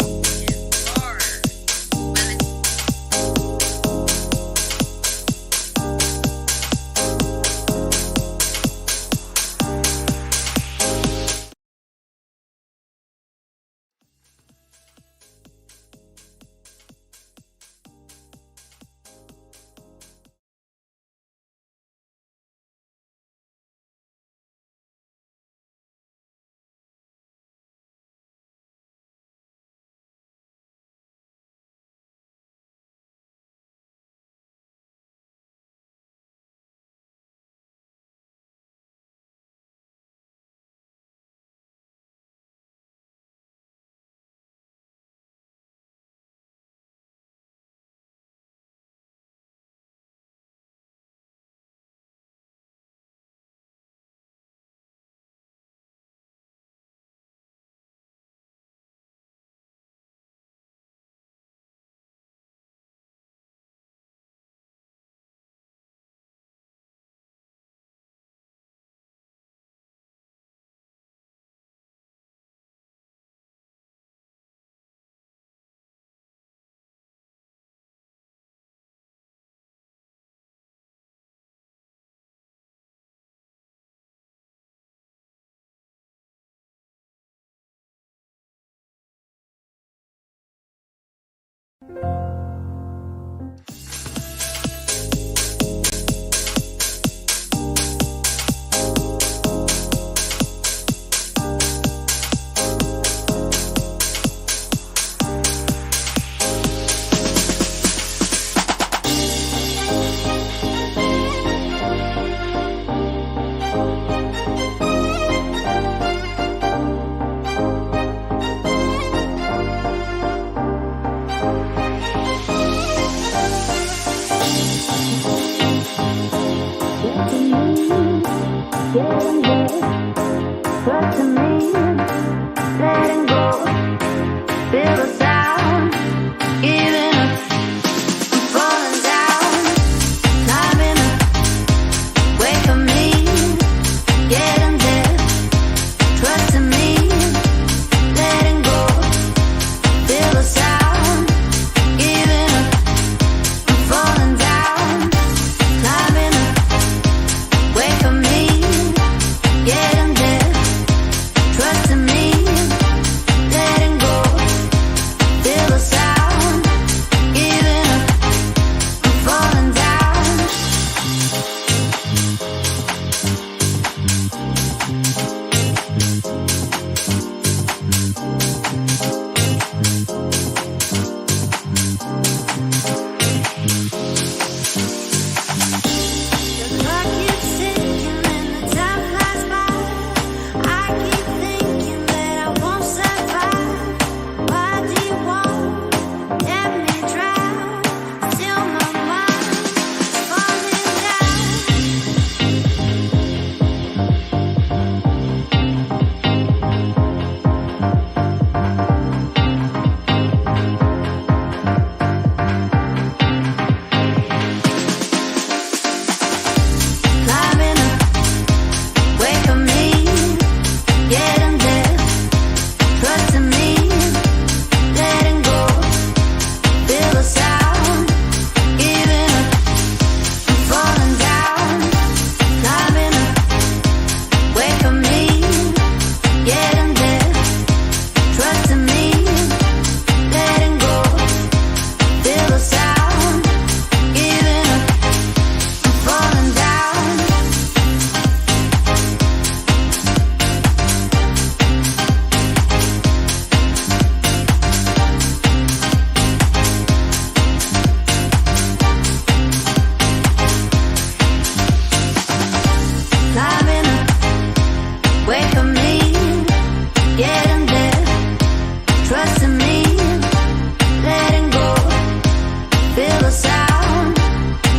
sound,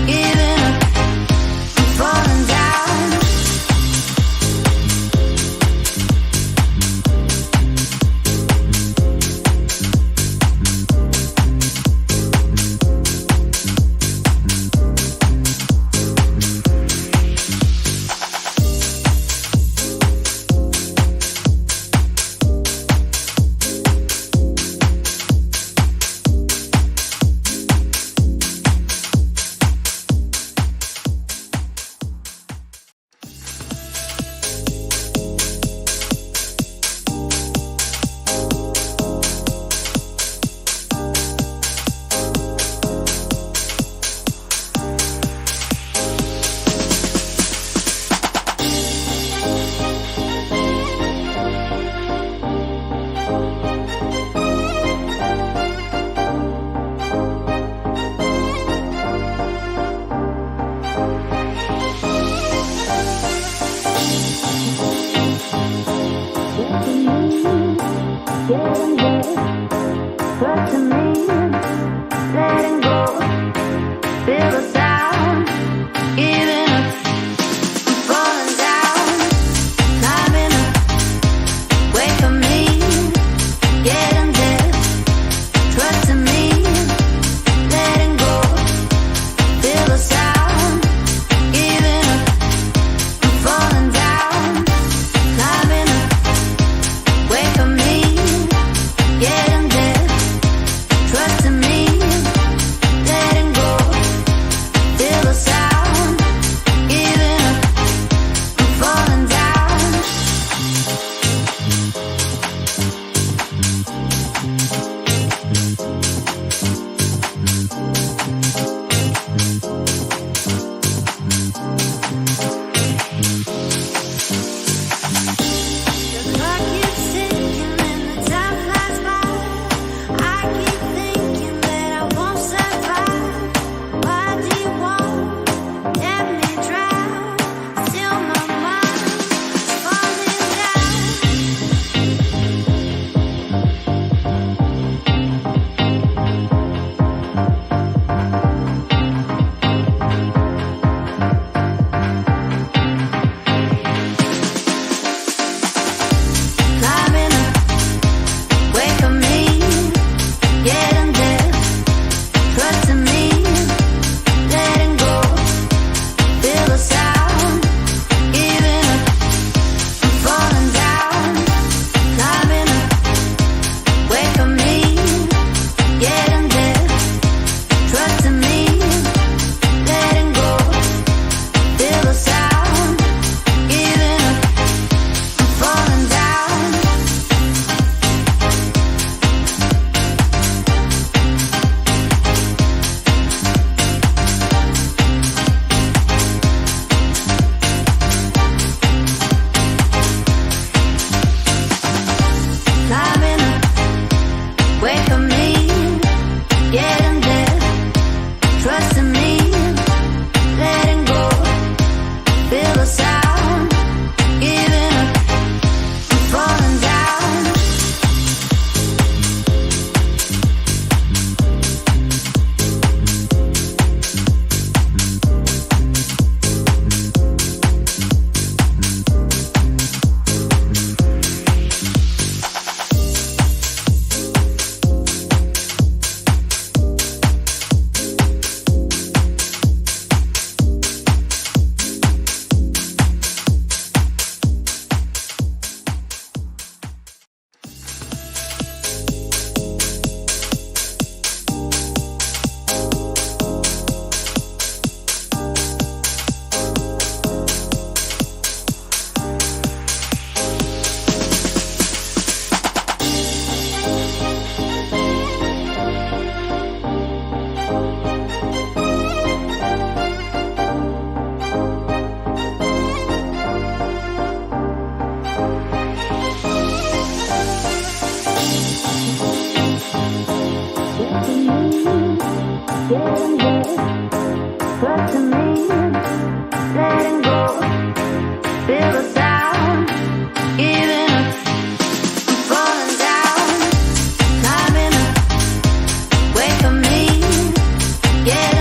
giving up, I'm falling down. Yeah.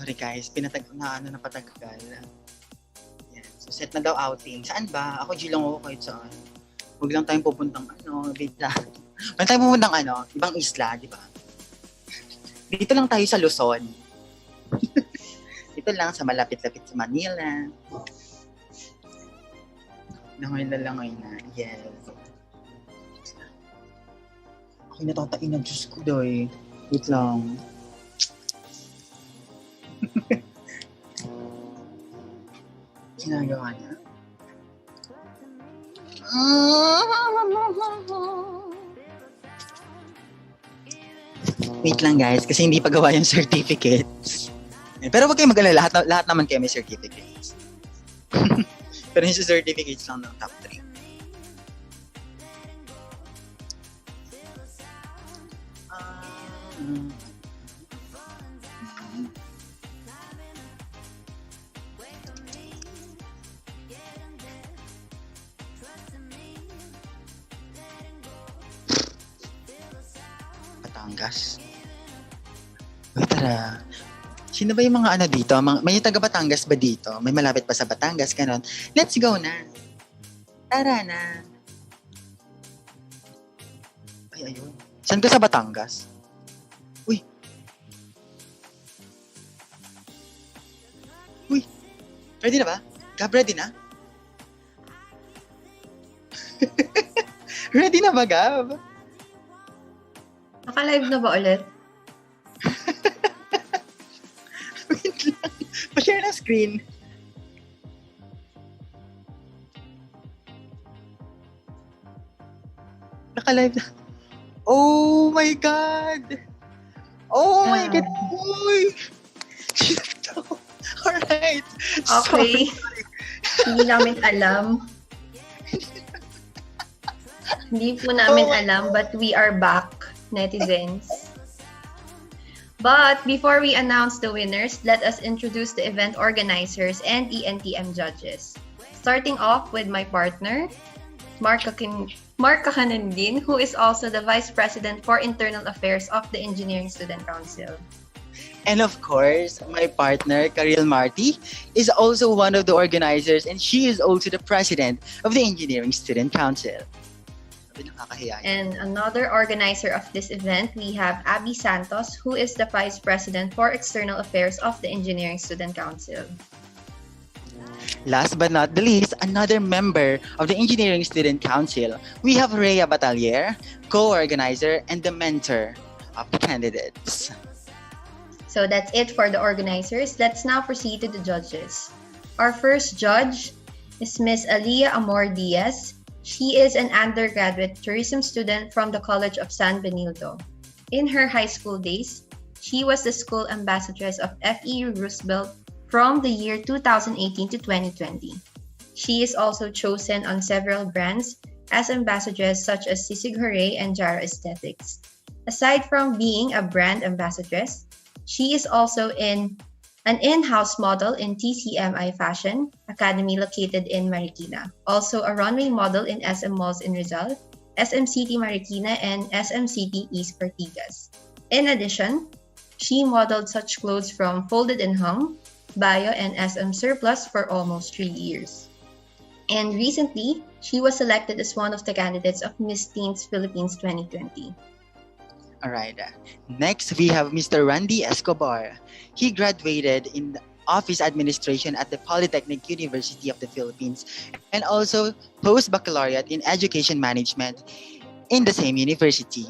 Sorry guys, na patagal. Yan. So set na daw outing. Saan ba? Ako G lang ako kahit saan. Huwag lang tayong pupuntang wait lang. Huwag tayong pupuntang ibang isla, di ba? Dito lang tayo sa Luzon. Dito lang sa malapit-lapit sa Manila. Langoy na. Yes. Ako'y natatain na, Diyos ko, doy. Wait lang. Ginagawa niya. Wait lang guys, kasi hindi pa gawa yung certificates. Pero wag kayong mag-alala, lahat naman kayo may certificates. Pero yung certificates lang ng top 3. Batangas. Uy, tara. Sino ba yung mga dito? May taga Batangas ba dito? May malapit pa sa Batangas, ganon. Let's go na. Tara na. Ay, ayun. Saan ka sa Batangas? Uy. Ready na ba? Gab, ready na? Ready na ba, Gab? Naka-live na ba ulit? Wait lang. Pa-share na screen. Naka-live na. Oh my God! Oh my God! Uy! Alright. Okay. Hindi namin alam. Hindi po namin alam, but we are back, netizens. But before we announce the winners, let us introduce the event organizers and ENTM judges. Starting off with my partner, Mark Kahanandin, who is also the Vice President for Internal Affairs of the Engineering Student Council. And of course, my partner, Karil Marty, is also one of the organizers and she is also the President of the Engineering Student Council. And another organizer of this event, we have Abby Santos, who is the Vice President for External Affairs of the Engineering Student Council. Last but not the least, another member of the Engineering Student Council, we have Rhea Batalier, co-organizer and the mentor of the candidates. So that's it for the organizers. Let's now proceed to the judges. Our first judge is Miss Aliyah Amor Diaz. She is an undergraduate tourism student from the College of San Benildo. In her high school days, she was the school ambassadress of FEU Roosevelt from the year 2018 to 2020. She is also chosen on several brands as ambassadress such as Sisig Hooray and Jara Aesthetics. Aside from being a brand ambassadress, she is also an in-house model in TCMI Fashion Academy located in Marikina. Also a runway model in SM Malls in Rizal, SM City Marikina, and SM City East Ortigas. In addition, she modeled such clothes from Folded and Hung, Bio, and SM Surplus for almost 3 years. And recently, she was selected as one of the candidates of Miss Teens Philippines 2020. Alright. Next, we have Mr. Randy Escobar. He graduated in office administration at the Polytechnic University of the Philippines and also post-baccalaureate in education management in the same university.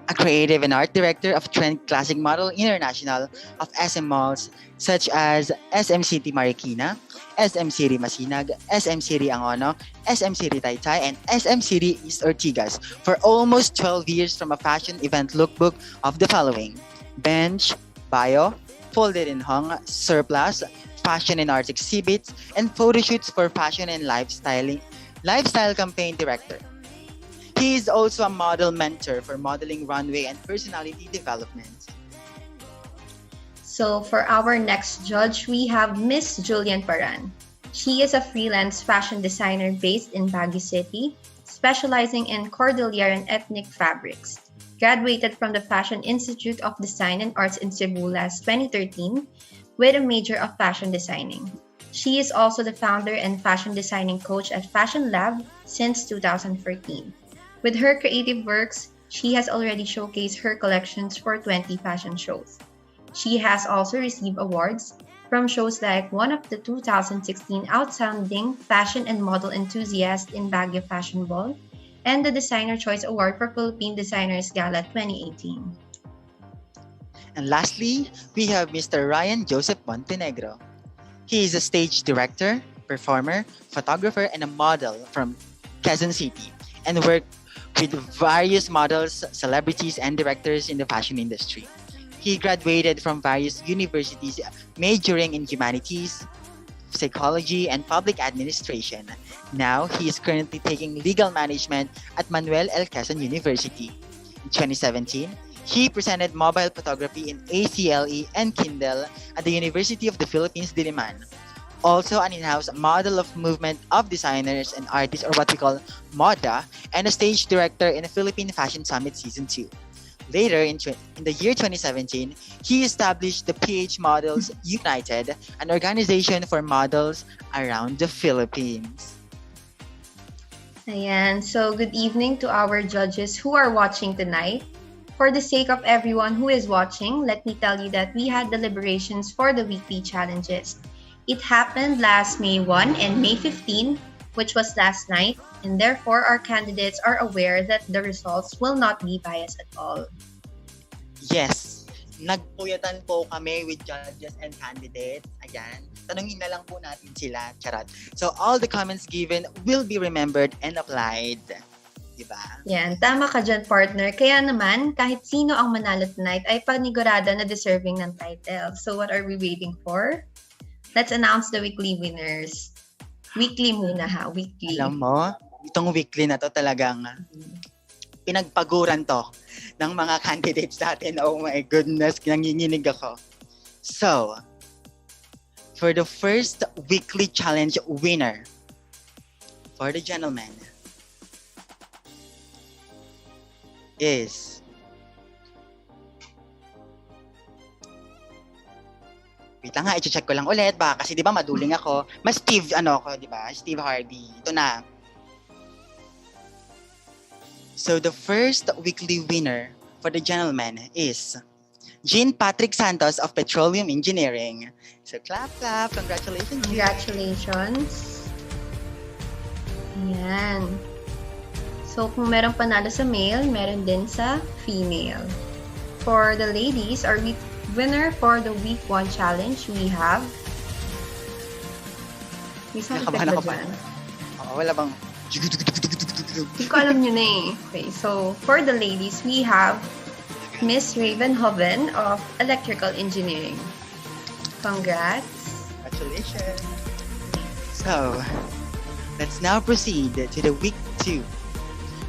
A creative and art director of Trend Classic Model International of SM malls such as SM City Marikina, SM City Masinag, SM City Angono, SM City Taytay, and SM City East Ortigas for almost 12 years from a fashion event lookbook of the following: Bench, Bio, Folded and Hung, Surplus, fashion and art exhibits, and photo shoots for fashion and lifestyle campaign director. He is also a model mentor for modeling, runway, and personality development. So for our next judge, we have Miss Julian Paran. She is a freelance fashion designer based in Baguio City, specializing in Cordilleran ethnic fabrics. Graduated from the Fashion Institute of Design and Arts in Cebu last 2013, with a major of fashion designing. She is also the founder and fashion designing coach at Fashion Lab since 2014. With her creative works, she has already showcased her collections for 20 fashion shows. She has also received awards from shows like one of the 2016 Outstanding Fashion and Model Enthusiast in Baguio Fashion Ball and the Designer Choice Award for Philippine Designers Gala 2018. And lastly, we have Mr. Ryan Joseph Montenegro. He is a stage director, performer, photographer, and a model from Quezon City and worked with various models, celebrities, and directors in the fashion industry. He graduated from various universities majoring in humanities, psychology, and public administration. Now, he is currently taking legal management at Manuel L. Quezon University. In 2017, he presented mobile photography in ACLE and Kindle at the University of the Philippines, Diliman. Also an in-house model of movement of designers and artists, or what we call MODA, and a stage director in the Philippine Fashion Summit Season 2. Later, in the year 2017, he established the PH Models United, an organization for models around the Philippines. Ayan, so good evening to our judges who are watching tonight. For the sake of everyone who is watching, let me tell you that we had deliberations for the weekly challenges. It happened last May 1 and May 15, which was last night, and therefore our candidates are aware that the results will not be biased at all. Yes, nagpuyatan po kami with judges and candidates. Ayan, tanungin na lang po natin sila. Charot. So all the comments given will be remembered and applied. Diba? Yan, tama ka dyan, partner. Kaya naman, kahit sino ang manalo tonight ay panigurado na deserving ng title. So what are we waiting for? Let's announce the weekly winners. Weekly muna ha, weekly. Alam mo, itong weekly na to talagang pinagpaguran to ng mga candidates natin. Oh my goodness, nanginginig ako. So, for the first weekly challenge winner, for the gentleman, is wait lang ha, i-check ko lang ulit ba kasi 'di ba maduling ako. Mas Steve ako, 'di ba? Steve Harvey. Ito na. So the first weekly winner for the gentleman is Jean Patrick Santos of Petroleum Engineering. So clap. Congratulations. Congratulations. Ayan. So kung meron panalo sa male, meron din sa female. For the ladies, our winner for the week 1 challenge, we have... May sound effect ba dyan? Wala bang... Hindi ko alam nyo na eh. Okay, so for the ladies, we have Miss Raven Hoven of Electrical Engineering. Congrats. Congratulations. So, let's now proceed to the week 2.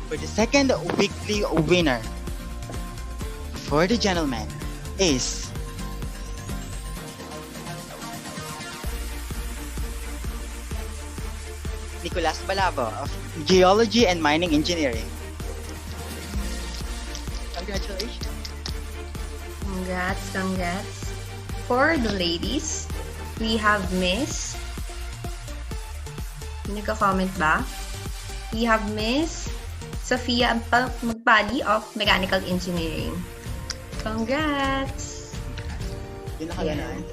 For the second weekly winner, for the gentleman, is Nicolas Balabo of Geology and Mining Engineering. Congratulations. Congrats. For the ladies, we have Miss... Nagka-comment ba? We have Miss Sofia Magpali of Mechanical Engineering. Congrats! Yun nakaganon.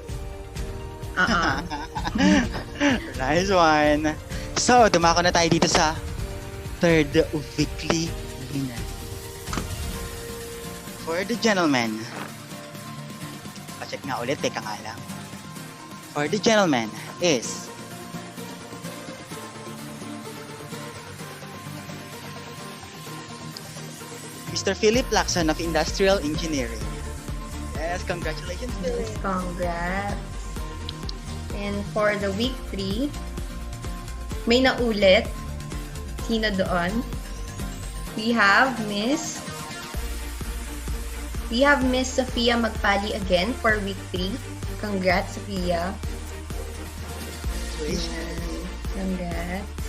Nice one. So, dumako na tayo dito sa third weekly winner. For the gentleman, pacheck nga ulit, teka nga lang. For the gentleman is Mr. Philip Lacson of Industrial Engineering. Yes, congratulations, Philip. Yes, congrats. And for the week 3, may naulit. Sino doon? We have Miss Sofia Magpali again for week 3. Congrats, Sofia. Congrats.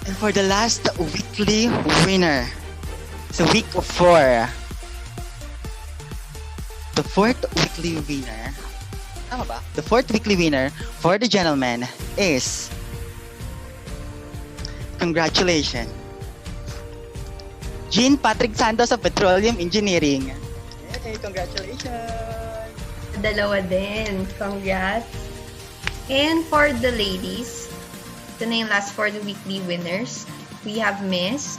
And for the last weekly winner, so week 4, the fourth weekly winner Tama ba? The fourth weekly winner for the gentleman is... Congratulations! Jean Patrick Santos of Petroleum Engineering. Yay! Congratulations! Dalawa din. Congrats. And for the ladies, ito na yung last for the weekly winners. We have Miss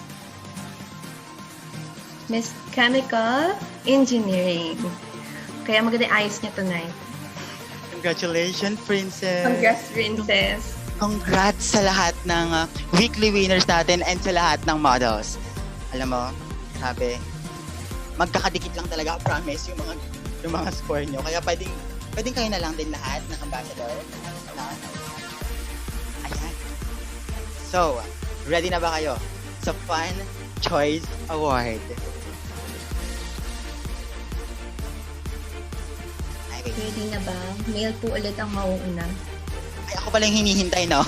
Chemical Engineering. Kaya maganda yung ayos niya tonight. Congratulations, Princess! Congrats, Princess! Congrats sa lahat ng weekly winners natin and sa lahat ng models. Alam mo, grabe. Magkakadikit lang talaga, promise, yung mga score nyo. Kaya pwedeng kayo na lang din lahat ng ambassador. No? Ayan. So, ready na ba kayo sa Fun Choice Award? Ready na ba? Male po ulit ang mauuna. Ay, ako pala yung hinihintay, no?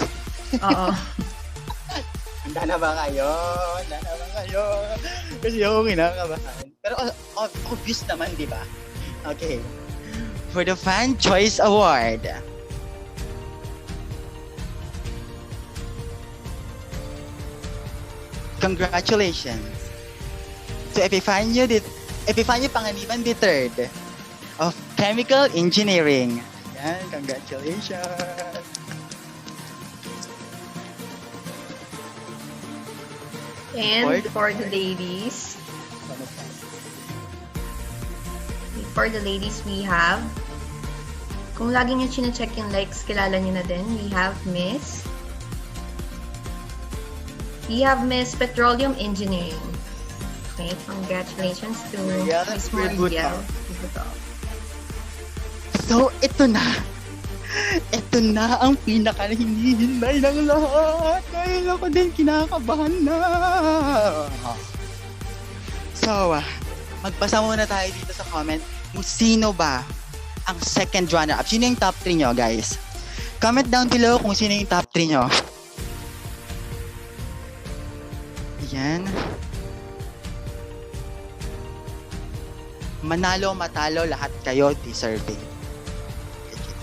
Oo. Handa na ba kayo? Kasi ako kinakabahan. Pero obvious naman, di ba? Okay. For the Fan Choice Award. Congratulations. So, Epifanio Panganiban III of Chemical Engineering. Ayan, congratulations. And for the ladies, we have, kung lagi nyo chine-check yung likes, kilala nyo na din, we have Miss Petroleum Engineering. Okay, congratulations to Miss Mariel. So, ito na. Ito na ang pinaka-hinihintay ng lahat. Dahil ako din kinakabahan na. So, magpasa muna tayo dito sa comment kung sino ba ang second runner-up. Sino yung top 3 nyo, guys? Comment down below kung sino yung top 3 nyo. Ayan. Manalo, matalo, lahat kayo deserving.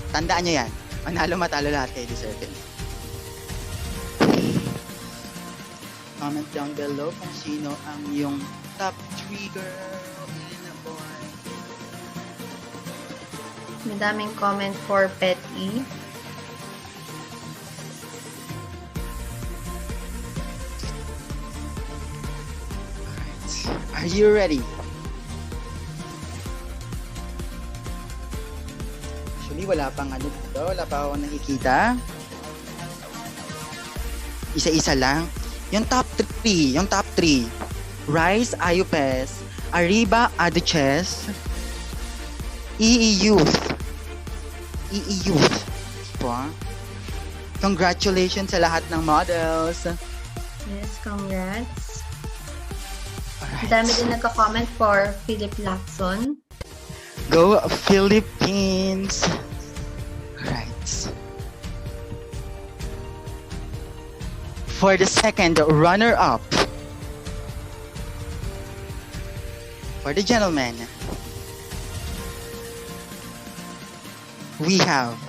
Tandaan nyo yan. Manalo, matalo, lahat kayo deserving. Comment down below kung sino ang yung top 3 girl in a boy. Madaming comment for Petty. Are you ready? Actually, wala pang ano dito. Wala pa ako nakikita. Isa-isa lang. Yung top 3. Rice Ayupes, Arriba Aduches, EE Youth. Diba? Congratulations sa lahat ng models. Yes, congrats. Alright. Dami din nagka-comment for Philip Lacson. Go Philippines! Alright. For the second runner-up, for the gentleman, we have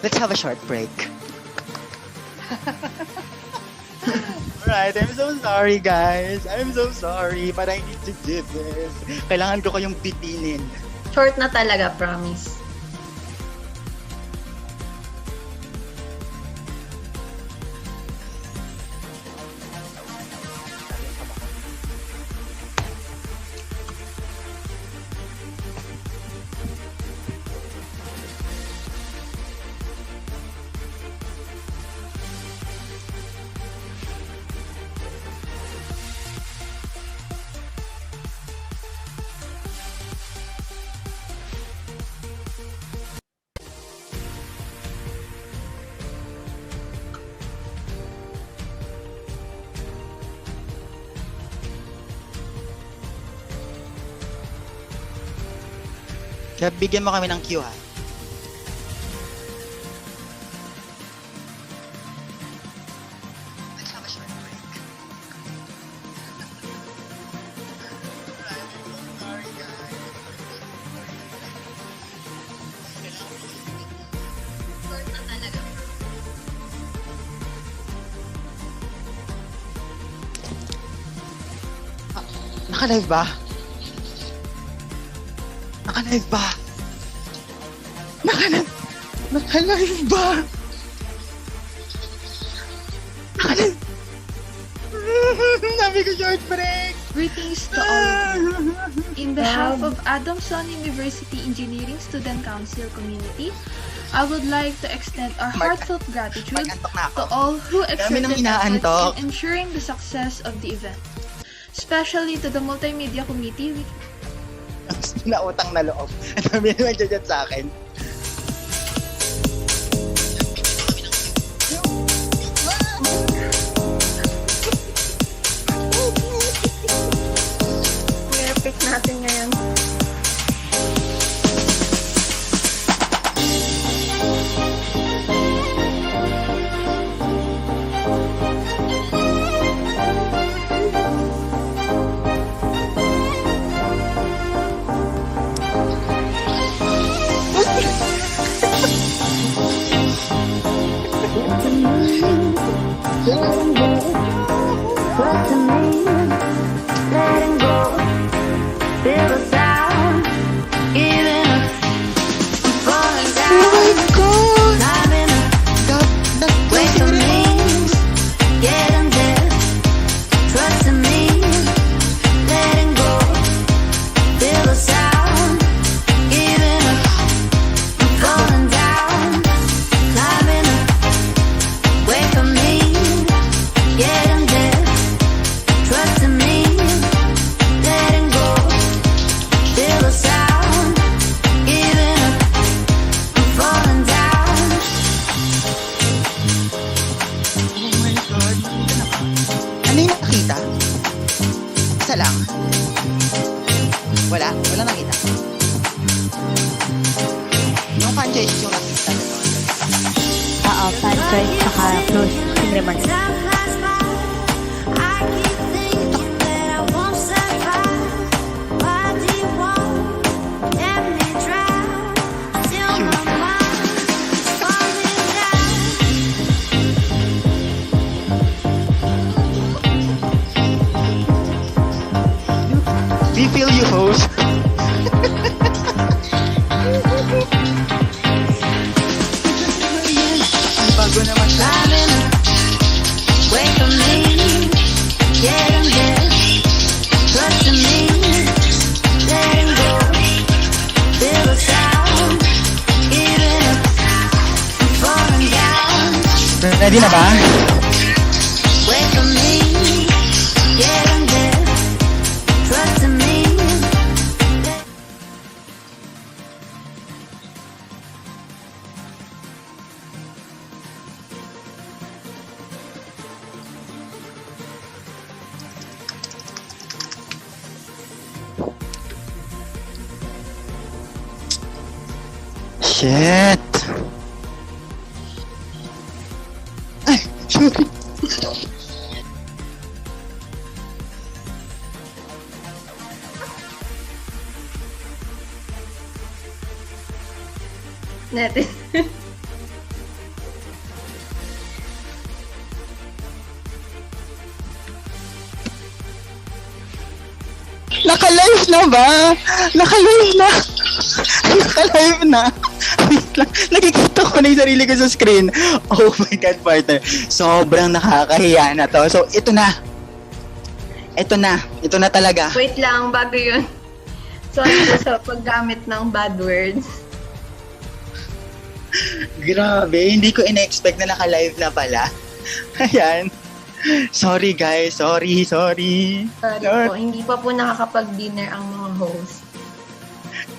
let's have a short break. Alright, I'm so sorry guys. I'm so sorry, but I need to do this. Kailangan ko kayong bitinin. Short na talaga, promise. Kaya bigyan mo kami ng cue ha. Let's have a short break. Naka-live ba? Naka-live ba? Naka-live ba? Naka-live. Sabi ko short break. Greetings to all. In behalf of Adamson University Engineering Student Council community, I would like to extend our heartfelt gratitude to all who exerted efforts in ensuring the success of the event, especially to the Multimedia Committee. Nautang na loob. Ang dami naman dyan sa akin. Epic natin ngayon. We feel you, host. Bago naman siya. Wait for me, getting there. Trust in me, letting go. Feel the sound, even if I'm falling down. Ready na ba? Wait for me, getting there. Trust in me. Shit! Ay, sorry. Natin. Naka-live na ba? Naka-live na! Naka-live na! Wait lang, nakikita ko na yung sarili ko sa screen. Oh my God, partner. Sobrang nakakahiya na to. So, ito na. Ito na. Ito na talaga. Wait lang, bago yun. Sorry po sa paggamit ng bad words. Grabe, hindi ko ina-expect na naka-live na pala. Ayan. Sorry guys, sorry. Sorry po, hindi pa po nakakapag-dinner ang mga host.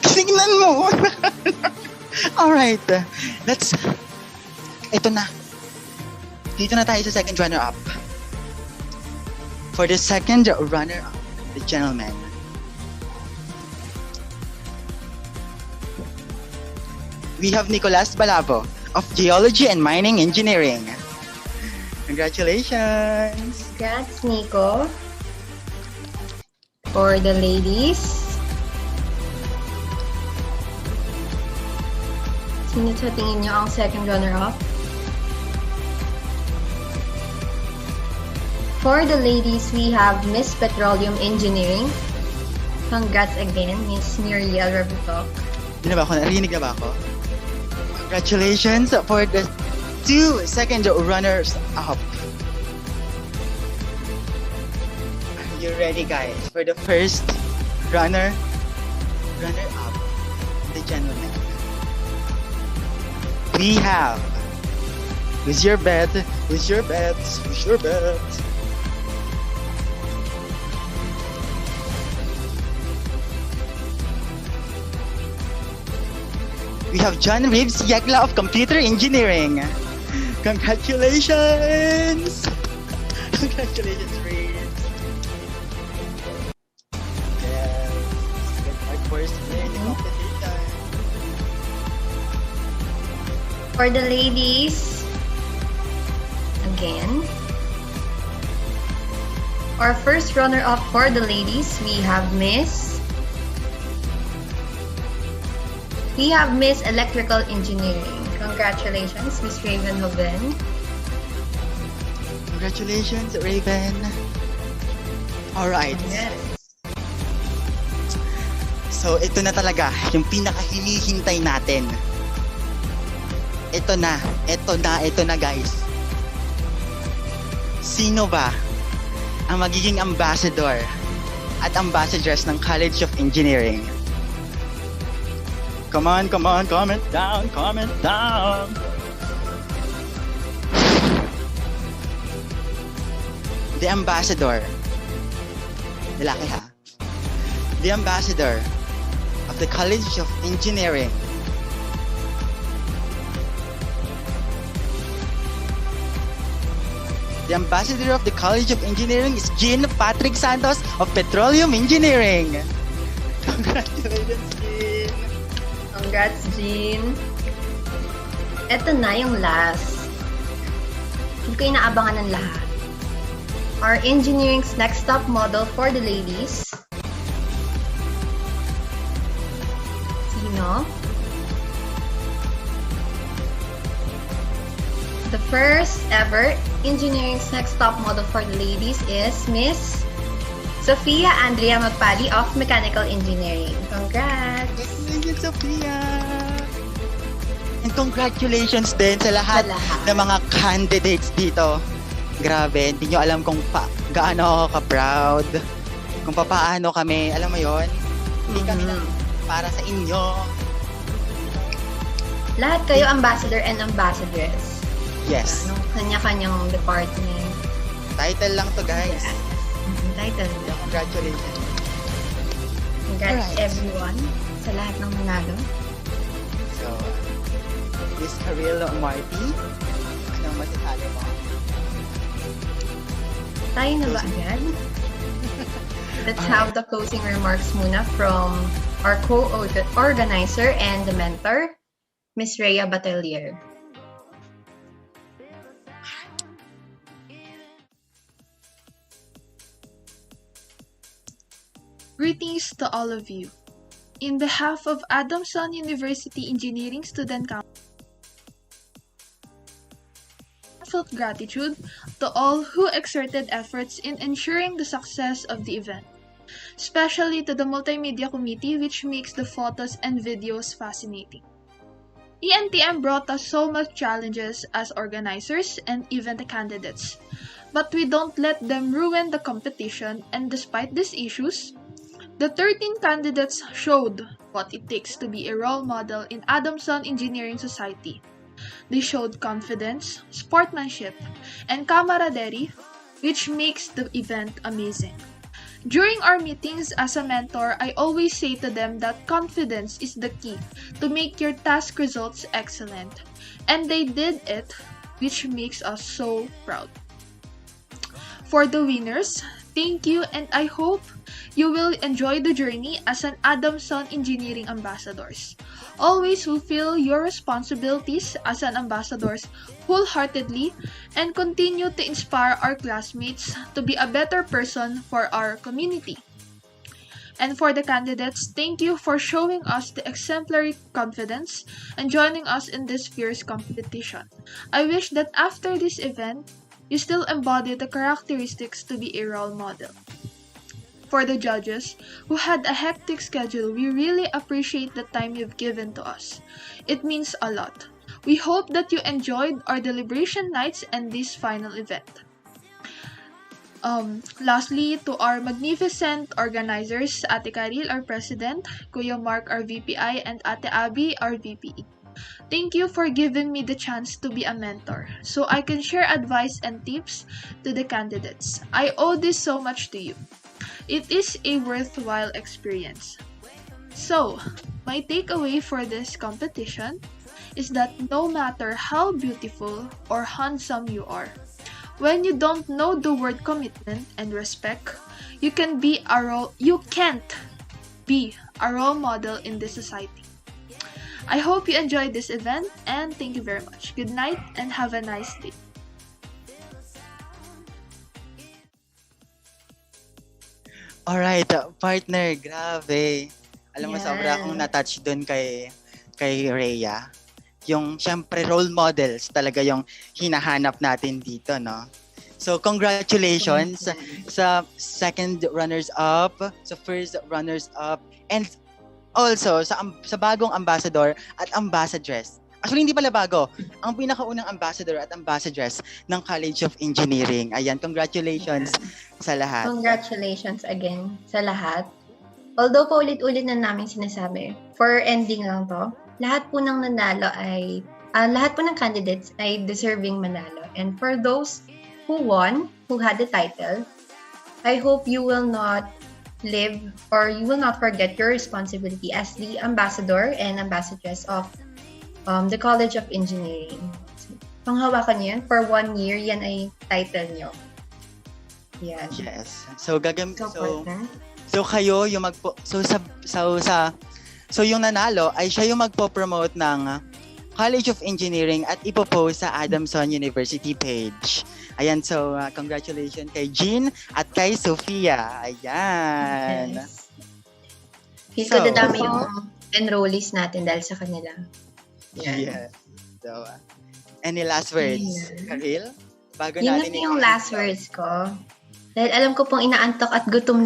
Tignan mo. Alright, ito na. Dito na tayo sa second runner-up. For the second runner-up, the gentleman. We have Nicolas Balavo of Geology and Mining Engineering. Congratulations! Congrats, Nico. For the ladies, sino sa tingin niyo ang second runner-up? For the ladies, we have Miss Petroleum Engineering. Congrats again, Miss Muriel Rabutok. Hindi na ba ako? Narinig na ba ako? Congratulations for the 2 second runners-up. Are you ready, guys, for the first runner-up, the gentleman? We have... Who's your bet? Who's your bet? Who's your bet? We have John Reeves Yagla of Computer Engineering. Congratulations! Congratulations, Reeves. Yes, get our first win in the competition. For the ladies, again, our first runner-up for the ladies, we have Miss Electrical Engineering. Congratulations, Miss Raven Hoven. Congratulations, Raven. Alright. Yes. So, ito na talaga, yung pinaka-hinihintay natin. Ito na, guys. Sino ba ang magiging ambassador at ambassadors ng College of Engineering? Come on, comment down. The ambassador. Lalaki ha. The ambassador of the College of Engineering. The ambassador of the College of Engineering is Jean Patrick Santos of Petroleum Engineering. Congratulations, Jean. Congrats, Jean. Ito na yung last. Hindi ko inaabangan ng lahat. Our engineering's next top model for the ladies. Sino? The first ever engineering's next top model for the ladies is Miss Sofia Andrea Magpali of Mechanical Engineering. Congrats! Congratulations, Sofia! And congratulations din sa lahat ng mga candidates dito. Grabe, hindi nyo alam kung gaano ako ka-proud. Kung paano kami, alam mo yon, hindi kami lang para sa inyo. Lahat kayo ambassador and ambassadress. Yes. Anong kanya-kanyang department. Title lang to, guys. Yeah. Title. Congratulations. Congrats everyone sa lahat ng manalo. So, Miss Carrillo Marty, anong masasabi mo? Tayo na ba agad? Let's have the closing remarks muna from our co-organizer and the mentor, Miss Rhea Batelier. Greetings to all of you. In behalf of Adamson University Engineering Student Council, heartfelt gratitude to all who exerted efforts in ensuring the success of the event, especially to the Multimedia Committee which makes the photos and videos fascinating. Entm brought us so much challenges as organizers and even the candidates, but we don't let them ruin the competition, and despite these issues, the 13 candidates showed what it takes to be a role model in Adamson Engineering Society. They showed confidence, sportsmanship, and camaraderie, which makes the event amazing. During our meetings as a mentor, I always say to them that confidence is the key to make your task results excellent. And they did it, which makes us so proud. For the winners, thank you, and I hope you will enjoy the journey as an Adamson Engineering ambassadors. Always fulfill your responsibilities as an ambassadors wholeheartedly and continue to inspire our classmates to be a better person for our community. And for the candidates, thank you for showing us the exemplary confidence and joining us in this fierce competition. I wish that after this event, you still embody the characteristics to be a role model. For the judges who had a hectic schedule, we really appreciate the time you've given to us. It means a lot. We hope that you enjoyed our deliberation nights and this final event. Lastly, to our magnificent organizers, Ate Karil, our President, Kuya Mark, our VPI, and Ate Abby, our VPE. Thank you for giving me the chance to be a mentor, so I can share advice and tips to the candidates. I owe this so much to you. It is a worthwhile experience. So, my takeaway for this competition is that no matter how beautiful or handsome you are, when you don't know the word commitment and respect, you can't be a role model in this society. I hope you enjoyed this event and thank you very much. Good night and have a nice day. Alright, partner, grabe. Alam mo, Yan. sobra akong na-touch dun kay Rhea. Yung, syempre, role models talaga yung hinahanap natin dito, no? So, congratulations sa second runners-up, sa first runners-up, and also sa bagong ambassador at ambassadress. Actually, hindi pala bago. Ang pinakaunang ambassador at ambassadress ng College of Engineering. Ayan, congratulations sa lahat. Congratulations again sa lahat. Although paulit-ulit na namin sinasabi, for ending lang to, lahat po ng nanalo ay, lahat po ng candidates ay deserving manalo. And for those who won, who had the title, I hope you will not live or you will not forget your responsibility as the ambassador and ambassadress of the College of Engineering. Panghawakan niyo yan. For 1 year, yan ay title niyo. Yan. Yes. So kayo yung yung nanalo ay siya yung magpo-promote ng College of Engineering at ipopost sa Adamson University page. Ayan, so congratulations kay Jean at kay Sofia. Ayan. Yes. Feel ko dadami yung enrollees natin dahil sa kanila. Yes. So, any last words, Karil? Bago Yun natin lang yung last words ko. Dahil alam ko pong inaantok at gutom